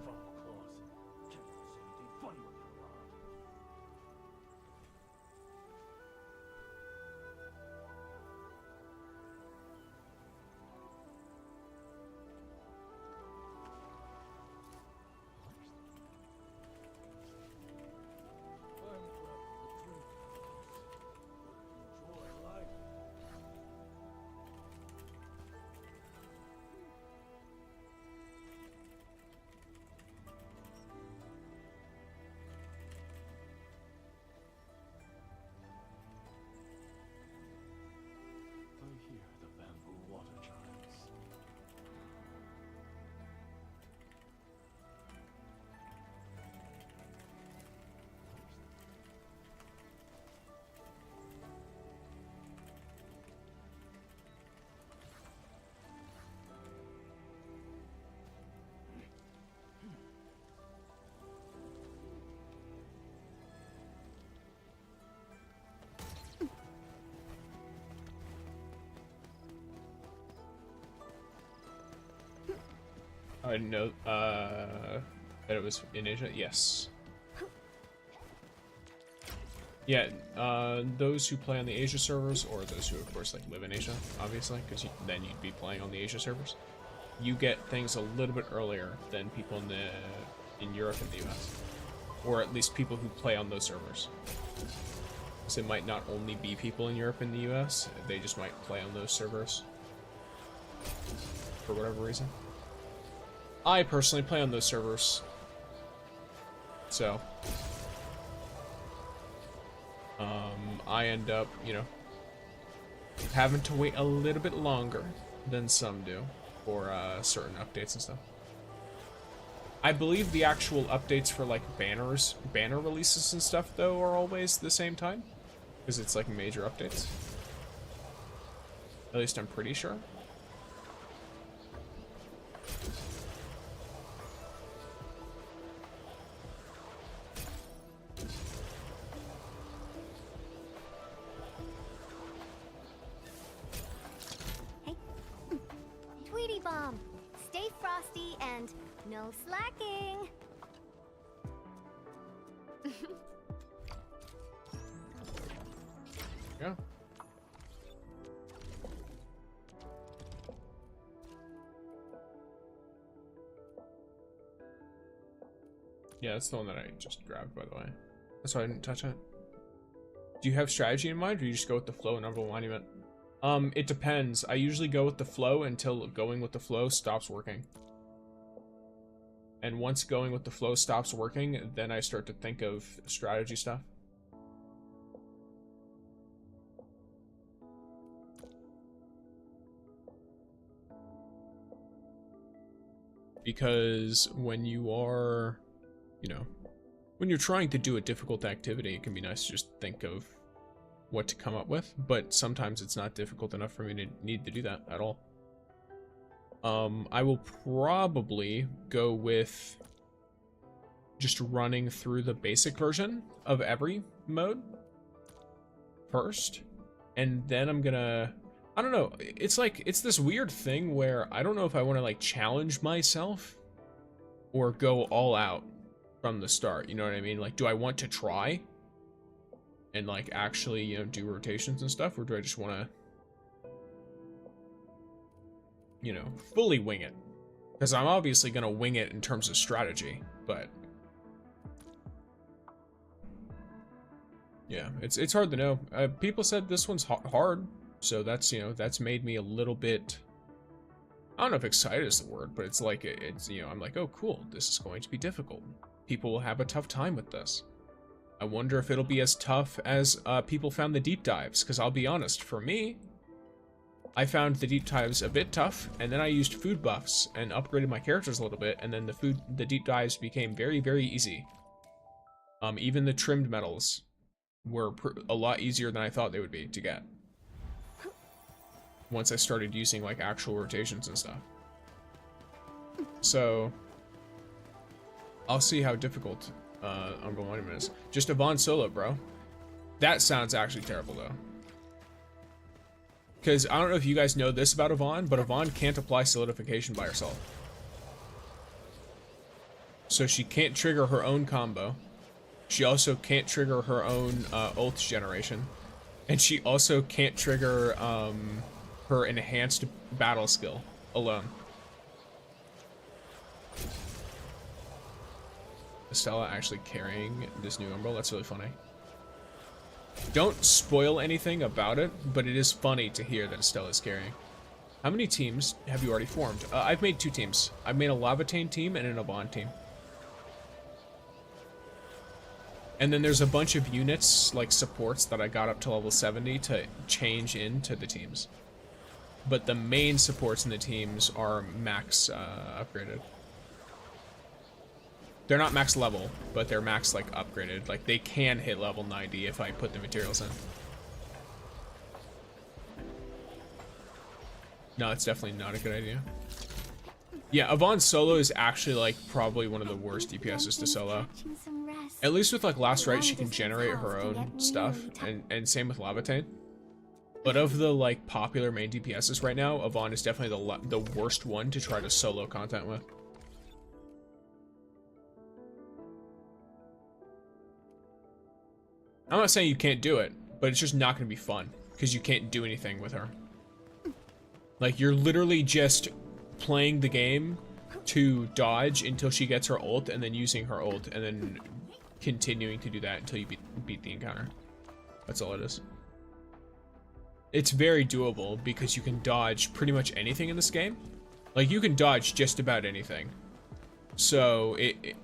I hear the bamboo water chimes. I didn't know that it was in Asia. Yes. Yeah, those who play on the Asia servers, or those who, of course, like live in Asia, obviously, because then you'd be playing on the Asia servers. You get things a little bit earlier than people in Europe and the US, or at least people who play on those servers. So it might not only be people in Europe and the US; they just might play on those servers for whatever reason. I personally play on those servers, so I end up, you know, having to wait a little bit longer than some do for certain updates and stuff. I believe the actual updates for like banner releases and stuff though are always the same time, because it's like major updates. At least I'm pretty sure. cherry bomb. Stay frosty and no slacking. Yeah. Yeah, that's the one that I just grabbed, by the way. That's why I didn't touch it. Do you have strategy in mind, or you just go with the flow, number monument? It depends. I usually go with the flow until going with the flow stops working. And once going with the flow stops working, then I start to think of strategy stuff. Because when you are, you know, when you're trying to do a difficult activity, it can be nice to just think of what to come up with, but sometimes it's not difficult enough for me to need to do that at all. I will probably go with just running through the basic version of every mode first, and then I'm gonna, I don't know, it's like, it's this weird thing where I don't know if I want to like challenge myself or go all out from the start, you know what I mean? Like, do I want to try and like actually, you know, do rotations and stuff, or do I just want to, you know, fully wing it? Because I'm obviously going to wing it in terms of strategy, but yeah, it's hard to know. People said this one's hard, so that's, you know, that's made me a little bit, I don't know if excited is the word, but it's like, it's, you know, I'm like, oh cool, this is going to be difficult. People will have a tough time with this. I wonder if it'll be as tough as people found the deep dives, because I'll be honest, for me, I found the deep dives a bit tough, and then I used food buffs and upgraded my characters a little bit, and then the deep dives became very, very easy. Even the trimmed metals were a lot easier than I thought they would be to get once I started using like actual rotations and stuff. So I'll see how difficult Umbral Monument is. Just Yvonne solo, bro. That sounds actually terrible though. Because I don't know if you guys know this about Yvonne, but Yvonne can't apply solidification by herself. So she can't trigger her own combo. She also can't trigger her own ult generation. And she also can't trigger her enhanced battle skill alone. Estella actually carrying this new Umbral, that's really funny. Don't spoil anything about it, but it is funny to hear that Estella's carrying. How many teams have you already formed? I've made 2 teams. I've made a Lavatane team and an Yvonne team. And then there's a bunch of units, like supports, that I got up to level 70 to change into the teams. But the main supports in the teams are max upgraded. They're not max level, but they're max like upgraded. Like they can hit level 90 if I put the materials in. No, it's definitely not a good idea. Yeah, Yvonne solo is actually like probably one of the worst DPSs to solo. At least with like Last Rite, she can generate her own stuff, and same with Lavatane. But of the like popular main DPSs right now, Yvonne is definitely the worst one to try to solo content with. I'm not saying you can't do it, but it's just not going to be fun because you can't do anything with her. Like you're literally just playing the game to dodge until she gets her ult, and then using her ult, and then continuing to do that until you beat the encounter. That's all it is. It's very doable because you can dodge pretty much anything in this game. Like you can dodge just about anything. So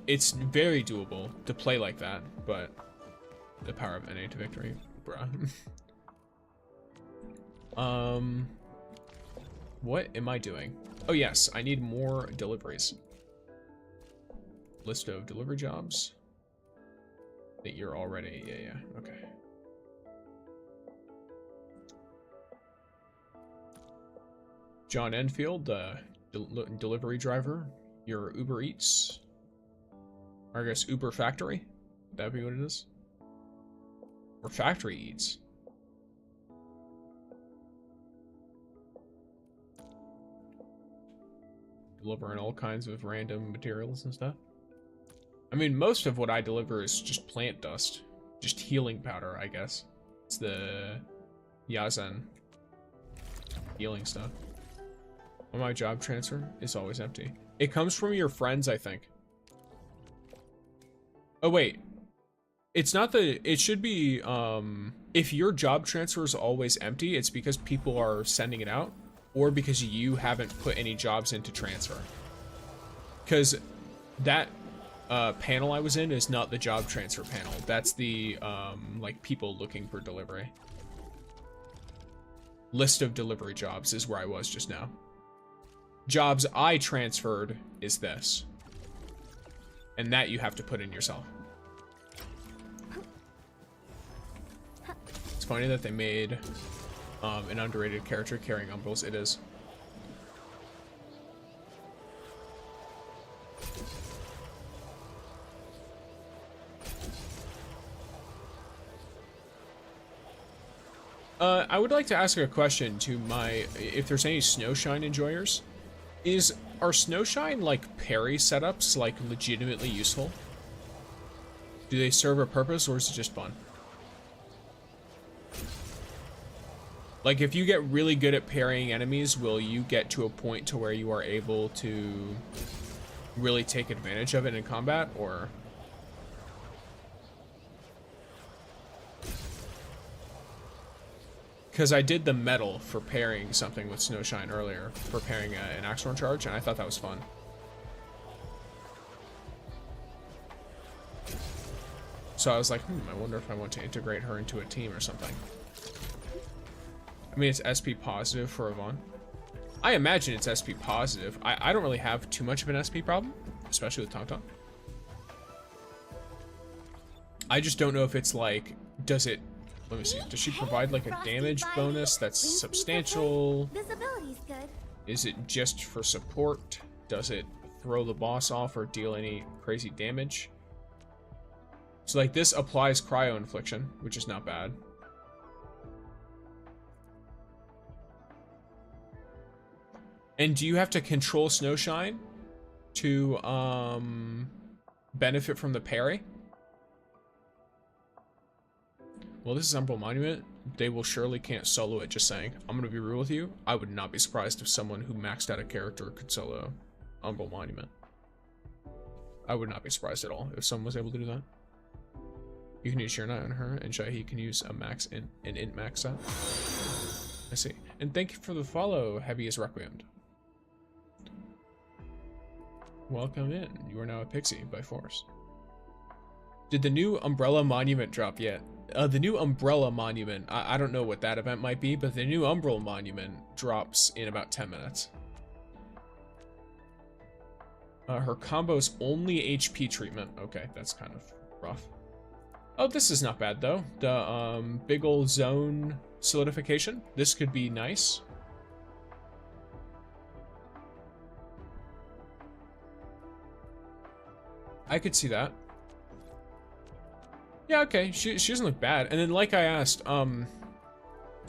it's very doable to play like that, but the power of NA to victory, bruh. What am I doing? Oh yes, I need more deliveries. List of delivery jobs. That you're already, yeah, okay. John Enfield, delivery driver. Your Uber Eats. Or I guess Uber Factory. Would that be what it is? Or Factory Eats. delivering all kinds of random materials and stuff. I mean, most of what I deliver is just plant dust. Just healing powder, I guess. It's the Yazen healing stuff. Well, my job transfer is always empty. It comes from your friends, I think. Oh, wait. It's not the... It should be, if your job transfer is always empty, it's because people are sending it out, or because you haven't put any jobs into transfer. Because that panel I was in is not the job transfer panel. That's the, like, people looking for delivery. List of delivery jobs is where I was just now. Jobs I transferred is this. And that you have to put in yourself. It's funny that they made an underrated character carrying Umbrals. It is. I would like to ask a question to my, if there's any Snowshine enjoyers. Are Snowshine, like, parry setups, like, legitimately useful? Do they serve a purpose, or is it just fun? Like, if you get really good at parrying enemies, will you get to a point to where you are able to really take advantage of it in combat, or... Because I did the medal for parrying something with Snowshine earlier, for parrying an Axorn charge, and I thought that was fun. So I was like, I wonder if I want to integrate her into a team or something. I mean, it's SP positive for Yvonne. I imagine it's SP positive. I don't really have too much of an SP problem, especially with Tangtang. I just don't know if it's like, does it... Let me see. Does she provide like a damage bonus that's substantial? Visibility's good. Is it just for support? Does it throw the boss off or deal any crazy damage? So like this applies cryo infliction, which is not bad. And do you have to control Snowshine to benefit from the parry? Well, this is Umbral Monument. They will surely can't solo it, just saying. I'm gonna be real with you. I would not be surprised if someone who maxed out a character could solo Umbral Monument. I would not be surprised at all if someone was able to do that. You can use Sheer Knight on her, and Shahi can use a max an int max out. I see. And thank you for the follow, Heavy as Requiem. Welcome in. You are now a pixie by force. Did the new Umbrella Monument drop yet? The new Umbrella Monument, I don't know what that event might be, but the new Umbral Monument drops in about 10 minutes. Her combo's only HP treatment. Okay, that's kind of rough. Oh, this is not bad though. The big ol' zone solidification. This could be nice. I could see that. Yeah, okay, she doesn't look bad. And then like I asked, sorry,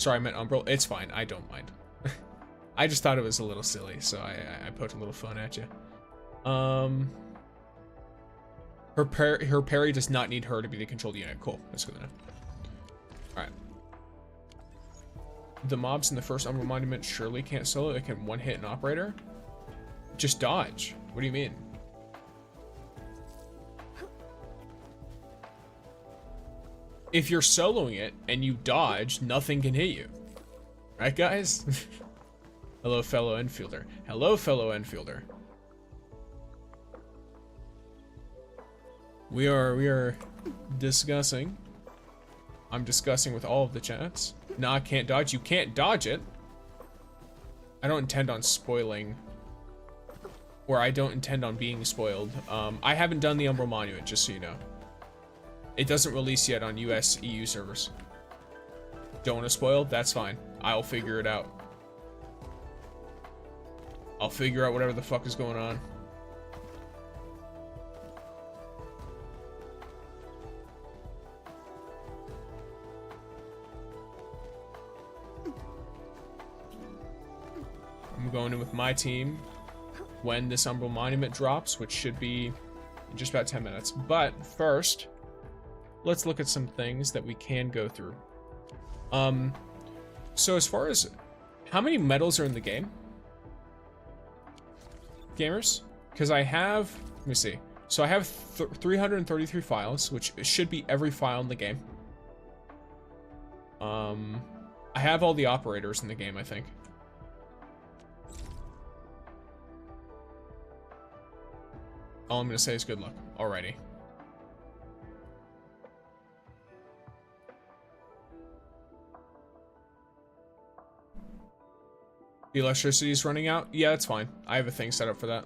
I meant Umbral. It's fine, I don't mind. I just thought it was a little silly, so I poked a little fun at you. Her parry does not need her to be the controlled unit. Cool, that's good enough. Alright. The mobs in the first Umbral Monument surely can't solo. It can one-hit an operator. Just dodge. What do you mean? If you're soloing it and you dodge, nothing can hit you. Right, guys? Hello, fellow Enfielder. Hello, fellow Enfielder. We are discussing. I'm discussing with all of the chats. No, I can't dodge. You can't dodge it. I don't intend on spoiling. Or I don't intend on being spoiled. I haven't done the Umbral Monument, just so you know. It doesn't release yet on US, EU servers. Don't want to spoil? That's fine. I'll figure it out. I'll figure out whatever the fuck is going on. I'm going in with my team when this Umbral Monument drops, which should be in just about 10 minutes. But first, let's look at some things that we can go through. So as far as how many medals are in the game, gamers? Because I have, let me see. So I have 333 files, which should be every file in the game. I have all the operators in the game, I think. All I'm gonna say is good luck. Alrighty. The electricity is running out? Yeah, that's fine. I have a thing set up for that.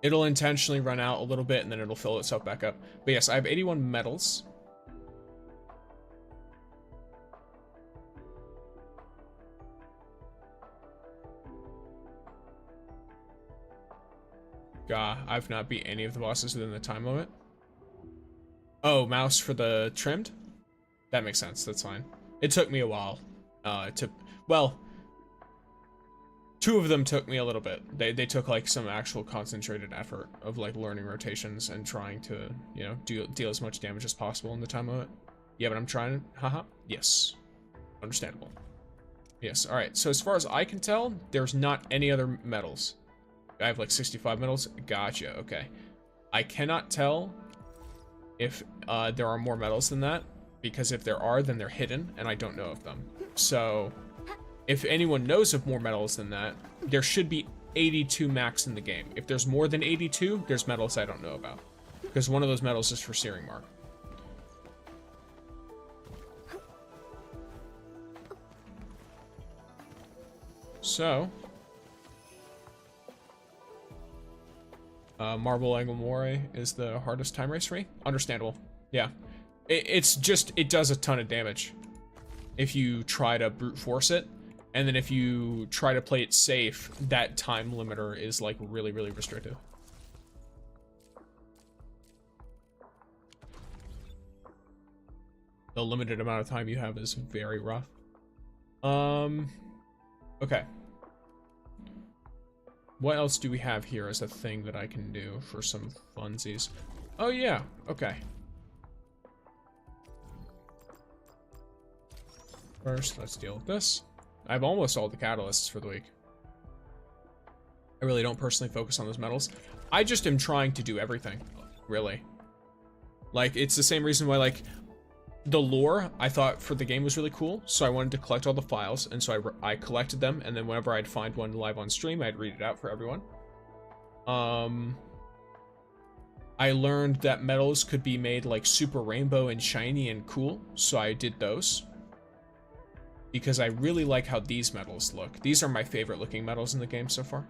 It'll intentionally run out a little bit and then it'll fill itself back up. But yes, I have 81 medals. Gah, I've not beat any of the bosses within the time limit. Oh, mouse for the trimmed? That makes sense, that's fine. It took me a while. Well, 2 of them took me a little bit. They took like some actual concentrated effort of like learning rotations and trying to, you know, deal as much damage as possible in the time limit. Yeah, but I'm trying. Haha. Yes. Understandable. Yes. All right. So as far as I can tell, there's not any other medals. I have like 65 medals. Gotcha. Okay. I cannot tell if there are more medals than that, because if there are, then they're hidden and I don't know of them. So if anyone knows of more medals than that, there should be 82 max in the game. If there's more than 82, there's medals I don't know about, because one of those medals is for Searing Mark. So, Marble Angle Moray is the hardest time race free. Understandable. Yeah. It's just, it does a ton of damage if you try to brute force it. And then if you try to play it safe, that time limiter is like really, really restrictive. The limited amount of time you have is very rough. Okay. What else do we have here as a thing that I can do for some funsies? Oh yeah, okay. First, let's deal with this. I have almost all the catalysts for the week. I really don't personally focus on those medals. I just am trying to do everything, really. Like, it's the same reason why, like, the lore I thought for the game was really cool, so I wanted to collect all the files, and so I collected them, and then whenever I'd find one live on stream, I'd read it out for everyone. I learned that medals could be made like super rainbow and shiny and cool, so I did those. Because I really like how these medals look. These are my favorite looking medals in the game so far,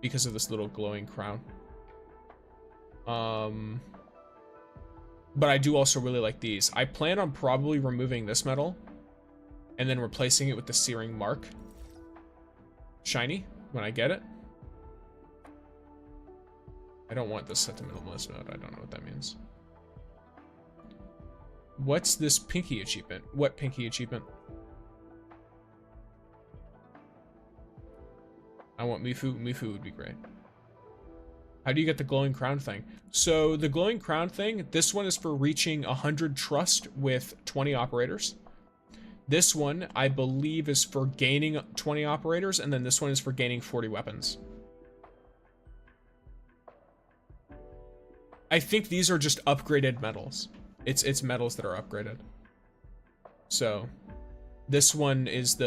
because of this little glowing crown. But I do also really like these. I plan on probably removing this medal and then replacing it with the Searing Mark shiny when I get it. I don't want this set to minimalist mode. I don't know what that means. What's this pinky achievement? What pinky achievement? I want Mifu. Mifu would be great. How do you get the glowing crown thing? So the glowing crown thing, this one is for reaching 100 trust with 20 operators. This one, I believe, is for gaining 20 operators, and then this one is for gaining 40 weapons. I think these are just upgraded medals. It's medals that are upgraded. So this one is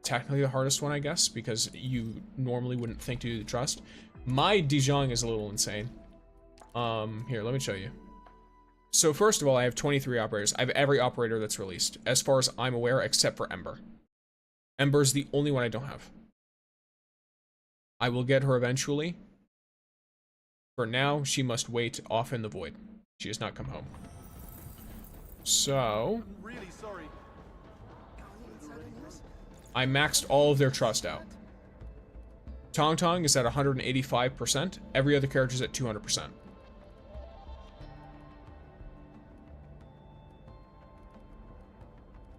technically the hardest one, I guess, because you normally wouldn't think to do the trust. My Dijon is a little insane. Here, let me show you. So first of all, I have 23 operators. I have every operator that's released, as far as I'm aware, except for Ember. Ember's the only one I don't have. I will get her eventually. For now, she must wait off in the void. She has not come home. So, I'm really sorry. I maxed all of their trust out. Tangtang is at 185%. Every other character is at 200%.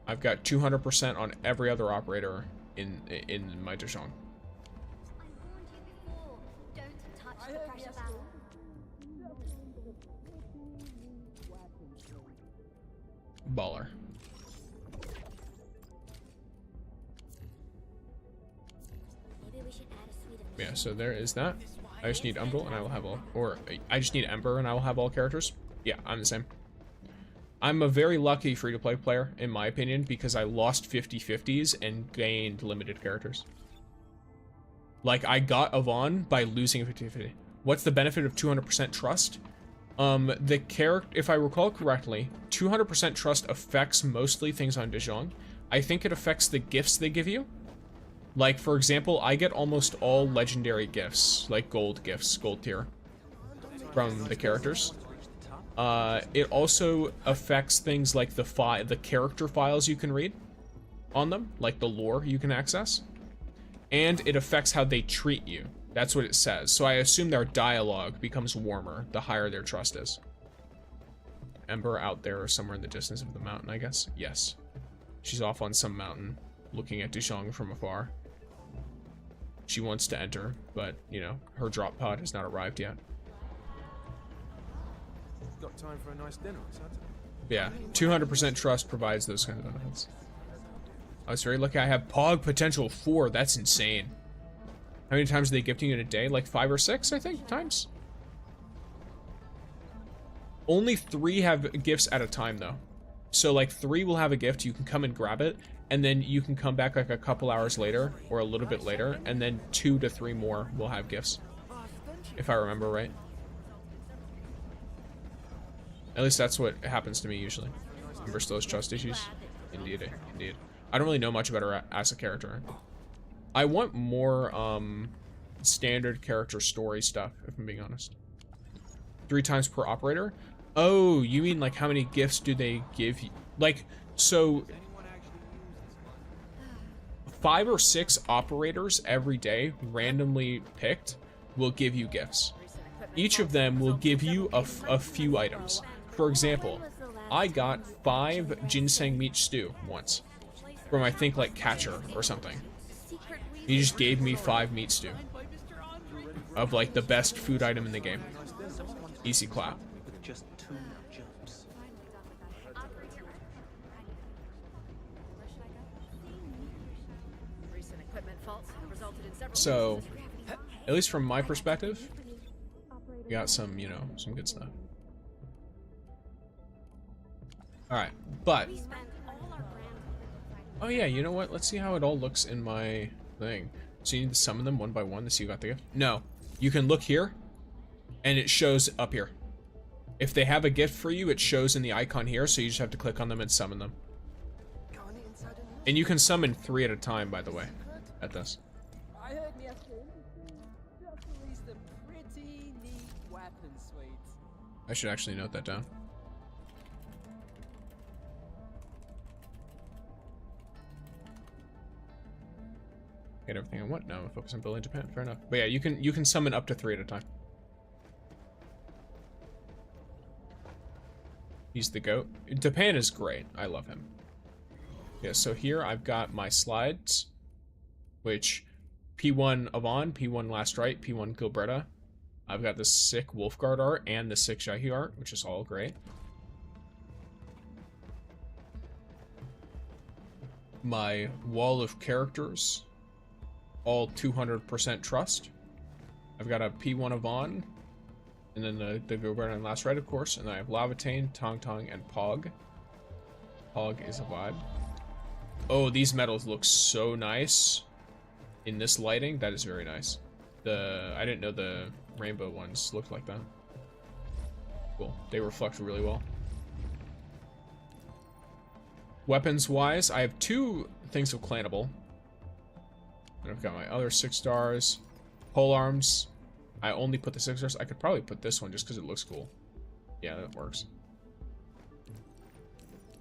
I've got 200% on every other operator in my Dijon. Baller. Yeah, so there is that. I just need Umbral and I will have all, or I just need Ember and I will have all characters. Yeah, I'm the same. I'm a very lucky free-to-play player, in my opinion, because I lost 50/50s and gained limited characters. Like, I got Yvonne by losing a 50/50. What's the benefit of 200% trust? The character, if I recall correctly, 200% trust affects mostly things on Dejong. I think it affects the gifts they give you. Like, for example, I get almost all legendary gifts, like gold gifts, gold tier, from the characters. It also affects things like the character files you can read on them, like the lore you can access. And it affects how they treat you. That's what it says. So I assume their dialogue becomes warmer the higher their trust is. Ember out there somewhere in the distance of the mountain, I guess. Yes. She's off on some mountain, looking at Dejong from afar. She wants to enter, but, you know, her drop pod has not arrived yet. Got time for a nice dinner, Yeah, 200% trust provides those kind of benefits. I was very lucky. I have Pog potential 4. That's insane. How many times are they gifting you in a day? Like 5 or 6, I think, times? Only 3 have gifts at a time, though. So, like, 3 will have a gift. You can come and grab it. And then you can come back, like, a couple hours later. Or a little bit later. And then 2 to 3 more will have gifts. If I remember right. At least that's what happens to me, usually. Versus those trust issues. Indeed, indeed. I don't really know much about her as a character. I want more standard character story stuff, if I'm being honest. 3 times per operator? Oh, you mean like how many gifts do they give you? Like, so 5 or 6 operators every day, randomly picked, will give you gifts. Each of them will give you a few items. For example, I got 5 ginseng meat stew once. From, I think, like, Catcher or something. He just gave me 5 meat stew. Of, like, the best food item in the game. Easy clap. So, at least from my perspective, we got some, you know, some good stuff. Alright, but... Oh yeah, you know what? Let's see how it all looks in my thing. So you need to summon them one by one to see who got the gift? No. You can look here, and it shows up here. If they have a gift for you, it shows in the icon here, so you just have to click on them and summon them. And you can summon 3 at a time, by the way, at this. I heard me after just released a pretty neat weapon suite. I should actually note that down. Get everything I want. Now I'm focused on building Japan. Fair enough. But yeah, you can summon up to 3 at a time. He's the GOAT. Japan is great. I love him. Yeah, so here I've got my slides, which P1 Yvonne, P1 Last Right, P1 Gilberta. I've got the sick Wolfguard art and the sick Shahi art, which is all great. My wall of characters, all 200% trust. I've got a P1 Yvonne, and then the Gilberta and Last Right, of course, and then I have Lavatane, Tangtang, and Pog. Pog is a vibe. Oh, these medals look so nice in this lighting. That is very nice. I didn't know the rainbow ones looked like that. Cool. They reflect really well. Weapons wise, I have 2 things of clanable. And I've got my other 6 stars. Pole arms. I only put the 6 stars. I could probably put this one just because it looks cool. Yeah, that works.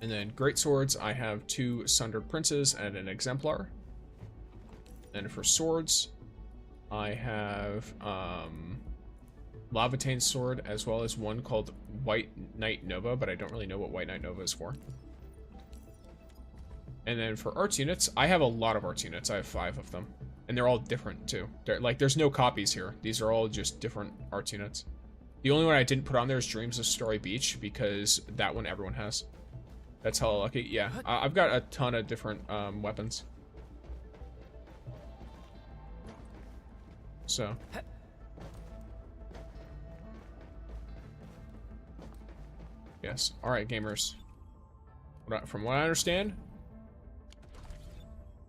And then great swords, I have 2 Sundered Princes and an Exemplar. And for swords, I have Lavatane's sword as well as one called White Knight Nova, but I don't really know what White Knight Nova is for. And then for arts units, I have a lot of arts units. I have 5 of them. And they're all different too. Like there's no copies here. These are all just different arts units. The only one I didn't put on there is Dreams of Story Beach because that one everyone has. That's hella lucky. Yeah, I've got a ton of different weapons. So. Yes. All right, gamers. From what I understand,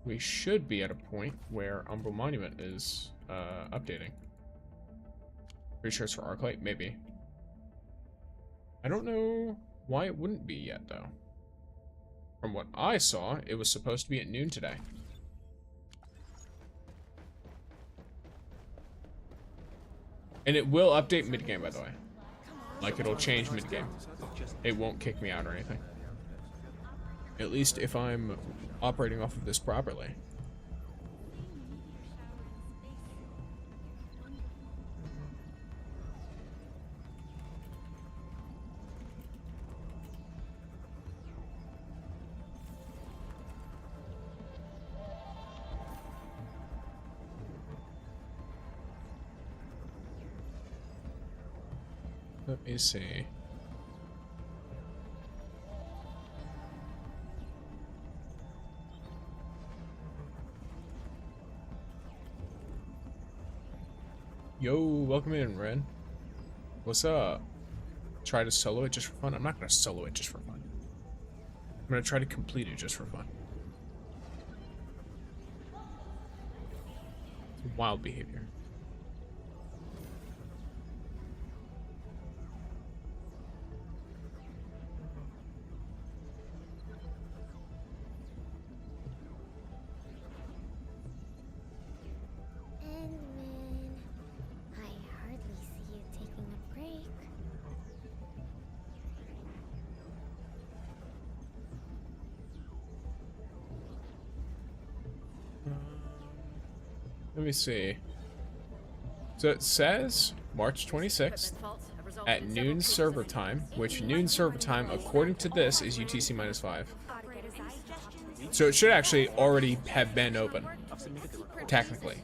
we should be at a point where Umbral Monument is updating. Pretty sure it's for Arknight, maybe. I don't know why it wouldn't be yet, though. From what I saw, it was supposed to be at noon today. And it will update mid-game, by the way. Like, it'll change mid-game. It won't kick me out or anything. At least if I'm operating off of this properly. Let me see. Yo, welcome in, Ren. What's up? Try to solo it just for fun? I'm not gonna solo it just for fun. I'm gonna try to complete it just for fun. It's wild behavior. Let me see. So it says March 26th at noon server time, which noon server time, according to this, is UTC -5. So it should actually already have been open, technically.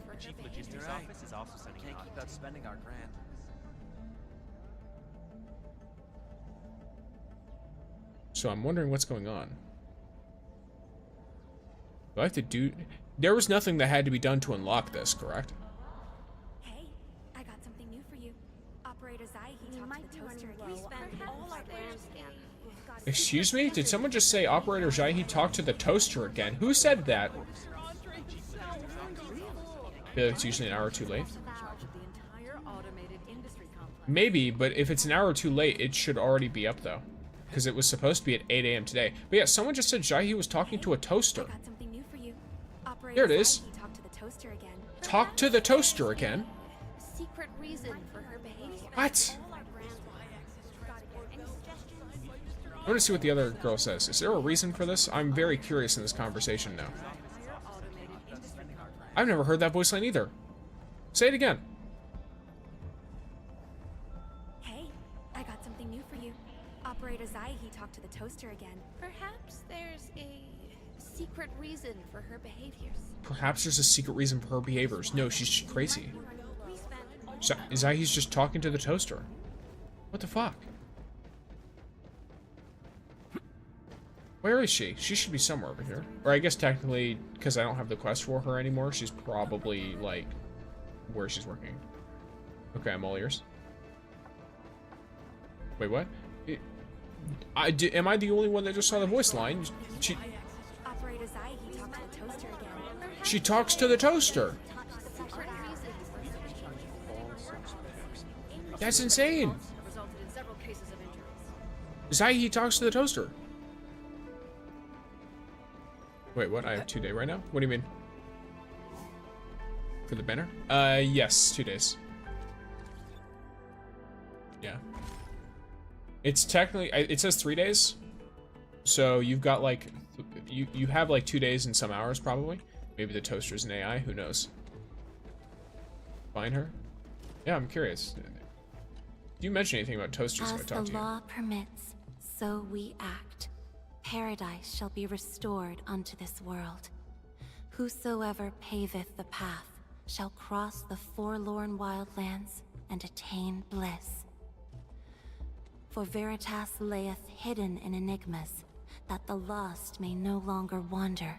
So I'm wondering what's going on. Do I have to do... There was nothing that had to be done to unlock this, correct? Hey, I got something new for you. Operator Zai, he talked to the toaster again. We spent all our plans again. Excuse me? Did someone just say Operator Jaihi talked to the toaster again? Who said that? It's usually an hour too late. Maybe, but if it's an hour too late, it should already be up though. Because it was supposed to be at 8 AM today. But yeah, someone just said Jaihi was talking to a toaster. Here it is. Talk to the toaster again? Secret reason for her behavior. What? I want to see what the other girl says. Is there a reason for this? I'm very curious in this conversation now. I've never heard that voice line either. Say it again. Hey, I got something new for you. Operator Zai, he talked to the toaster again. Perhaps there's a secret reason for her behaviors. Perhaps there's a secret reason for her behaviors. No, she's just crazy. Zaihi's just talking to the toaster. What the fuck? Where is she? She should be somewhere over here. Or I guess technically, because I don't have the quest for her anymore, she's probably, like, where she's working. Okay, I'm all ears. Wait, what? Am I the only one that just saw the voice line? She talks to the toaster. That's insane. Zaihi talks to the toaster. Wait, what? I have 2 days right now? What do you mean? For the banner? Yes, 2 days. Yeah. It's technically, it says 3 days. So you've got like, you have like 2 days and some hours probably. Maybe the toaster's an AI, who knows? Find her? Yeah, I'm curious. Do you mention anything about toasters if I talk to you? As the law permits, so we act. Paradise shall be restored unto this world. Whosoever paveth the path shall cross the forlorn wildlands and attain bliss. For Veritas layeth hidden in enigmas, that the lost may no longer wander,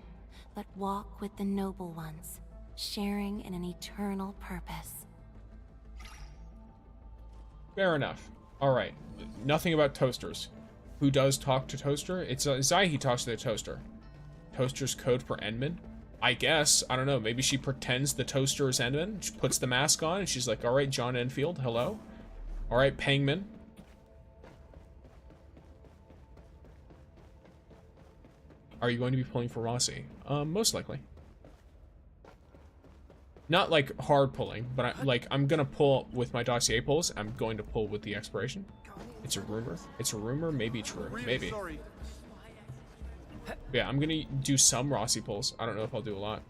but walk with the noble ones, sharing in an eternal purpose. Fair enough. Alright. Nothing about toasters. Who does talk to Toaster? It's Zai talks to the Toaster. Toaster's code for Endman? I guess. I don't know. Maybe she pretends the Toaster is Endman. She puts the mask on and she's like, alright, John Enfield, hello? Alright, Pangman. Are you going to be pulling for Rossi? Most likely. Not like hard pulling, but I'm gonna pull with my dossier pulls. I'm going to pull with the expiration. It's a rumor. It's a rumor. Maybe true. Maybe. Yeah, I'm gonna do some Rossi pulls. I don't know if I'll do a lot.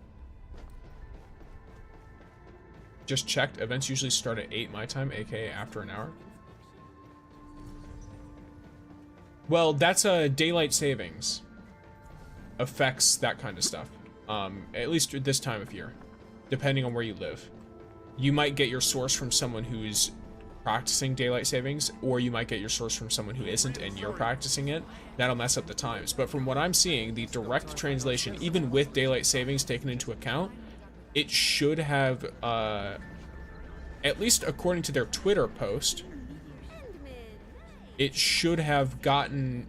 Just checked. Events usually start at 8 my time, aka after an hour. Well, that's a daylight savings. Affects that kind of stuff. At least at this time of year, depending on where you live. You might get your source from someone who's practicing daylight savings, or you might get your source from someone who isn't and you're practicing it. That'll mess up the times. But from what I'm seeing, the direct translation, even with daylight savings taken into account, it should have, at least according to their Twitter post, it should have gotten,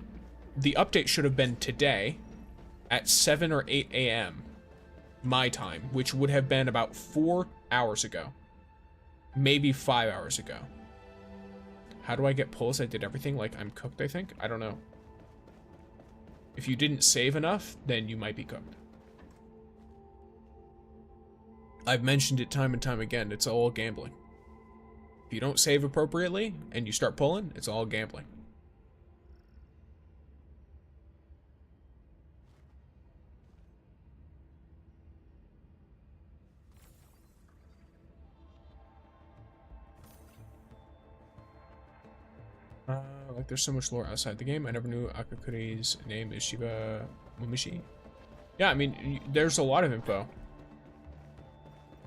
the update should have been today at 7 or 8 a.m. my time, which would have been about 4 hours ago. Maybe 5 hours ago. How do I get pulls? I did everything. Like, I'm cooked, I think? I don't know. If you didn't save enough, then you might be cooked. I've mentioned it time and time again. It's all gambling. If you don't save appropriately and you start pulling, it's all gambling. Like there's so much lore outside the game. I never knew Akakuri's name is Shiba Mumishi. Yeah, I mean, there's a lot of info.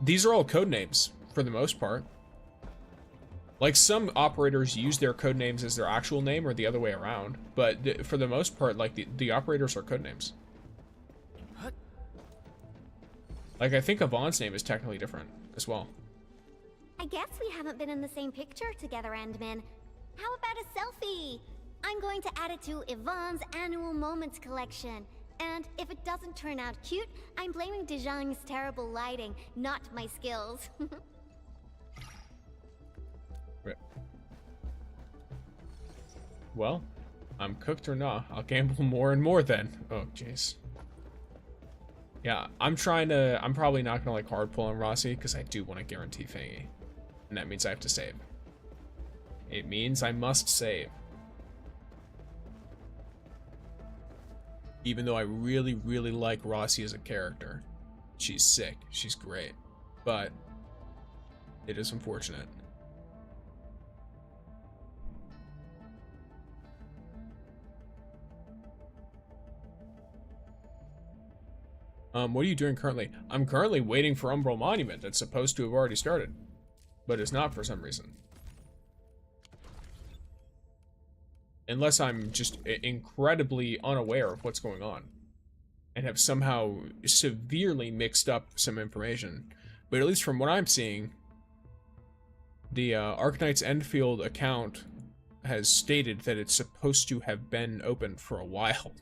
These are all code names for the most part. Like some operators use their code names as their actual name or the other way around, but for the most part, like the operators are code names. Like I think Yvonne's name is technically different as well. I guess we haven't been in the same picture together, Endman. How about a selfie? I'm going to add it to Yvonne's annual moments collection. And if it doesn't turn out cute, I'm blaming Dejong's terrible lighting, not my skills. Right. Well, I'm cooked or not. I'll gamble more and more then. Oh, jeez. Yeah, I'm probably not gonna like hard pull on Rossi because I do want to guarantee thingy. And that means I have to save. It means I must save. Even though I really, really like Rossi as a character. She's sick. She's great. But it is unfortunate. What are you doing currently? I'm currently waiting for Umbral Monument. It's supposed to have already started. But it's not for some reason. Unless I'm just incredibly unaware of what's going on and have somehow severely mixed up some information. But at least from what I'm seeing, the Arknights Endfield account has stated that it's supposed to have been open for a while.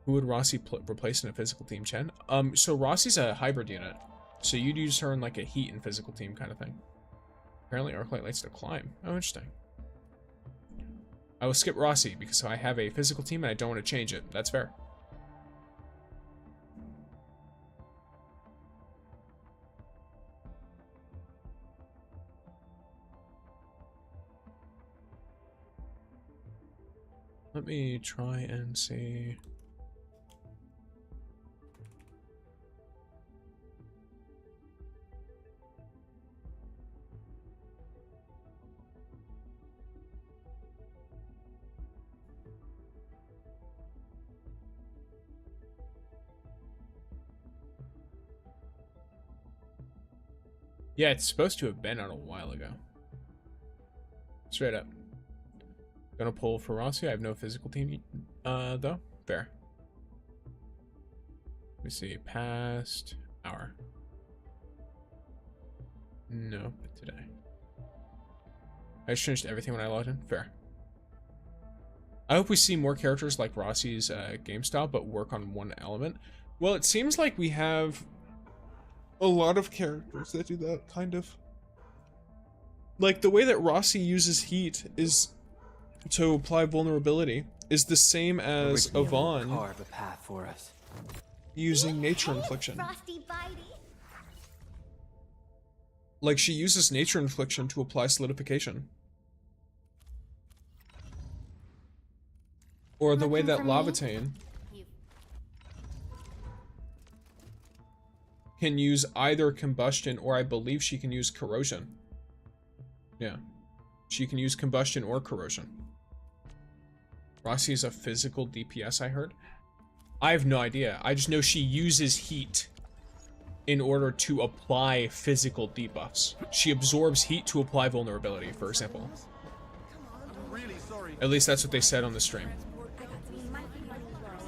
Who would Rossi replace in a physical team, Chen? So Rossi's a hybrid unit. So you'd use her in like a heat and physical team kind of thing. Apparently Arknight likes to climb. Oh, interesting. I will skip Rossi because I have a physical team and I don't want to change it. That's fair. Let me try and see. Yeah, it's supposed to have been out a while ago. Straight up. Gonna pull for Rossi. I have no physical team, though. Fair. Let me see. Past hour. No, but today. I just changed everything when I logged in. Fair. I hope we see more characters like Rossi's game style, but work on one element. Well, it seems like we have a lot of characters that do that, kind of. Like, the way that Rossi uses heat is to apply vulnerability is the same as Yvonne carve a path for us. using nature infliction. Frosty Bitey. Like, she uses nature infliction to apply solidification. Or the way that Lavatane can use either combustion, or I believe she can use corrosion. Yeah. She can use combustion or corrosion. Rossi is a physical DPS, I heard. I have no idea. I just know she uses heat in order to apply physical debuffs. She absorbs heat to apply vulnerability, for example. I'm really sorry. At least that's what they said on the stream.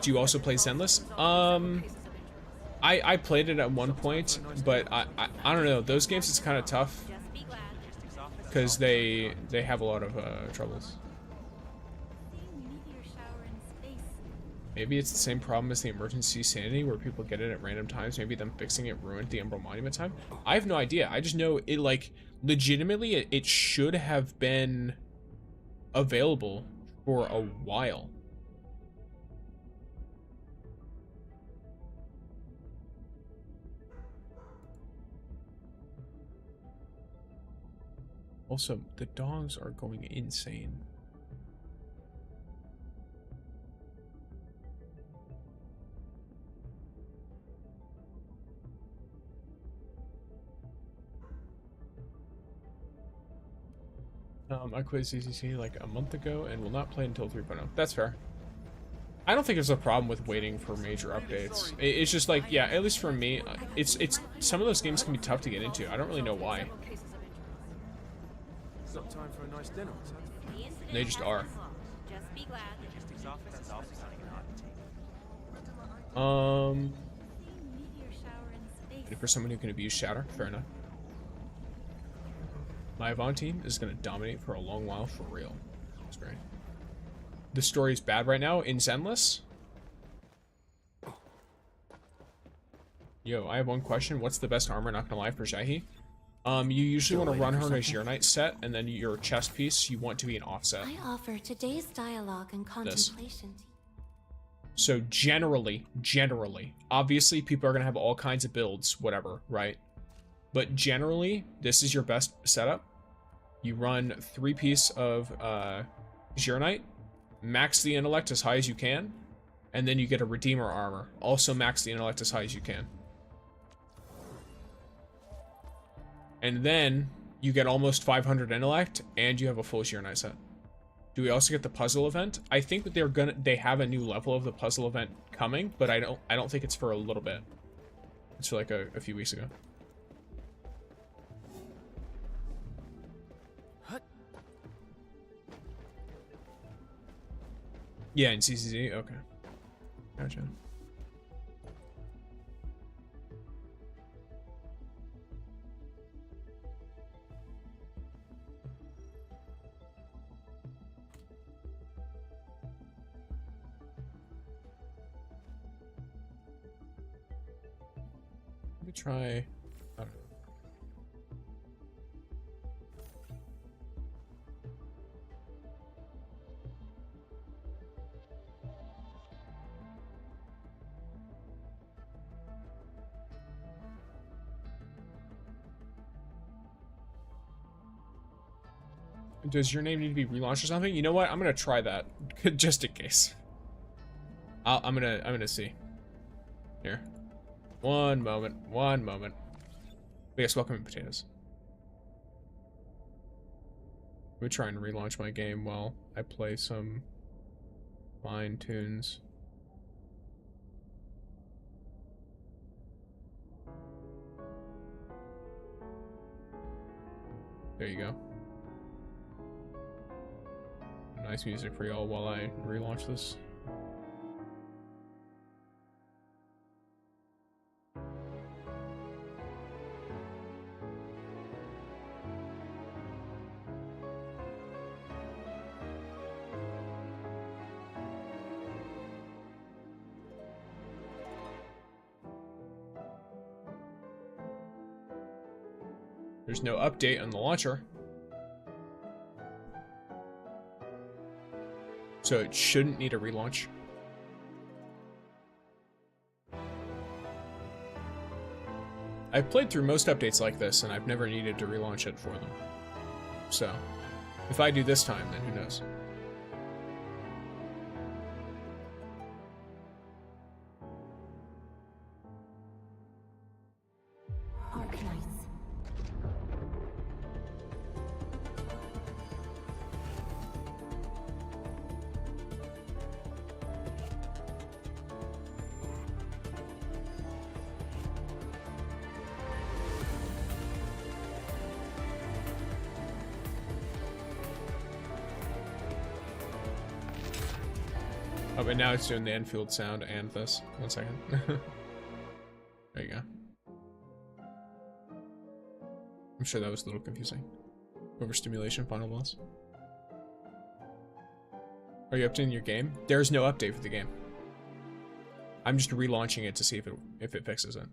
Do you also play Zenless? I played it at one point, but I don't know. Those games, it's kind of tough because they have a lot of troubles. Maybe it's the same problem as the emergency sanity where people get it at random times. Maybe them fixing it ruined the Umbral Monument time. I have no idea. I just know it, like, legitimately it should have been available for a while. Also, the dogs are going insane. I quit ZCC like a month ago and will not play until 3.0. That's fair. I don't think there's a problem with waiting for major updates. It's just like, yeah, at least for me, it's some of those games can be tough to get into. I don't really know why. It's not time for a nice dinner, is it? They just are. Just be glad that For someone who can abuse Shatter, fair enough. My Yvonne team is going to dominate for a long while, for real. That's great. The story is bad right now in Zenless. Yo, I have one question. What's the best armor, not gonna lie, for Jahi? You usually want to run her in a Arknights set, and then your chest piece, you want to be an offset. I offer today's dialogue and contemplation. So generally, obviously people are going to have all kinds of builds, whatever, right? But generally, this is your best setup. You run 3-piece of Arknight, max the intellect as high as you can, and then you get a Redeemer armor. Also max the intellect as high as you can. And then you get almost 500 intellect, and you have a full Arknight set. Do we also get the puzzle event? I think that they have a new level of the puzzle event coming, but I don't think it's for a little bit. It's for like a few weeks ago. Yeah, in CCZ? Okay. Gotcha. Let me try... I don't know. Does your name need to be relaunched or something? You know what? I'm gonna try that just in case. I'm gonna see. Here, one moment. Yes, welcome in potatoes. Let me try and relaunch my game while I play some fine tunes. There you go. Nice music for y'all while I relaunch this. There's no update on the launcher. So it shouldn't need a relaunch. I've played through most updates like this, and I've never needed to relaunch it for them. So, if I do this time, then who knows? Arknights. Oh, but now it's doing the Endfield sound and this. 1 second. There you go. I'm sure that was a little confusing. Overstimulation, final boss. Are you updating your game? There's no update for the game. I'm just relaunching it to see if it fixes it.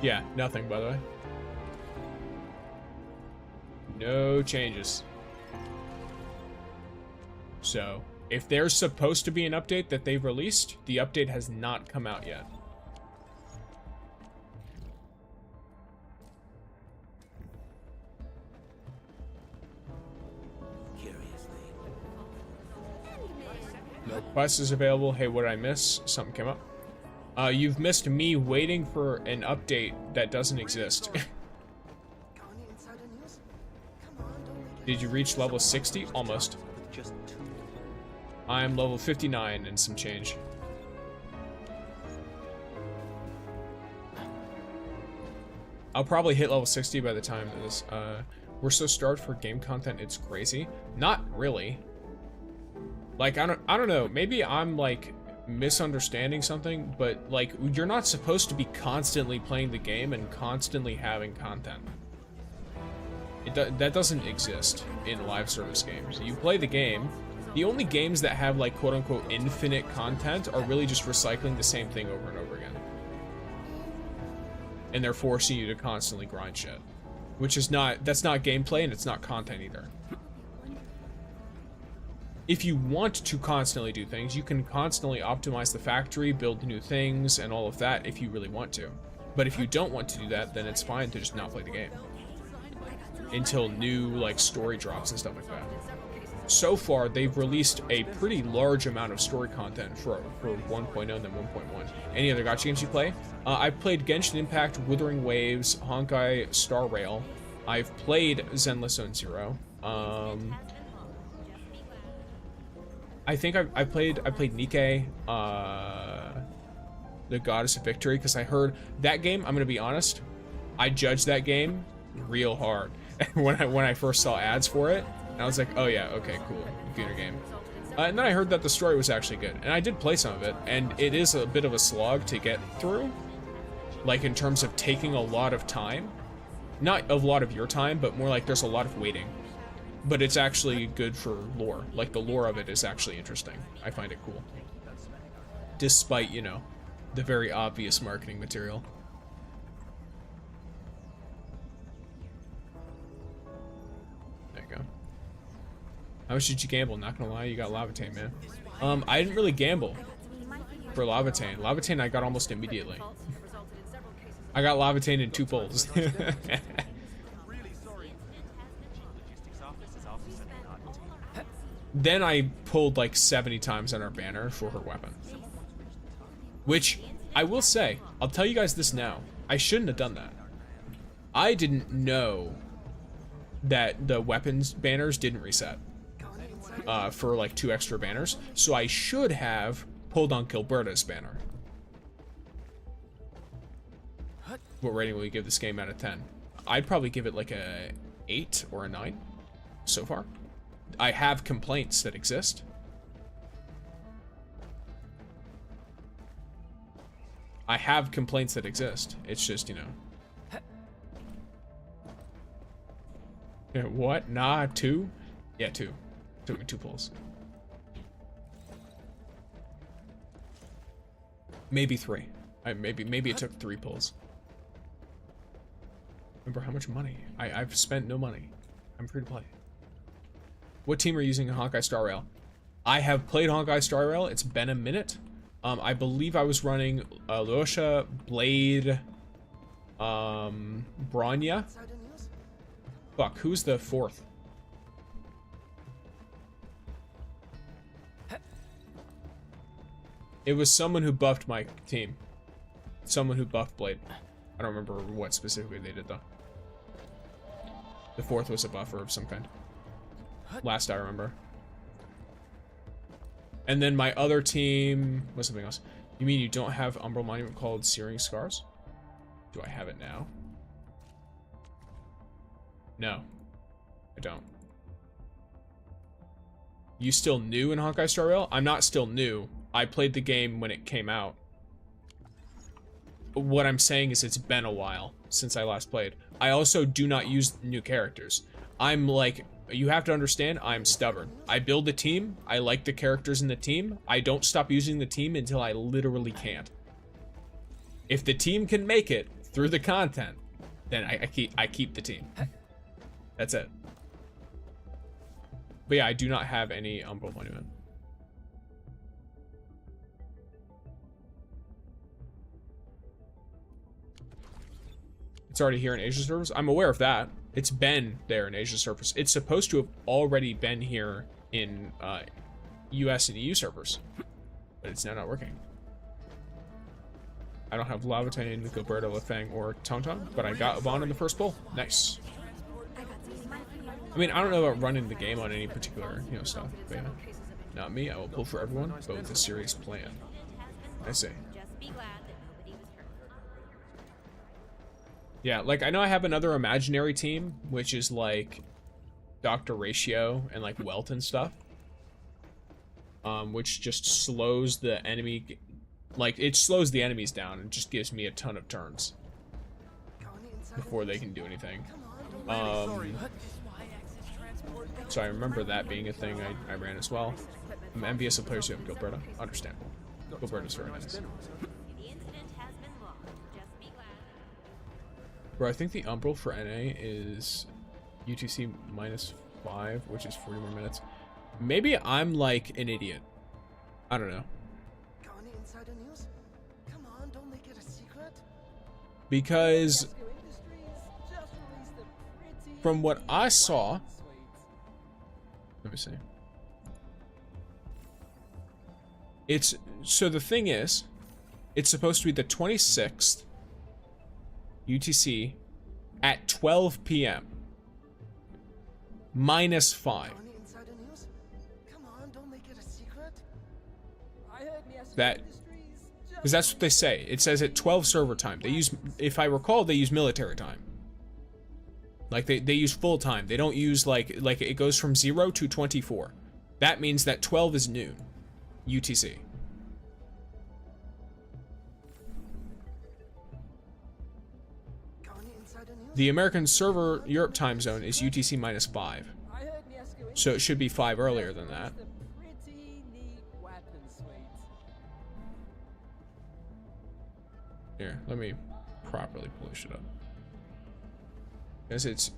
Yeah, nothing, by the way. No changes. So, if there's supposed to be an update that they've released, the update has not come out yet. No quest is available. Hey, what did I miss? Something came up. You've missed me waiting for an update that doesn't exist. Did you reach level 60? Almost. I'm level 59 and some change. I'll probably hit level 60 by the time this, we're so starved for game content, it's crazy. Not really. Like, I don't know, maybe I'm, like, misunderstanding something, but, like, you're not supposed to be constantly playing the game and constantly having content. That doesn't exist in live service games. You play the game. The only games that have, like, quote-unquote infinite content are really just recycling the same thing over and over again. And they're forcing you to constantly grind shit. Which is not, that's not gameplay and it's not content either. If you want to constantly do things, you can constantly optimize the factory, build new things, and all of that if you really want to. But if you don't want to do that, then it's fine to just not play the game. Until new, like, story drops and stuff like that. So far, they've released a pretty large amount of story content for 1.0 and then 1.1. Any other gacha games you play? I've played Genshin Impact, Wuthering Waves, Honkai Star Rail. I've played Zenless Zone Zero. I think I played Nikke, the Goddess of Victory, because I heard that game. I'm gonna be honest, I judged that game real hard when I first saw ads for it, and I was like, oh yeah, okay, cool, computer game. And then I heard that the story was actually good, and I did play some of it, and it is a bit of a slog to get through, like in terms of taking a lot of time, not a lot of your time, but more like there's a lot of waiting. But it's actually good for lore. Like, the lore of it is actually interesting. I find it cool. Despite, you know, the very obvious marketing material. There you go. How much did you gamble? Not gonna lie, you got Lavatane, man. I didn't really gamble for Lavatane. Lavatane I got almost immediately. I got Lavatane in 2 pulls. Then I pulled like 70 times on our banner for her weapon. Which, I will say, I'll tell you guys this now. I shouldn't have done that. I didn't know that the weapons banners didn't reset for like 2 extra banners. So I should have pulled on Gilberta's banner. What rating will you give this game out of 10? I'd probably give it like a 8 or a 9 so far. I have complaints that exist. I have complaints that exist. It's just, you know. Yeah, what? Nah, 2? Yeah, 2. Took me 2 pulls. Maybe 3. Maybe it took 3 pulls. Remember how much money? I've spent no money. I'm free to play. What team are you using in Honkai Star Rail? I have played Honkai Star Rail. It's been a minute. I believe I was running Alyosha, Blade, Bronya. Fuck, who's the 4th? It was someone who buffed my team. Someone who buffed Blade. I don't remember what specifically they did though. The 4th was a buffer of some kind. Last I remember. And then my other team was something else. You mean you don't have Umbral Monument called Searing Scars? Do I have it now? No, I don't. You still new in Honkai Star Rail? I'm not still new. I played the game when it came out. What I'm saying is it's been a while since I last played. I also do not use new characters. I'm like, you have to understand, I'm stubborn. I build a team, I like the characters in the team, I don't stop using the team until I literally can't. If the team can make it through the content, then I keep the team. That's it. But yeah, I do not have any Umbral Monument. It's already here in Asia servers. I'm aware of that. It's been there in Asia servers. It's supposed to have already been here in US and EU servers, but it's now not working. I don't have Lavatane, Gilberta, Lefang, or Tangtang, but I got Yvonne in the first pull. Nice. I mean, I don't know about running the game on any particular, you know, stuff, but yeah. Not me. I will pull for everyone, but with a serious plan. I see. Yeah, like, I know I have another imaginary team, which is, like, Dr. Ratio and, like, Welt and stuff. Which just slows the enemy... Like, it slows the enemies down and just gives me a ton of turns. Before they can do anything. So I remember that being a thing I ran as well. I'm envious of players who have Gilberta. Understandable. Gilberta's very nice. Bro, I think the Umbral for NA is UTC -5, which is 40 more minutes. Maybe I'm like an idiot. I don't know. Because from what I saw, let me see. It's so the thing is, it's supposed to be the 26th UTC at 12 p.m. -5. That, because that's what they say. It says at 12 server time. They use, if I recall, they use military time. Like they use full time. They don't use like it goes from 0 to 24. That means that 12 is noon, UTC. The American server Europe time zone is UTC -5. So it should be 5 earlier than that. Here, let me properly polish it up. Because it's...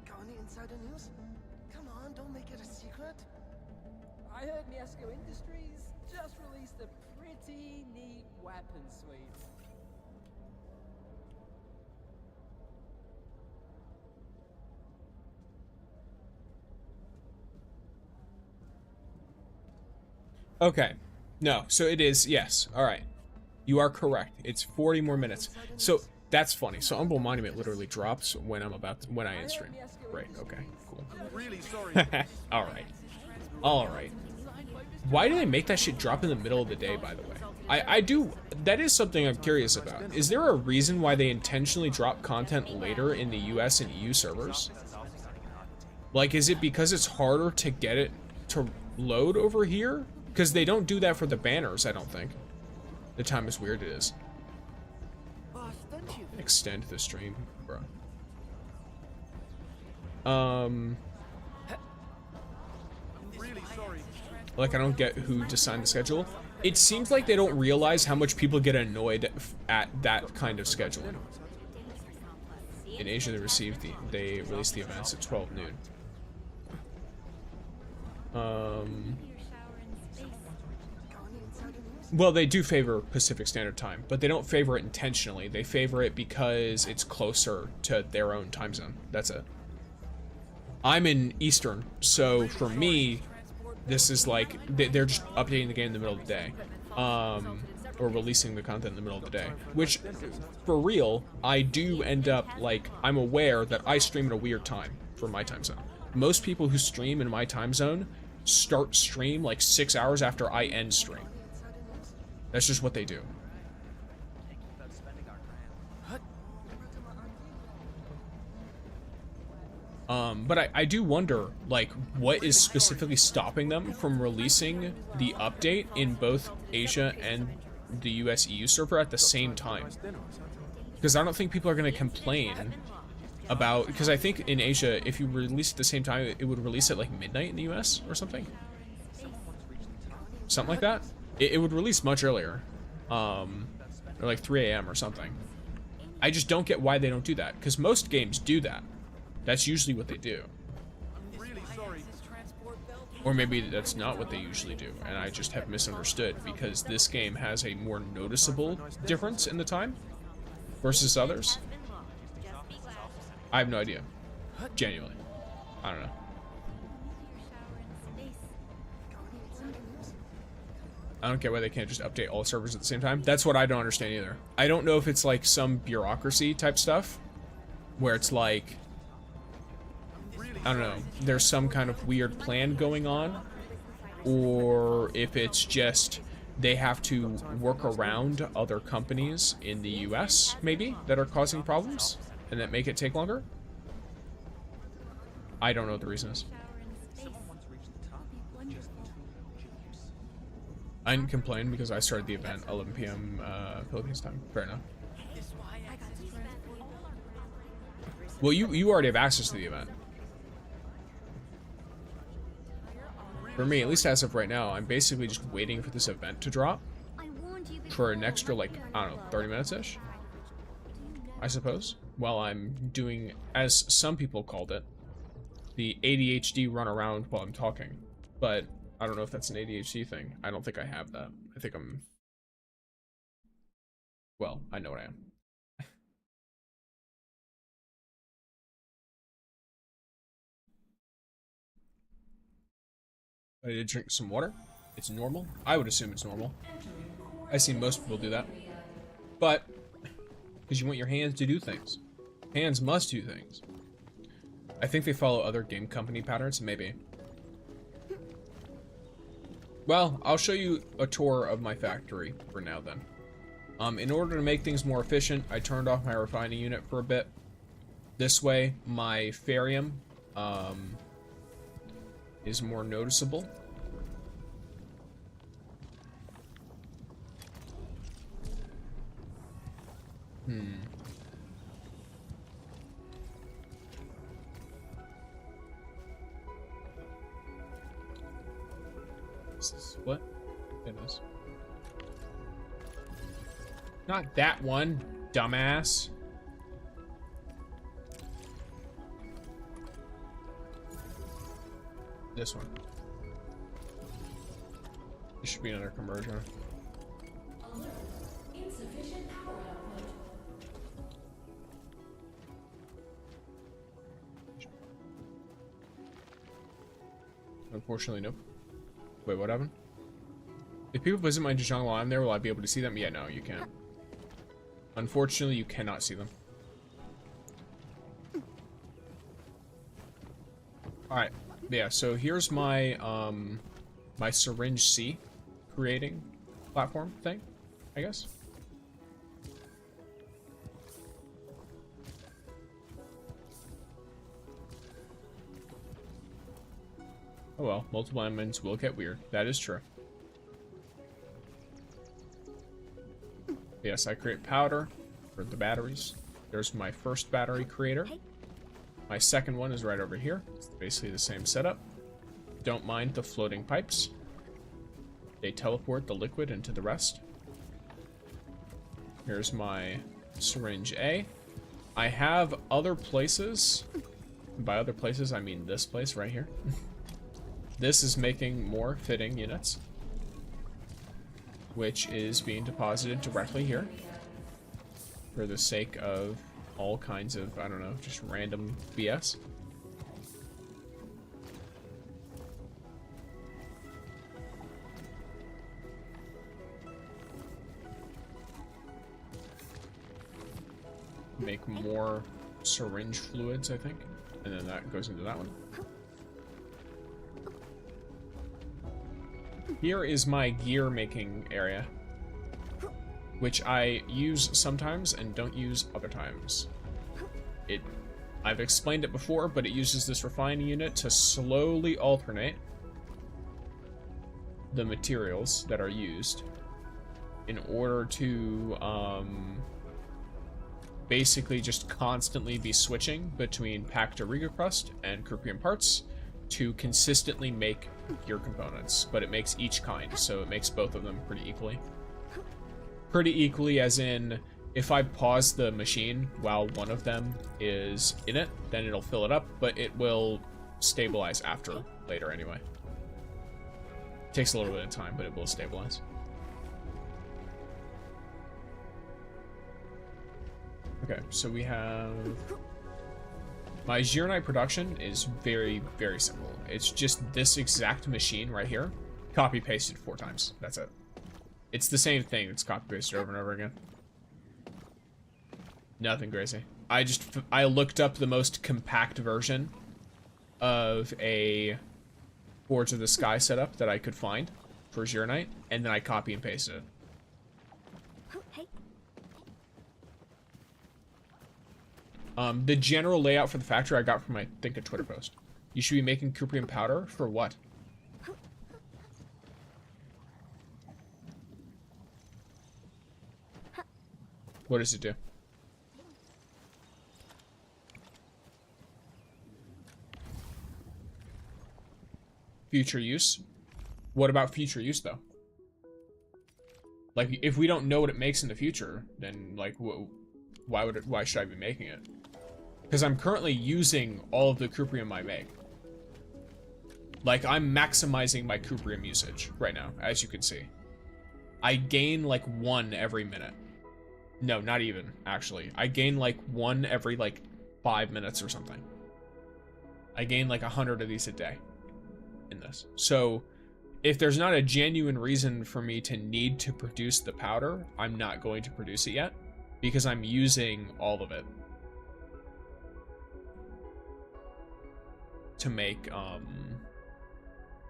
Got any insider news? Come on, don't make it a secret. I heard Miesco Industries just released a pretty neat weapon suite. Okay. No, so it is, yes. All right. You are correct. It's 40 more minutes. So That's funny. So Umbral Monument literally drops when when I end stream. Right, okay, cool. Really sorry. Alright. Alright. Why do they make that shit drop in the middle of the day, by the way? That is something I'm curious about. Is there a reason why they intentionally drop content later in the US and EU servers? Like, is it because it's harder to get it to load over here? Because they don't do that for the banners, I don't think. The time is weird it is. Extend the stream, bro. Really sorry. Like, I don't get who designed the schedule. It seems like they don't realize how much people get annoyed at that kind of scheduling. In Asia, they released the events at 12 noon. Well, they do favor Pacific Standard Time, but they don't favor it intentionally. They favor it because it's closer to their own time zone. That's it. I'm in Eastern, so for me, this is like, they're just updating the game in the middle of the day. Or releasing the content in the middle of the day. Which, for real, I do end up, like, I'm aware that I stream at a weird time for my time zone. Most people who stream in my time zone start stream like 6 hours after I end stream. That's just what they do. But I do wonder, like, what is specifically stopping them from releasing the update in both Asia and the US EU server at the same time? Because I don't think people are going to complain about, because I think in Asia, if you release at the same time, it would release at like midnight in the US or something. Something like that. It would release much earlier, or like 3 a.m. or something. I just don't get why they don't do that, because most games do that. That's usually what they do. Or maybe that's not what they usually do, and I just have misunderstood, because this game has a more noticeable difference in the time versus others. I have no idea. Genuinely. I don't know. I don't get why they can't just update all servers at the same time. That's what I don't understand either. I don't know if it's like some bureaucracy type stuff, where it's like, I don't know, there's some kind of weird plan going on, or if it's just they have to work around other companies in the US, maybe, that are causing problems, and that make it take longer. I don't know what the reason is. I didn't complain because I started the event 11 p.m. Philippines time. Fair enough. Well, you already have access to the event. For me, at least as of right now, I'm basically just waiting for this event to drop for an extra, like, I don't know, 30 minutes-ish, I suppose, while I'm doing, as some people called it, the ADHD run around while I'm talking. But I don't know if that's an ADHD thing. I don't think I have that. I think I'm... Well, I know what I am. I did drink some water. It's normal. I would assume it's normal. I see most people do that. But, because you want your hands to do things. Hands must do things. I think they follow other game company patterns, maybe. Well, I'll show you a tour of my factory for now then. In order to make things more efficient, I turned off my refining unit for a bit. This way, my farium, is more noticeable. What? Goodness. Not that one, dumbass. This one. This should be another conversion. Insufficient power output. Unfortunately, nope. Wait, what happened? If people visit my Zhejiang while I'm there, will I be able to see them? Yeah, no, you can't. Unfortunately, you cannot see them. Alright, yeah, so here's my, my syringe C creating platform thing, I guess. Oh well, multiple elements will get weird. That is true. Yes, I create powder for the batteries. There's my first battery creator. My second one is right over here. It's basically the same setup. Don't mind the floating pipes. They teleport the liquid into the rest. Here's my syringe A. I have other places. By other places, I mean this place right here. This is making more fitting units, which is being deposited directly here for the sake of all kinds of, I don't know, just random BS. Make more syringe fluids, I think, and then that goes into that one. Here is my gear making area, which I use sometimes and don't use other times. I've explained it before, but it uses this refining unit to slowly alternate the materials that are used in order to basically just constantly be switching between packed Auriga crust and Krupian parts to consistently make gear components, but it makes each kind, so it makes both of them pretty equally. Pretty equally as in, if I pause the machine while one of them is in it, then it'll fill it up, but it will stabilize after, later anyway. Takes a little bit of time, but it will stabilize. Okay, so we have... My Zirnite production is very, very simple. It's just this exact machine right here, copy-pasted 4 times. That's it. It's the same thing. It's copy-pasted over and over again. Nothing crazy. I looked up the most compact version of a Forge of the Sky setup that I could find for Zirnite, and then I copy and pasted it. The general layout for the factory I got from, I think, a Twitter post. You should be making Krupian powder for what? What does it do? Future use? What about future use, though? Like, if we don't know what it makes in the future, then, like, why should I be making it? Because I'm currently using all of the Krupium I make. Like, I'm maximizing my Krupium usage right now, as you can see. I gain, like, 1 every minute. No, not even, actually. I gain, like, 1 every, like, 5 minutes or something. I gain, like, 100 of these a day in this. So, if there's not a genuine reason for me to need to produce the powder, I'm not going to produce it yet, because I'm using all of it to make,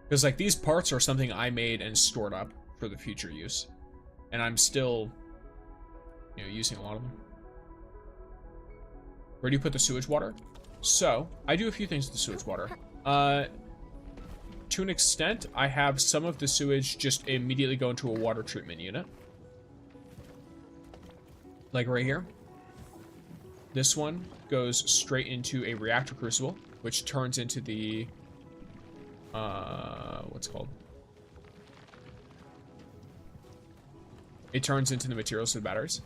because, like, these parts are something I made and stored up for the future use, and I'm still, you know, using a lot of them. Where do you put the sewage water? So, I do a few things with the sewage water. To an extent, I have some of the sewage just immediately go into a water treatment unit. Like right here. This one goes straight into a reactor crucible, which turns into the, what's it called? It turns into the materials for the batteries.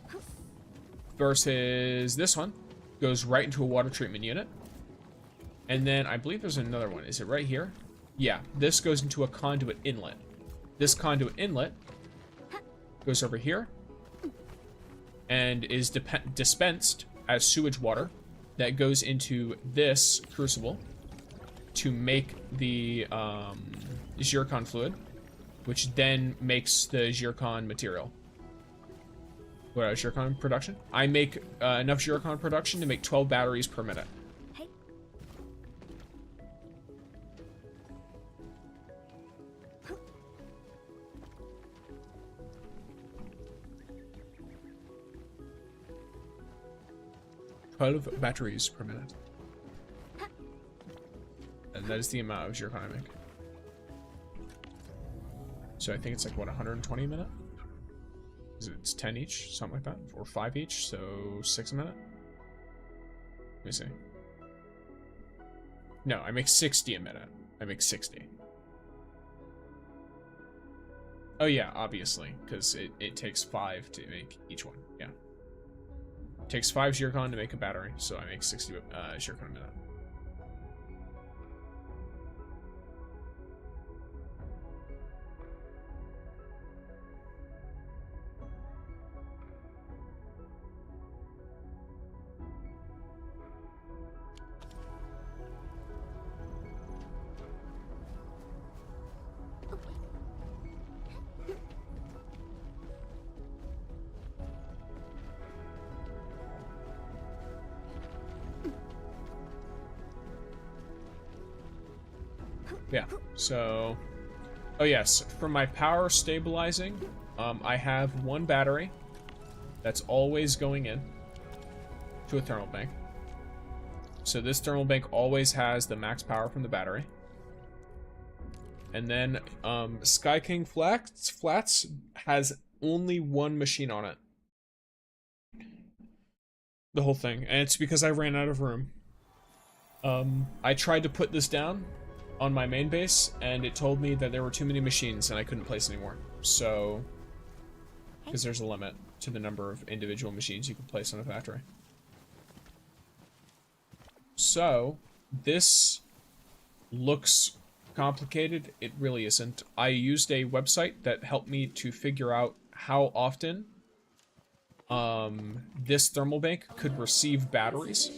Versus this one goes right into a water treatment unit. And then I believe there's another one. Is it right here? Yeah, this goes into a conduit inlet. This conduit inlet goes over here and is dispensed as sewage water that goes into this crucible to make the zircon fluid, which then makes the zircon material. What, zircon production? I make enough zircon production to make 12 batteries per minute. Hey. 12 batteries per minute. And that is the amount of zircon I make. So I think it's like, what, 120 a minute? It's 10 each, something like that, or 5 each, so 6 a minute. Let me see. No, I make 60 a minute. I make 60. Oh yeah, obviously, because it takes 5 to make each one. Yeah. It takes 5 zircon to make a battery, so I make 60 zircon a minute. Yeah, so, oh yes, for my power stabilizing, I have one battery that's always going in to a thermal bank. So this thermal bank always has the max power from the battery. And then Sky King Flats has only one machine on it. The whole thing, and it's because I ran out of room. I tried to put this down on my main base, and it told me that there were too many machines and I couldn't place anymore. So, because there's a limit to the number of individual machines you can place on a factory. So, this looks complicated. It really isn't. I used a website that helped me to figure out how often this thermal bank could receive batteries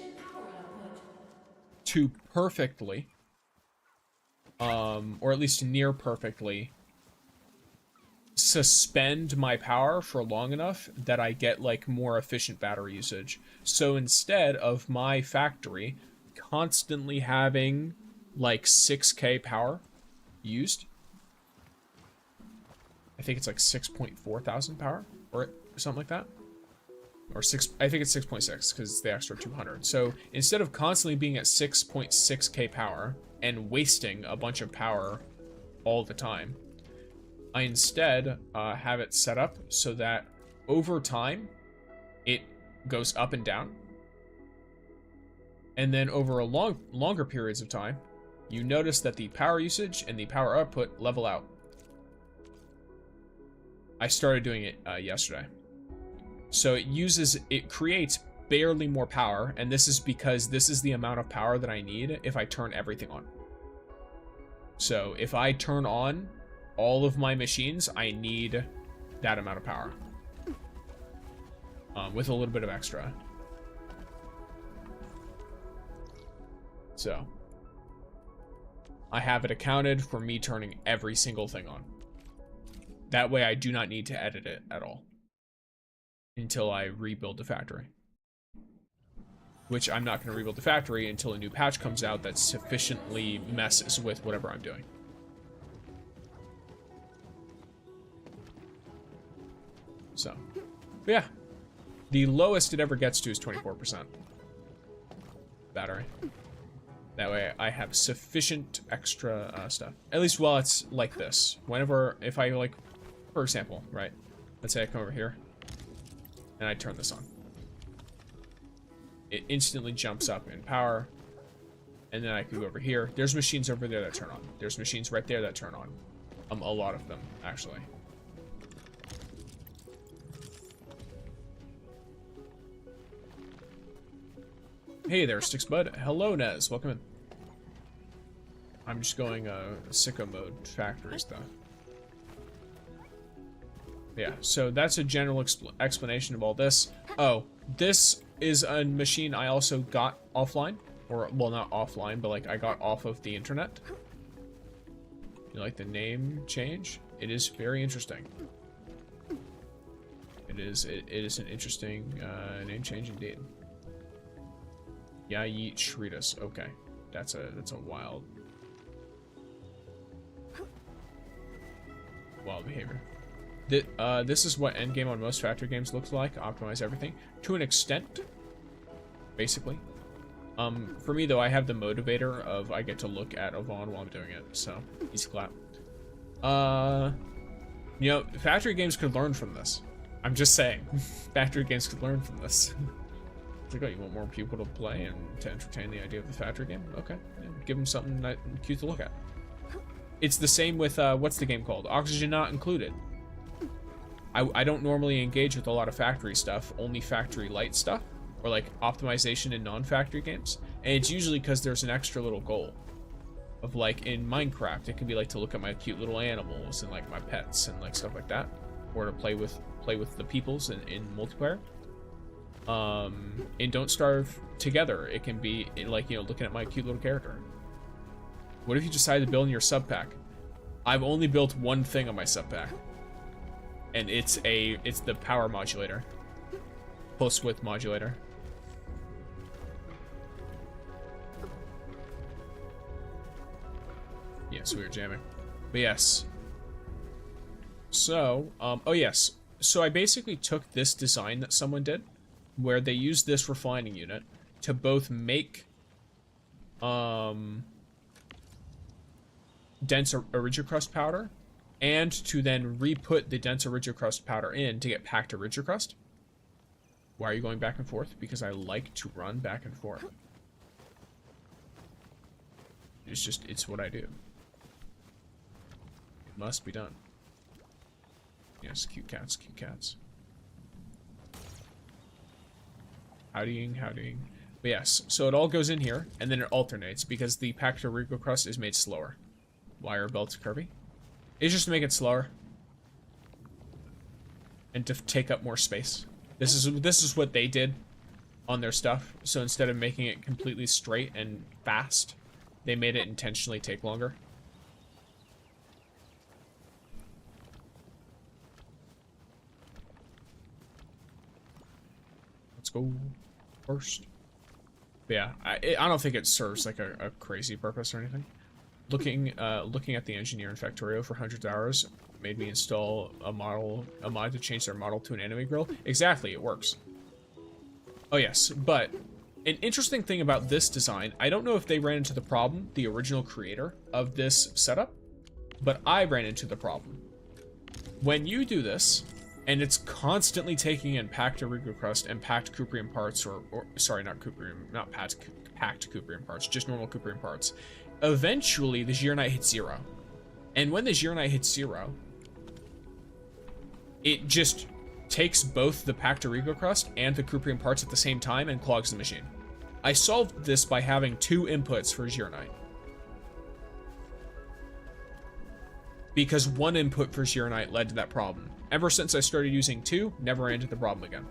to perfectly, or at least near perfectly, suspend my power for long enough that I get like more efficient battery usage. So instead of my factory constantly having like 6k power used, I think it's like 6.4 thousand power or something like that, or I think it's 6.6 because it's the extra 200. So instead of constantly being at 6.6k power and wasting a bunch of power all the time, I instead have it set up so that over time it goes up and down, and then over a longer periods of time you notice that the power usage and the power output level out. I started doing it yesterday. So it creates barely more power, and this is because this is the amount of power that I need if I turn everything on. So if I turn on all of my machines, I need that amount of power. With a little bit of extra. So I have it accounted for me turning every single thing on. That way I do not need to edit it at all until I rebuild the factory. Which I'm not going to rebuild the factory until a new patch comes out that sufficiently messes with whatever I'm doing. So, but yeah. The lowest it ever gets to is 24% battery. That way I have sufficient extra stuff. At least while it's like this. If I like, for example, right? Let's say I come over here and I turn this on. It instantly jumps up in power. And then I can go over here. There's machines over there that turn on. There's machines right there that turn on. A lot of them, actually. Hey there, Sticksbud. Hello, Nez. Welcome in. I'm just going sicko mode factory stuff. Yeah, so that's a general explanation of all this. Oh, this is a machine I also got offline. Or, well, not offline, but like I got off of the internet. You like the name change? It is very interesting. It it is an interesting name change indeed. Yeah, yeet Shritas. Okay, that's a wild behavior. This is what endgame on most factory games looks like. Optimize everything to an extent, basically. For me though, I have the motivator of I get to look at Yvonne while I'm doing it, so easy clap. You know, factory games could learn from this. I'm just saying, factory games could learn from this. It's like, oh, you want more people to play and to entertain the idea of the factory game? Okay, yeah, give them something cute to look at. It's the same with, what's the game called? Oxygen Not Included. I don't normally engage with a lot of factory stuff, only factory light stuff, or like optimization in non-factory games. And it's usually because there's an extra little goal. Of like in Minecraft, it can be like to look at my cute little animals and like my pets and like stuff like that. Or to play with the peoples in multiplayer. In Don't Starve Together, it can be like, you know, looking at my cute little character. What if you decide to build in your sub pack? I've only built one thing on my sub pack. And it's the power modulator. Pulsewidth modulator. Yes, we were jamming. But yes. So, oh yes. So I basically took this design that someone did, where they used this refining unit to both make dense Origicrust powder, and to then re-put the dense Origicrust powder in to get packed Origicrust. Why are you going back and forth? Because I like to run back and forth. It's what I do. It must be done. Yes, cute cats, cute cats. Howdying. But yes, so it all goes in here, and then it alternates, because the packed Origicrust is made slower. Wire belts Kirby. It's just to make it slower. And to take up more space. This is what they did on their stuff. So instead of making it completely straight and fast, they made it intentionally take longer. Let's go first. But yeah, I don't think it serves like a crazy purpose or anything. Looking at the engineer in Factorio for hundreds of hours made me install a mod to change their model to an anime grill. Exactly, it works. Oh yes, but an interesting thing about this design, I don't know if they ran into the problem, the original creator of this setup, but I ran into the problem. When you do this, and it's constantly taking in packed Origicrust and packed Cuprium parts, or sorry, not packed Cuprium parts, just normal Cuprium parts. Eventually, the Zirnite hits 0. And when the Zirnite hits 0, it just takes both the packed Origicrust and the Cuprium parts at the same time and clogs the machine. I solved this by having 2 inputs for Zirnite. Because 1 input for Zirnite led to that problem. Ever since I started using 2, never ran into the problem again.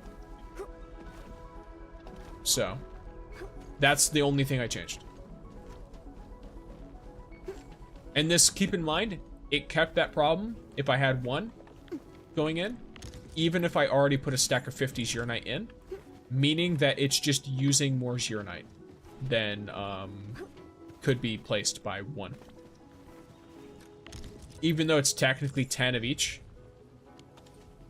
So, that's the only thing I changed. And this, keep in mind, it kept that problem if I had 1 going in, even if I already put a stack of 50 Zirnite in, meaning that it's just using more Zirnite than could be placed by 1. Even though it's technically 10 of each,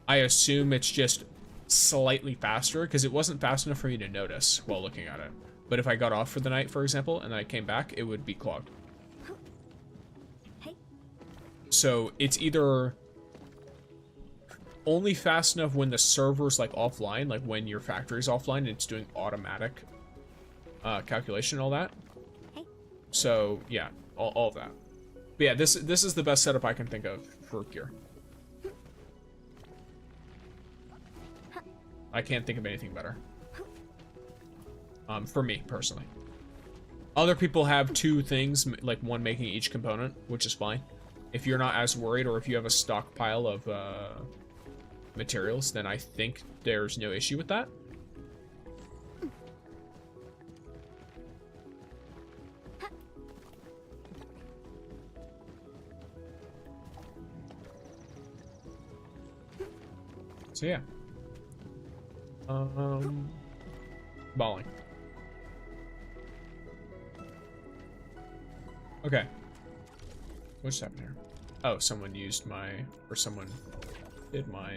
I assume it's just slightly faster, because it wasn't fast enough for me to notice while looking at it. But if I got off for the night, for example, and I came back, it would be clogged. So it's either only fast enough when the server's like offline, like when your factory's offline and it's doing automatic calculation and all that. So yeah, all of that. But yeah, this is the best setup I can think of for Cure. I can't think of anything better. For me personally. Other people have 2 things, like 1 making each component, which is fine. If you're not as worried, or if you have a stockpile of materials, then I think there's no issue with that. So yeah. Balling. Okay. What's happening here? Oh, someone used my, or someone did my,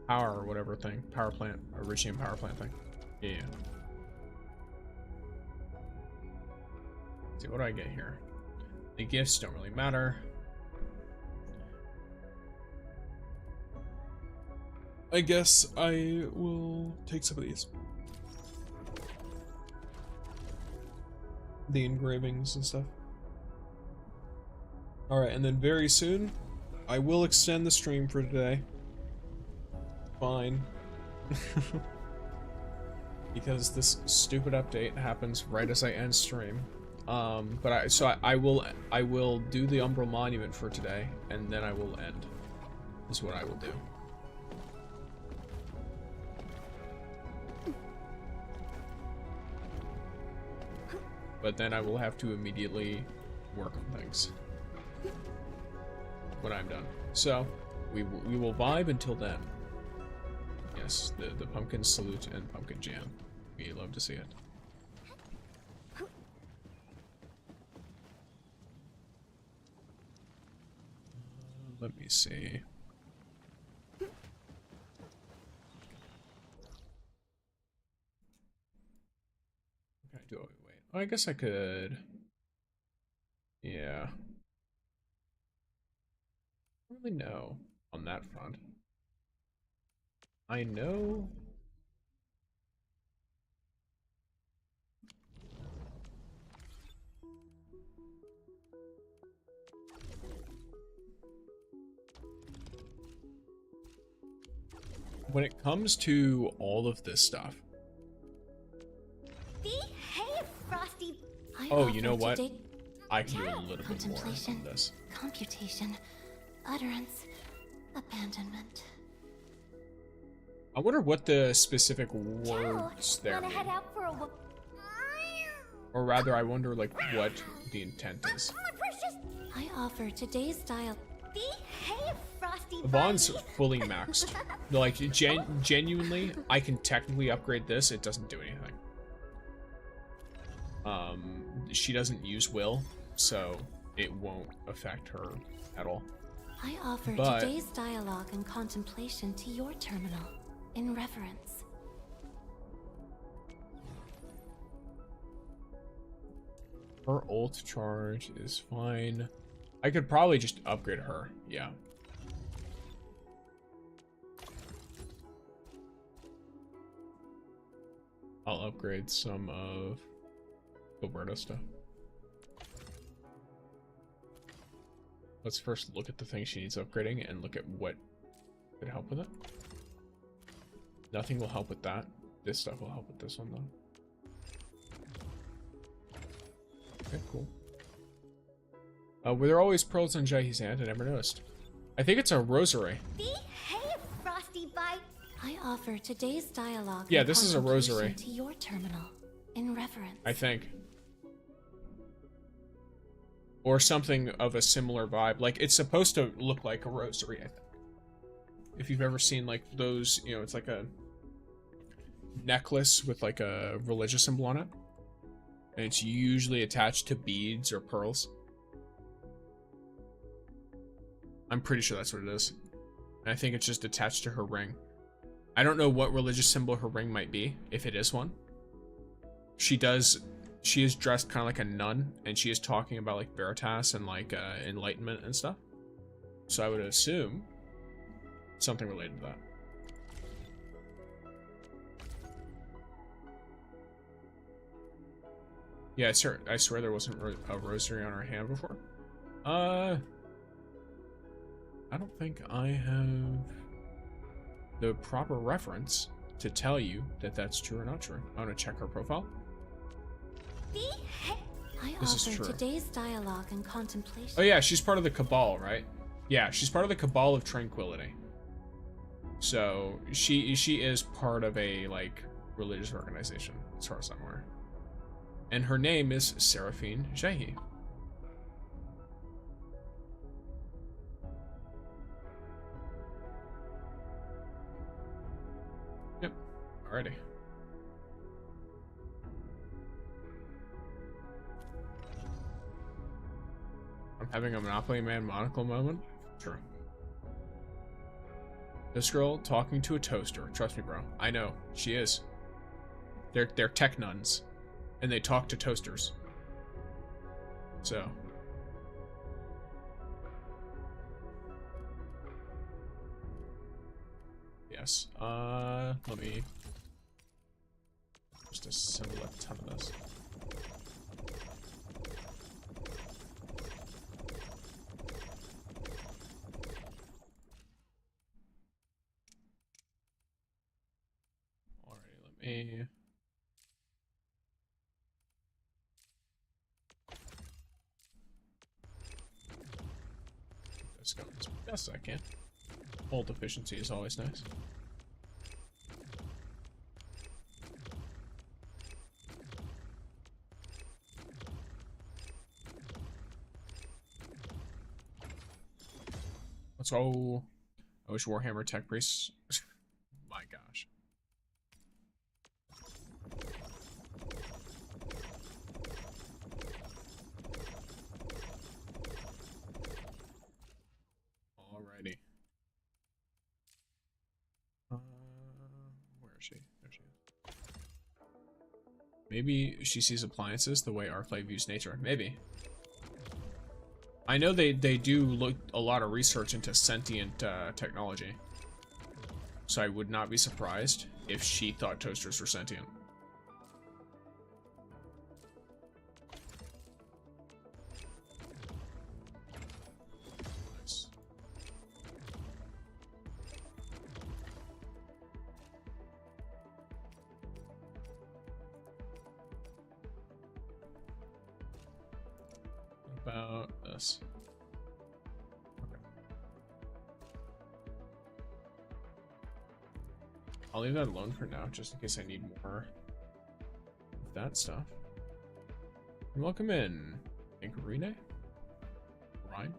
power or whatever thing. Power plant, Iridium power plant thing. Yeah. Let's see, what do I get here? The gifts don't really matter. I guess I will take some of these. The engravings and stuff. Alright, and then very soon, I will extend the stream for today. Fine. Because this stupid update happens right as I end stream. But I will do the Umbral Monument for today, and then I will end. Is what I will do. But then I will have to immediately work on things when I'm done. So we will vibe until then. Yes, the pumpkin salute and pumpkin jam. We love to see it. Let me see. Okay, do I wait? Oh, I guess I could. Yeah. I don't really know on that front. I know. When it comes to all of this stuff. Behave, Frosty. Oh, you know what? I can do a little bit more on this. Computation, utterance, abandonment. I wonder what the specific words there mean. Head out for a Or rather, I wonder like what the intent is. I offer today's dial. Behave, Frosty. Yvonne's fully maxed. Like, genuinely, I can technically upgrade this. It doesn't do anything. She doesn't use will, so it won't affect her at all. I offer today's dialogue and contemplation to your terminal, in reverence. Her ult charge is fine. I could probably just upgrade her, yeah. I'll upgrade some of Gilberto stuff. Let's first look at the thing she needs upgrading and look at what could help with it. Nothing will help with that. This stuff will help with this one though. Okay, cool. Were there always pearls on Jahi's hand? I never noticed. I think it's a rosary. Behave, Frosty Bite. I offer today's dialogue. Yeah, this is a rosary. To your terminal, in reverence. I think. Or something of a similar vibe. Like, it's supposed to look like a rosary, I think. If you've ever seen, like, those, you know, it's like a necklace with, like, a religious symbol on it. And it's usually attached to beads or pearls. I'm pretty sure that's what it is. And I think it's just attached to her ring. I don't know what religious symbol her ring might be, if it is one. She is dressed kind of like a nun, and she is talking about like Veritas and like enlightenment and stuff. So I would assume something related to that. Yeah, I swear there wasn't a rosary on her hand before. I don't think I have the proper reference to tell you that that's true or not true. I'm gonna check her profile. I This is offer true. today's dialogue and contemplation. Oh yeah, she's part of the Cabal, right? Yeah, she's part of the Cabal of Tranquility. So she is part of a like religious organization, as far as I'm aware. And her name is Seraphine Jahi. Alrighty. I'm having a Monopoly Man monocle moment? Sure. This girl talking to a toaster. Trust me, bro. I know. She is. They're tech nuns. And they talk to toasters. So. Yes. Let me just assemble a ton of this. Alrighty, let me. This going as best I can. Bolt efficiency is always nice. Let's go. I wish Warhammer Tech Priests. My gosh. Alrighty. Where is she? There she is. Maybe she sees appliances the way Arklight views nature. Maybe. I know they do look a lot of research into sentient technology. So I would not be surprised if she thought toasters were sentient. Nice. About this. Okay. I'll leave that alone for now, just in case I need more of that stuff. And welcome in, Inkarine? Ryan?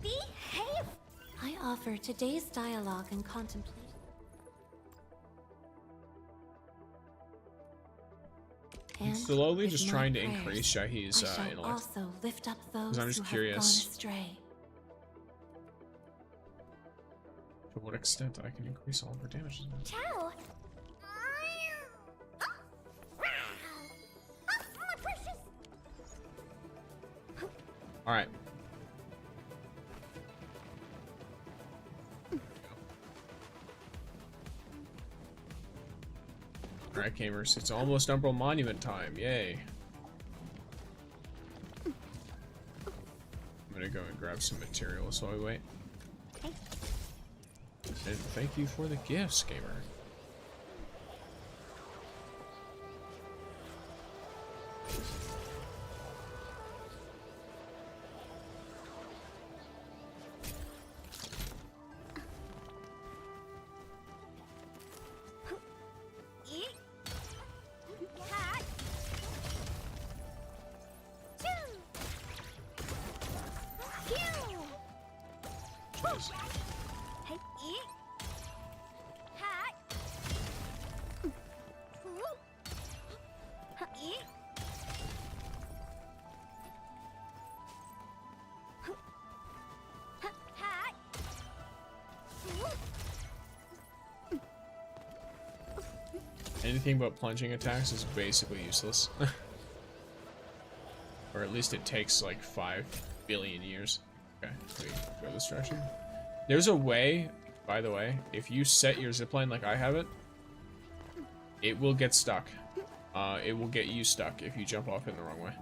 Behave! I offer today's dialogue and contemplate. And Slowly with just my trying to prayers, increase Shahi's I shall intellect. also lift up those I'm just who curious. have gone astray. To what extent I can increase all of her damages. Ciao! My precious! Alright. Alright, gamers, it's almost Umbral Monument time. Yay. I'm gonna go and grab some materials while we wait. And thank you for the gifts, gamer. Jeez. Anything but plunging attacks is basically useless. Or at least it takes like 5 billion years. Okay, wait, go this direction. There's a way, by the way, if you set your zipline like I have it, it will get stuck. It will get you stuck if you jump off in the wrong way.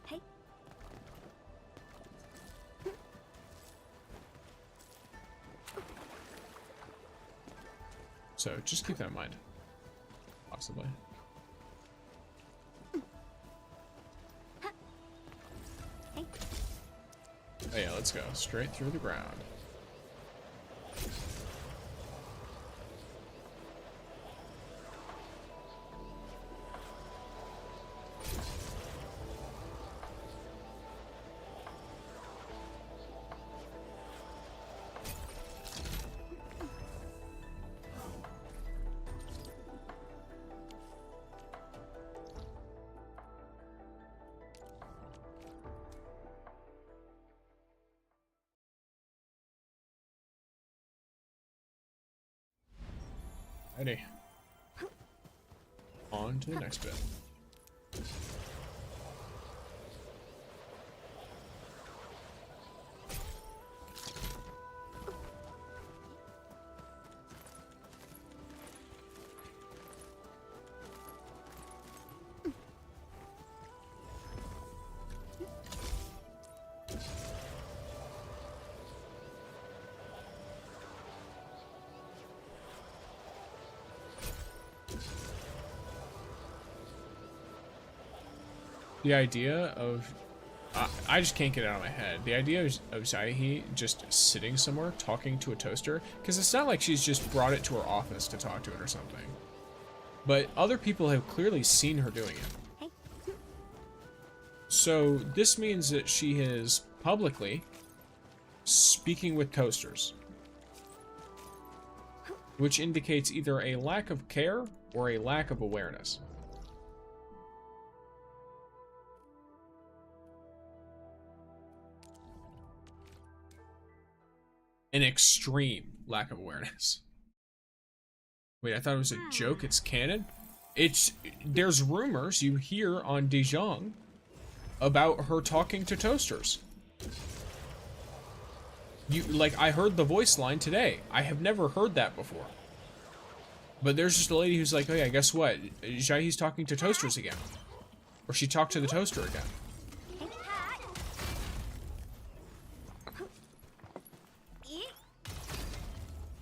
Hey. So just keep that in mind. Possibly. Hey. Oh yeah, let's go. Straight through the ground. Alrighty. On to the next bit. The idea of... I just can't get it out of my head. The idea of Zaihi just sitting somewhere talking to a toaster, because it's not like she's just brought it to her office to talk to it or something. But other people have clearly seen her doing it. So this means that she is publicly speaking with toasters, which indicates either a lack of care or a lack of awareness. An extreme lack of awareness. Wait, I thought it was a joke. It's canon? There's rumors you hear on Dijon about her talking to toasters. I heard the voice line today. I have never heard that before. But there's just a lady who's like, oh yeah, guess what? Zaihi's talking to toasters again. Or she talked to the toaster again.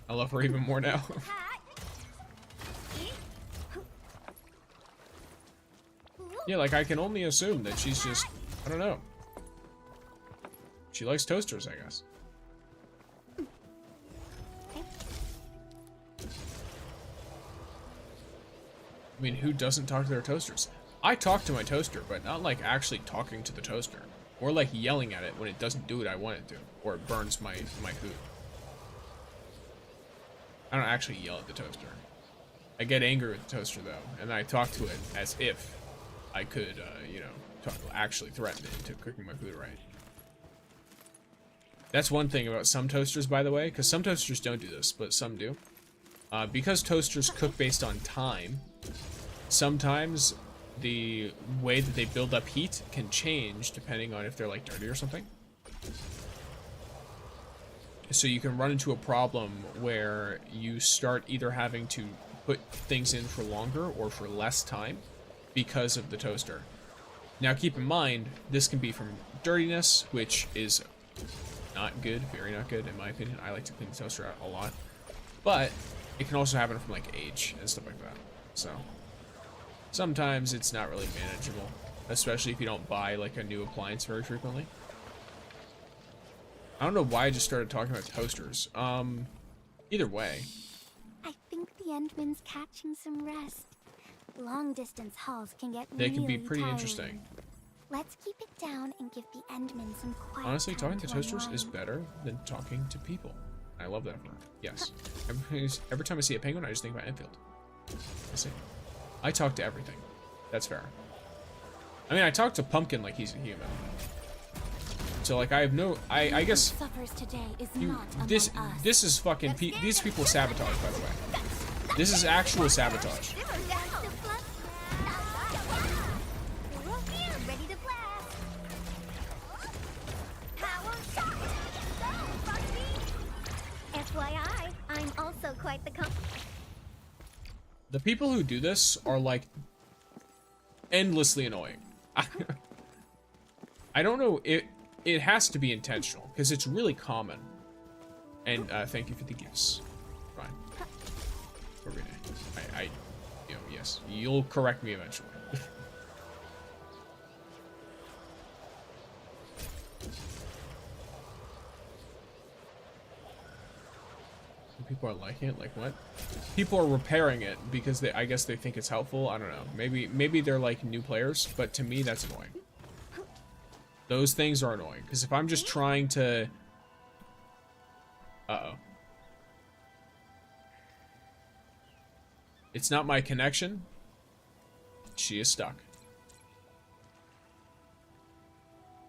I love her even more now. Yeah, like I can only assume that she's just, I don't know. She likes toasters, I guess. I mean, who doesn't talk to their toasters? I talk to my toaster, but not like actually talking to the toaster. Or like yelling at it when it doesn't do what I want it to. Or it burns my food. I don't actually yell at the toaster. I get angry with the toaster though, and I talk to it as if I could, you know, actually threaten it into cooking my food right. That's one thing about some toasters, by the way, because some toasters don't do this, but some do. Because toasters cook based on time, sometimes the way that they build up heat can change depending on if they're like dirty or something. So you can run into a problem where you start either having to put things in for longer or for less time because of the toaster. Now keep in mind, this can be from dirtiness, which is not good, very not good in my opinion. I like to clean the toaster out a lot. But it can also happen from like age and stuff like that. So sometimes it's not really manageable, especially if you don't buy like a new appliance very frequently. I don't know why I just started talking about toasters. Either way. I think the Endman's catching some rest. Long distance hauls can get They can be really pretty tiring. interesting. Let's keep it down and give the Endman some quiet Honestly, time talking to toasters is unwind. better than talking to people. I love that for her. Yes. Every time I see a penguin, I just think about Enfield. I see. I talk to everything. That's fair. I mean, I talk to Pumpkin like he's a human. So like I have no, I guess Suffers today is you, not this among us. this is fucking these people sabotage, by the way. This is actual sabotage. Ready to blast. Power shot. FYI, I'm also quite the The people who do this are like endlessly annoying. I don't know, it has to be intentional because it's really common. And thank you for the gifts. Fine. For Renee. I you know, yes, you'll correct me eventually. People are liking it, like what? People are repairing it because I guess they think it's helpful. I don't know. Maybe they're like new players, but to me that's annoying. Those things are annoying because if I'm just trying to, it's not my connection. She is stuck.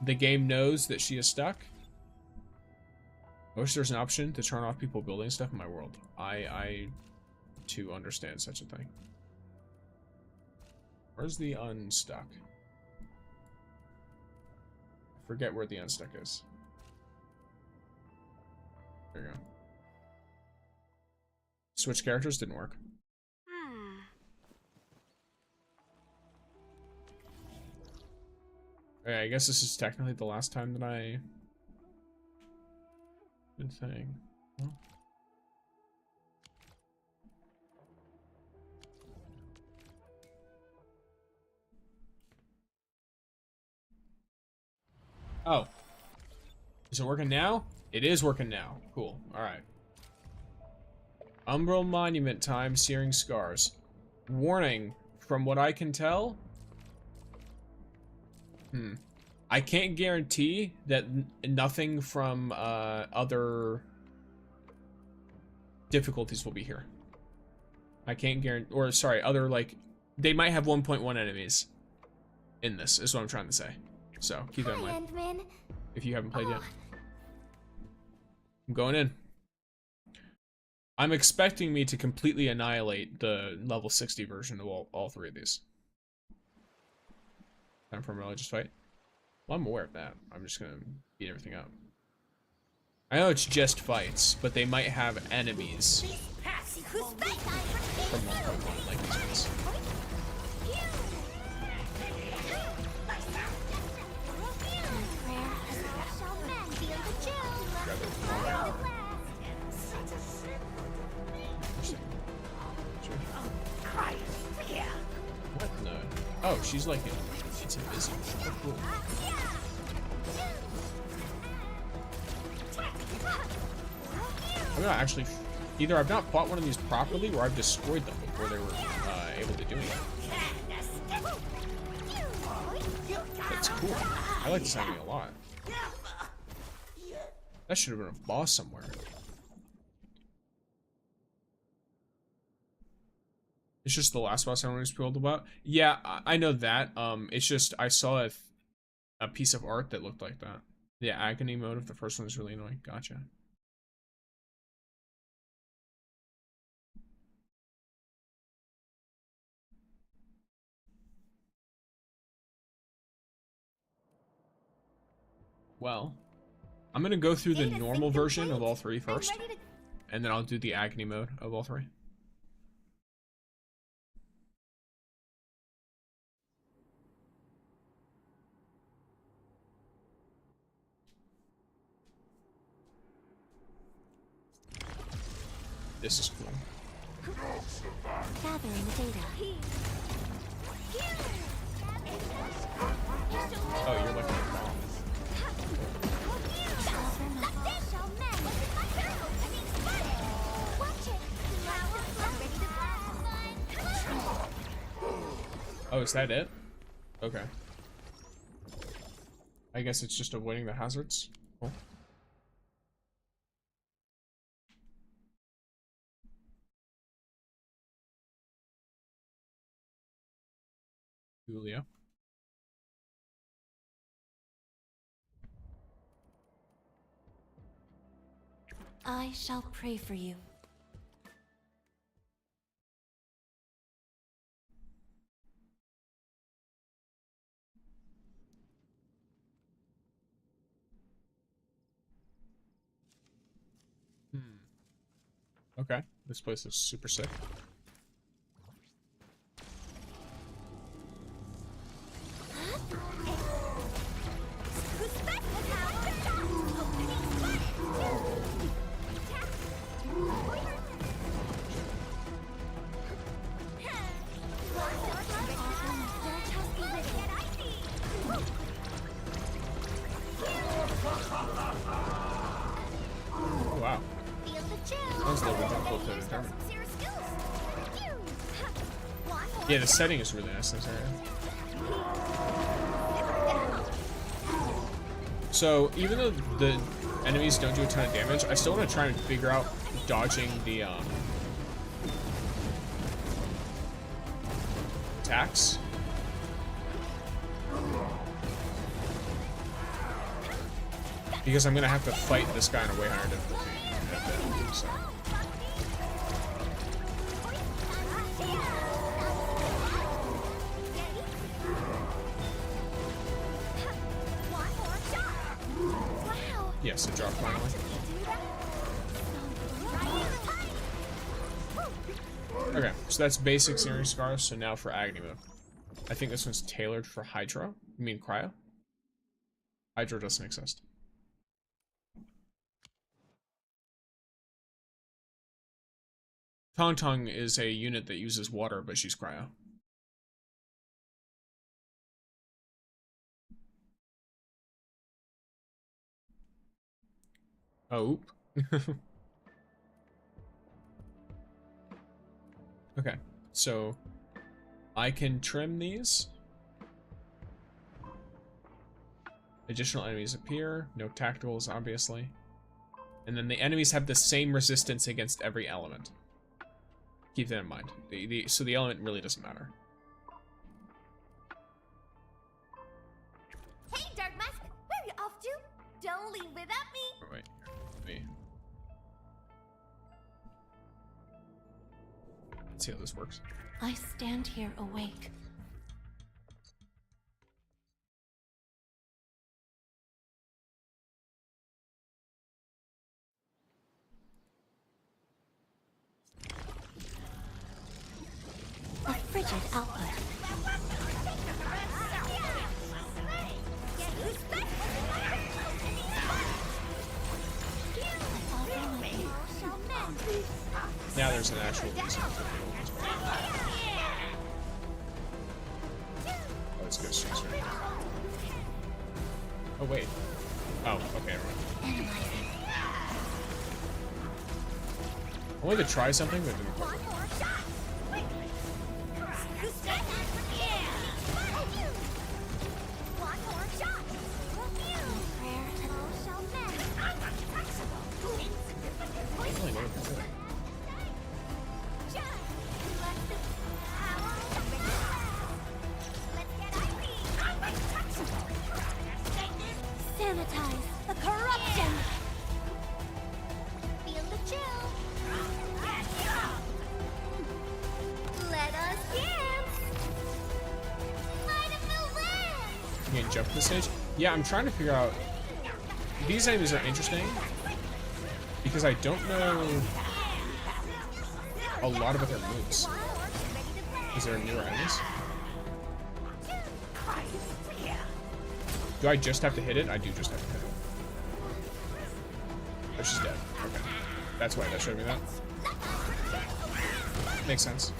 The game knows that she is stuck. I wish there's an option to turn off people building stuff in my world. I to understand such a thing. Where's the unstuck? I forget where the unstuck is. There you go. Switch characters didn't work. Okay, I guess this is technically the last time that I did thing. Huh? Oh. Is it working now? It is working now. Cool. Alright. Umbral Monument time, Searing Scars. Warning, from what I can tell... I can't guarantee that nothing from other difficulties will be here. I can't guarantee... Or, sorry, other, like... They might have 1.1 enemies in this, is what I'm trying to say. So, keep that in mind. If you haven't played yet. I'm going in. I'm expecting me to completely annihilate the level 60 version of all three of these. Time for a religious fight. Well, I'm aware of that. I'm just gonna beat everything up. I know it's just fights, but they might have enemies from 1.1 like these ones. What the? Oh, she's like it's invisible. Oh, cool. I'm not actually either. I've not fought one of these properly, or I've destroyed them before they were able to do it. That's cool. I like this enemy a lot. That should have been a boss somewhere. It's just the last boss everyone spoiled about. Yeah, I know that. It's just I saw a piece of art that looked like that. The agony mode of the first one is really annoying. Gotcha. Well, I'm gonna go through the normal version of all three first, and then I'll do the agony mode of all three. This is cool. Gathering data. Oh, you're looking at bomb. Oh, is that it? Okay. I guess it's just avoiding the hazards. Cool. Julio. I shall pray for you. Okay, this place is super sick. Wow. Sounds a little bit difficult to determine. Yeah, the setting is really nice in this area. So, even though the enemies don't do a ton of damage, I still want to try and figure out dodging the attacks. Because I'm gonna have to fight this guy in a way higher difficulty. So. Yes, it dropped finally. Okay, so that's basic Searing Scars, so now for Agony move. I think this one's tailored for Hydro. You mean Cryo? Hydro doesn't exist. Tangtang is a unit that uses water, but she's Cryo. Oh. Okay, so I can trim these. Additional enemies appear. No tacticals, obviously. And then the enemies have the same resistance against every element. Keep that in mind. So the element really doesn't matter. Hey, Dark Mask! Where are you off to? Don't leave without me! Oh, wait. Let me... Let's see how this works. I stand here awake. A frigid output. Now there's an actual reason for the build as well. Oh, it's good strings right now. Oh, wait. Oh, okay, right. I wanted to try something, but it didn't quite work. Sanitize the corruption! Feel the chill! Let us dance! Light up the land! You can jump this stage? Yeah, I'm trying to figure out... These enemies are interesting because I don't know a lot about their moves. Is there newer enemies? Do I just have to hit it? I do just have to hit it. Oh, she's dead. Okay. That's why that showed me that. Makes sense.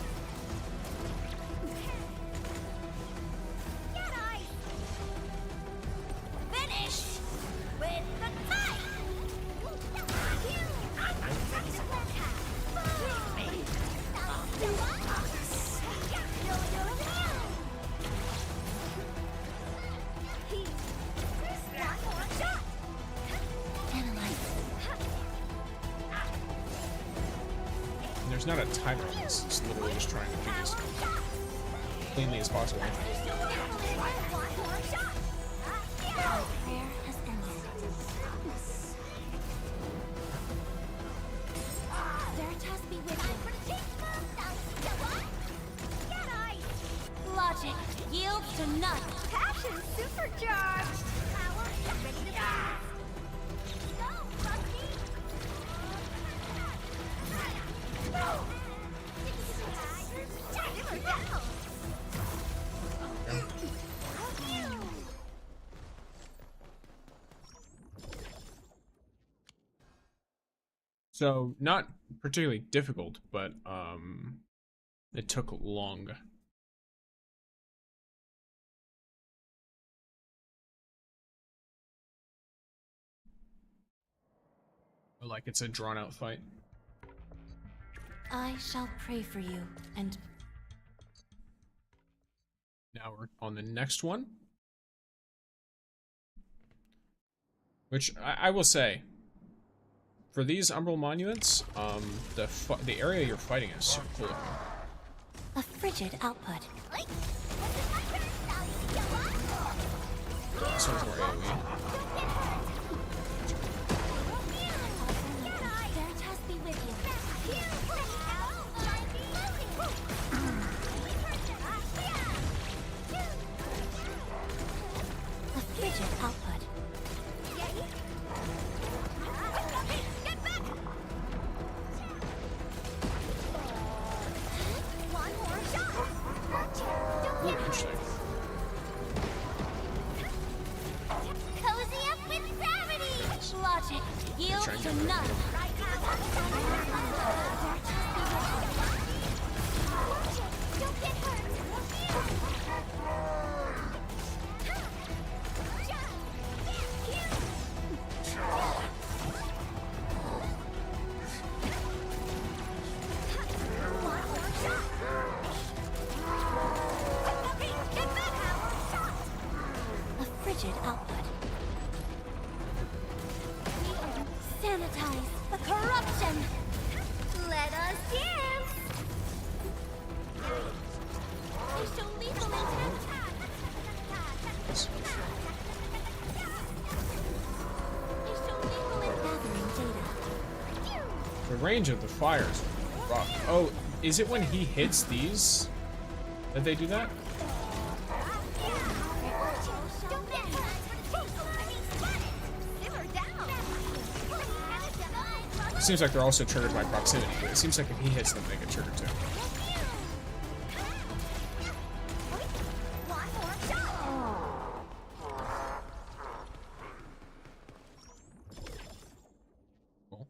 Finish with the fight! There's not a timer on this. It's literally just trying to do this cleanly as possible. Prayer has ended. Veritas be with you. Logic yields to none. Passion supercharged! Power ready to blast! Go, Rusty! So, not particularly difficult, but it took long. Like it's a drawn-out fight. I shall pray for you, and Now we're on the next one. Which, I will say, for these Umbral monuments, the area you're fighting is super cool. a frigid output. This one's more AoE. Veritas be with you. A frigid output. try and get to rid none. of him. Don't get hurt. A frigid output. Sanitize the corruption. Let us dance. They show lethal intent. They show lethal in gathering data. The range of the fire is rough. Oh, is it when he hits these that they do that? Don't get hurt. Simmer down. It seems like they're also triggered by proximity, but it seems like if he hits them, they get triggered too. One more shot. Cool.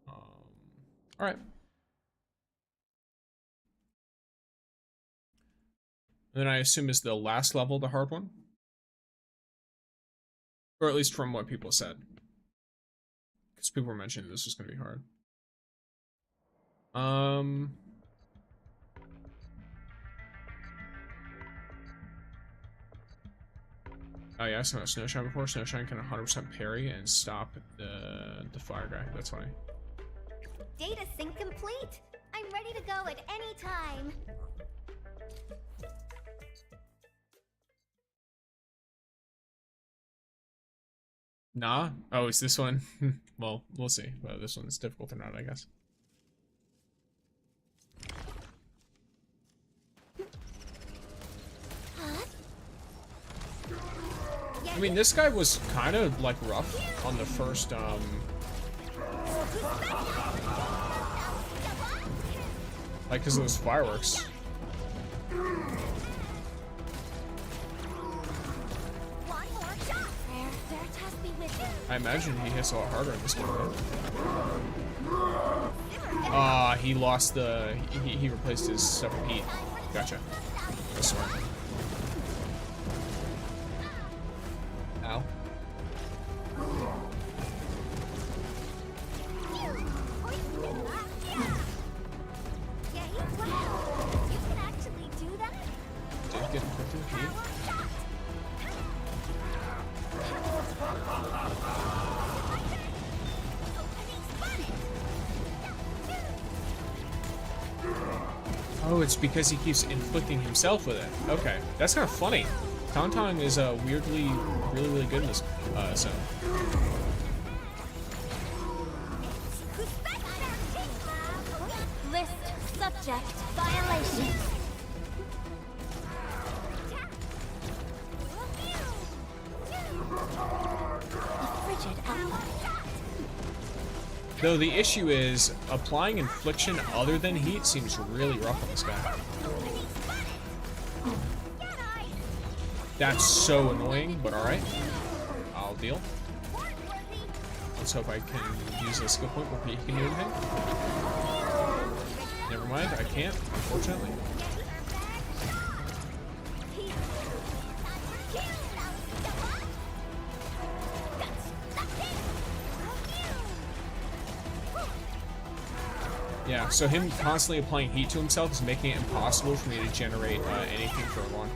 All right. And then I assume is the last level the hard one, or at least from what people said, because people were mentioning this was going to be hard. Oh yeah, I saw Snowshine before. Snowshine can 100% parry and stop the fire guy. That's funny. Data sync complete. I'm ready to go at any time. Nah. Oh, is this one? Well, we'll see. Well, this one's difficult or not, I guess. I mean, this guy was kind of like rough on the first like because of those fireworks. I imagine he hits a lot harder in this game. Ah, he lost the he replaced his stuff with heat. Gotcha. That's smart. Ow. Did get infected with heat? Oh, it's because he keeps inflicting himself with it. Okay, that's kind of funny. Tangtang is weirdly really good in this zone. List subject violation. A frigid output. Though the issue is, applying infliction other than heat seems really rough on this guy. That's so annoying, but alright. I'll deal. Let's hope I can use a skill point where he can do anything. Never mind, I can't, unfortunately. Yeah, so him constantly applying heat to himself is making it impossible for me to generate anything for Yvonne.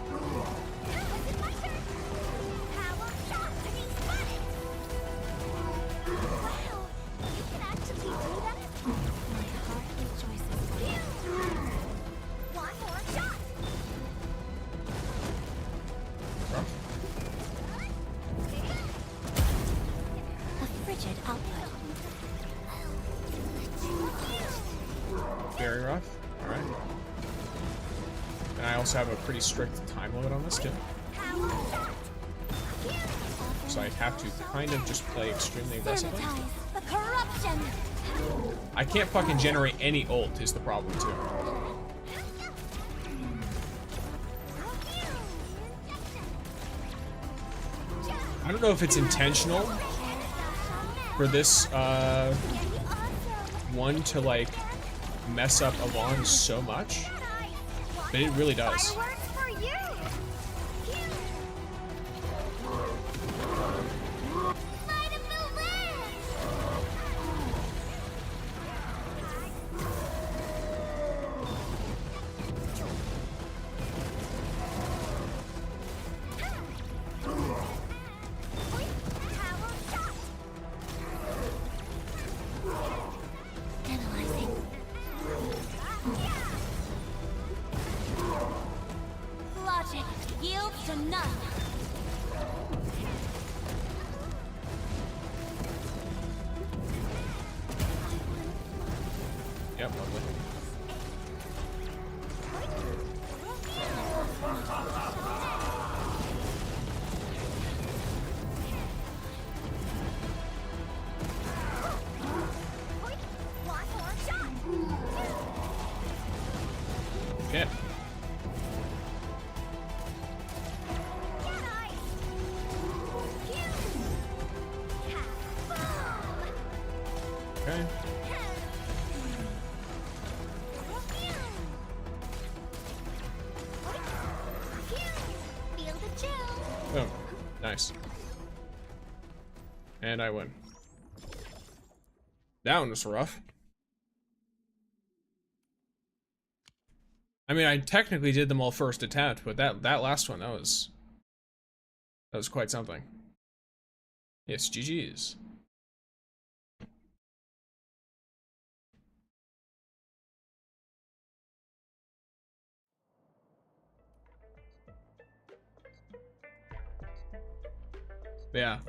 Very rough. Alright. And I also have a pretty strict time limit on this too. So I have to kind of just play extremely aggressively. I can't fucking generate any ult is the problem too. I don't know if it's intentional for this one to like mess up Yvonne so much, but it really does. Yep, lovely. Okay. Okay. Oh, nice. And I win. That one was rough. I mean, I technically did them all first attempt, but that last one, that was quite something. Yes, GG's. Yeah.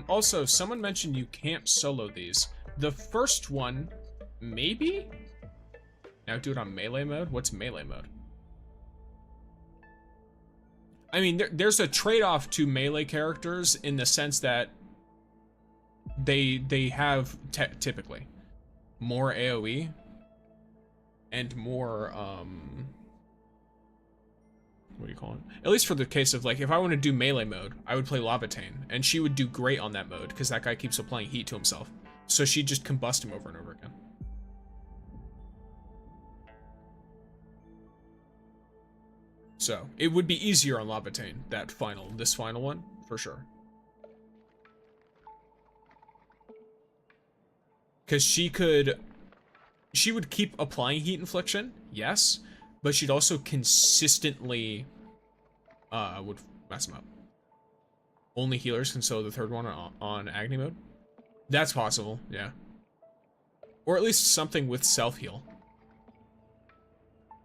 Also, someone mentioned you can't solo these. The first one, maybe? Now do it on melee mode? What's melee mode? I mean, there's a trade-off to melee characters in the sense that they have typically more AoE and more what do you call it? At least for the case of like, if I want to do melee mode, I would play Lavatane, and she would do great on that mode because that guy keeps applying heat to himself. So she'd just combust him over and over again. So it would be easier on Lavatane, this final one, for sure. Because she would keep applying heat infliction, yes, but she'd also consistently would mess him up. Only healers can solo the third one on Agni mode. That's possible, yeah. Or at least something with self-heal.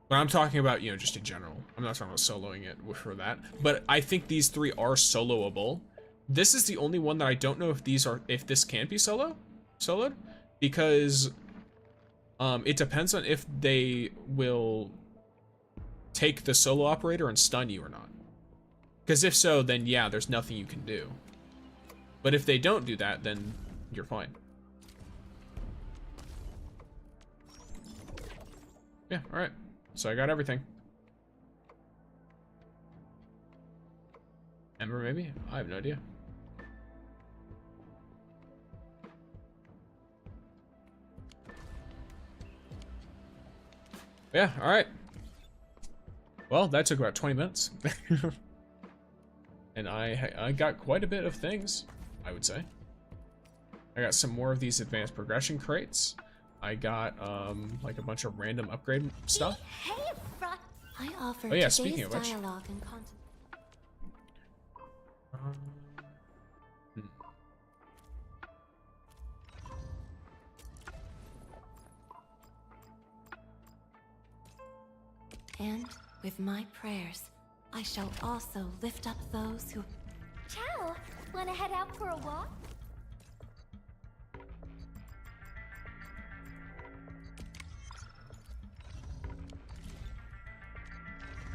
But I'm talking about, you know, just in general. I'm not talking about soloing it for that. But I think these three are soloable. This is the only one that I don't know if this can be soloed, because it depends on if they will take the solo operator and stun you or not. Because if so, then yeah, there's nothing you can do. But if they don't do that, then you're fine. Yeah, alright. So I got everything. Ember, maybe? I have no idea. Yeah, alright. Well, that took about 20 minutes. And I got quite a bit of things, I would say. I got some more of these advanced progression crates. I got like a bunch of random upgrade stuff. I offer oh yeah, speaking of which. Dialogue and content. And with my prayers, I shall also lift up those who... Ciao! Wanna head out for a walk?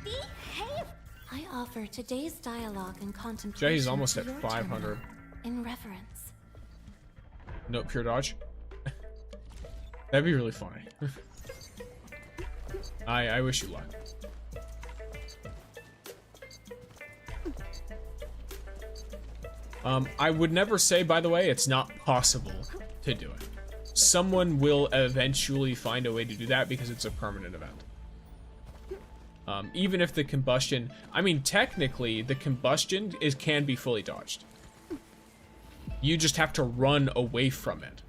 Behave! I offer today's dialogue and contemplation. Jay's almost at your 500. terminal in reverence. Nope, pure dodge. That'd be really funny. I wish you luck. I would never say, by the way, it's not possible to do it. Someone will eventually find a way to do that because it's a permanent event. Even if the combustion, I mean, technically, the combustion can be fully dodged. You just have to run away from it.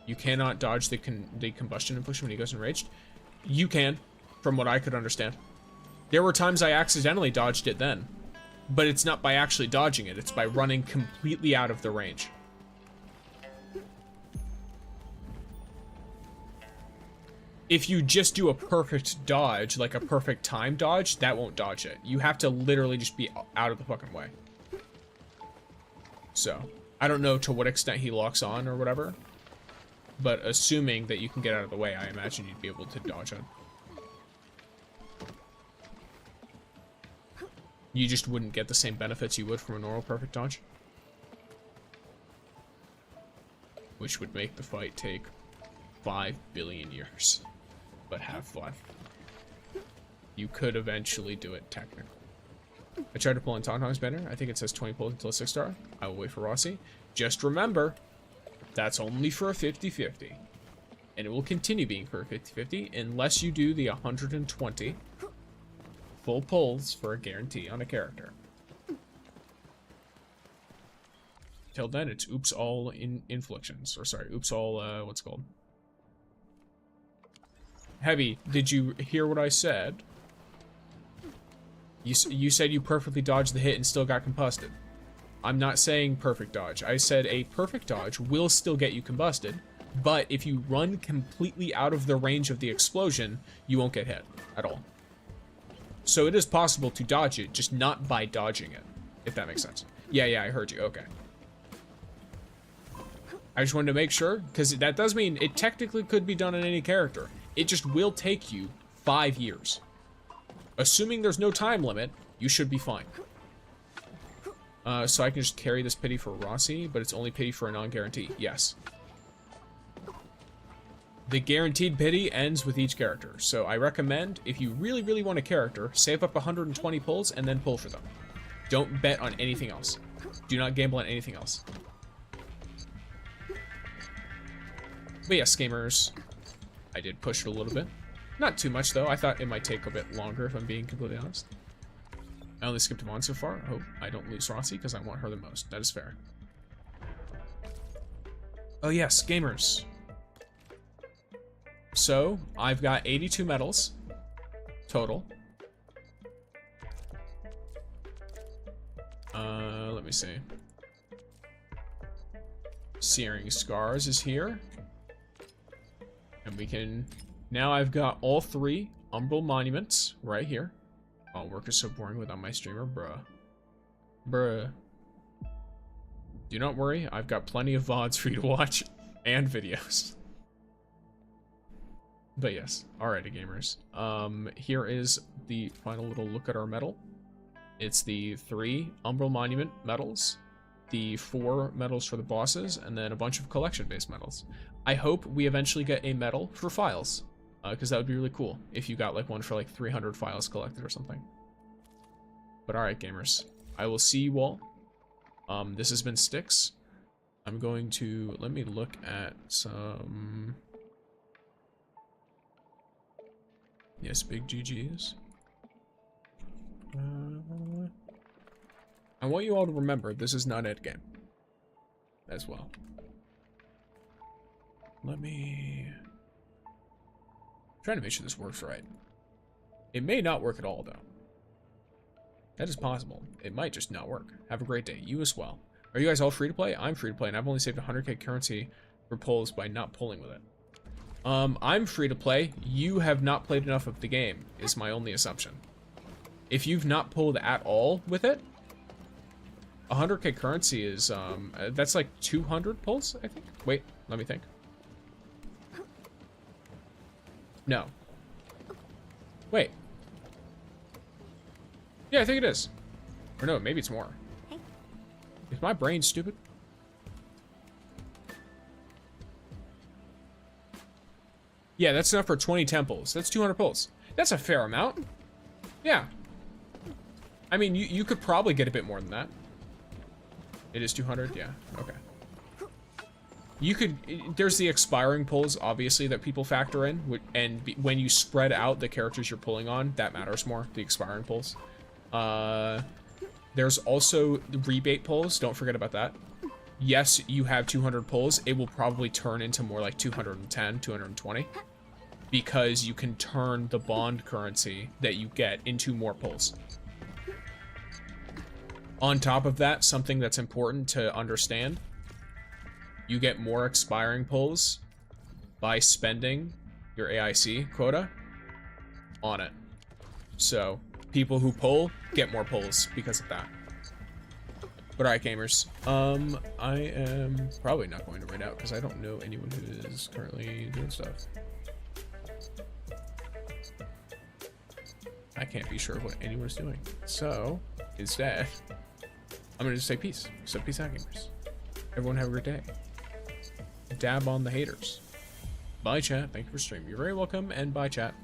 You cannot dodge the combustion impulsion when he goes enraged. You can, from what I could understand. There were times I accidentally dodged it then, but it's not by actually dodging it, it's by running completely out of the range. If you just do a perfect dodge, like a perfect time dodge, that won't dodge it. You have to literally just be out of the fucking way. So, I don't know to what extent he locks on or whatever, but assuming that you can get out of the way, I imagine you'd be able to dodge it. You just wouldn't get the same benefits you would from a normal perfect dodge. Which would make the fight take 5 billion years. But have fun. You could eventually do it technically. I tried to pull in Tangtang's banner. I think it says 20 pulls until 6-star. I will wait for Rossi. Just remember, that's only for a 50-50. And it will continue being for a 50-50 unless you do the 120 full pulls for a guarantee on a character. Till then, it's oops all inflictions. Or sorry, oops all, what's it called? Heavy, did you hear what I said? You said you perfectly dodged the hit and still got combusted. I'm not saying perfect dodge. I said a perfect dodge will still get you combusted, but if you run completely out of the range of the explosion, you won't get hit at all. So it is possible to dodge it, just not by dodging it, if that makes sense. Yeah, I heard you. Okay. I just wanted to make sure, because that does mean it technically could be done on any character. It just will take you 5 years. Assuming there's no time limit, you should be fine. So I can just carry this pity for Rossi, but it's only pity for a non-guarantee. Yes. The guaranteed pity ends with each character. So I recommend, if you really, really want a character, save up 120 pulls and then pull for them. Don't bet on anything else. Do not gamble on anything else. But yes, gamers, I did push it a little bit. Not too much, though. I thought it might take a bit longer, if I'm being completely honest. I only skipped Yvonne so far. I hope I don't lose Rossi, because I want her the most. That is fair. Oh yes, gamers. So, I've got 82 medals total. Let me see. Searing Scars is here. And we can... Now I've got all 3 Umbral monuments right here. Oh, work is so boring without my streamer, bruh. Bruh. Do not worry, I've got plenty of VODs for you to watch and videos. But yes, alrighty gamers. Here is the final little look at our medal. It's the 3 Umbral Monument medals, the 4 medals for the bosses, and then a bunch of collection-based medals. I hope we eventually get a medal for files, because that would be really cool if you got like one for like 300 files collected or something. But alright gamers, I will see you all. This has been Styx. I'm going to, let me look at some... Yes, big GGs. I want you all to remember, this is not endgame. As well. Let me... I'm trying to make sure this works right. It may not work at all, though. That is possible. It might just not work. Have a great day. You as well. Are you guys all free to play? I'm free to play, and I've only saved 100k currency for pulls by not pulling with it. I'm free to play. You have not played enough of the game, is my only assumption. If you've not pulled at all with it, 100k currency is, that's like 200 pulls, I think. Wait, let me think. No. Wait. Yeah, I think it is. Or no, maybe it's more. Is my brain stupid? Yeah, that's enough for 20 temples. That's 200 pulls. That's a fair amount. Yeah. I mean, you could probably get a bit more than that. It is 200? Yeah, okay. You could, there's the expiring pulls, obviously, that people factor in, and when you spread out the characters you're pulling on, that matters more, the expiring pulls. There's also the rebate pulls, don't forget about that. Yes, you have 200 pulls, it will probably turn into more like 210, 220, because you can turn the bond currency that you get into more pulls. On top of that, something that's important to understand, you get more expiring pulls by spending your AIC quota on it. So, people who pull get more pulls because of that. But alright, gamers. I am probably not going to raid out because I don't know anyone who is currently doing stuff. I can't be sure what anyone's doing. So, instead, I'm gonna just say peace. So peace out, gamers. Everyone have a great day. Dab on the haters. Bye, chat. Thank you for streaming. You're very welcome, and bye, chat.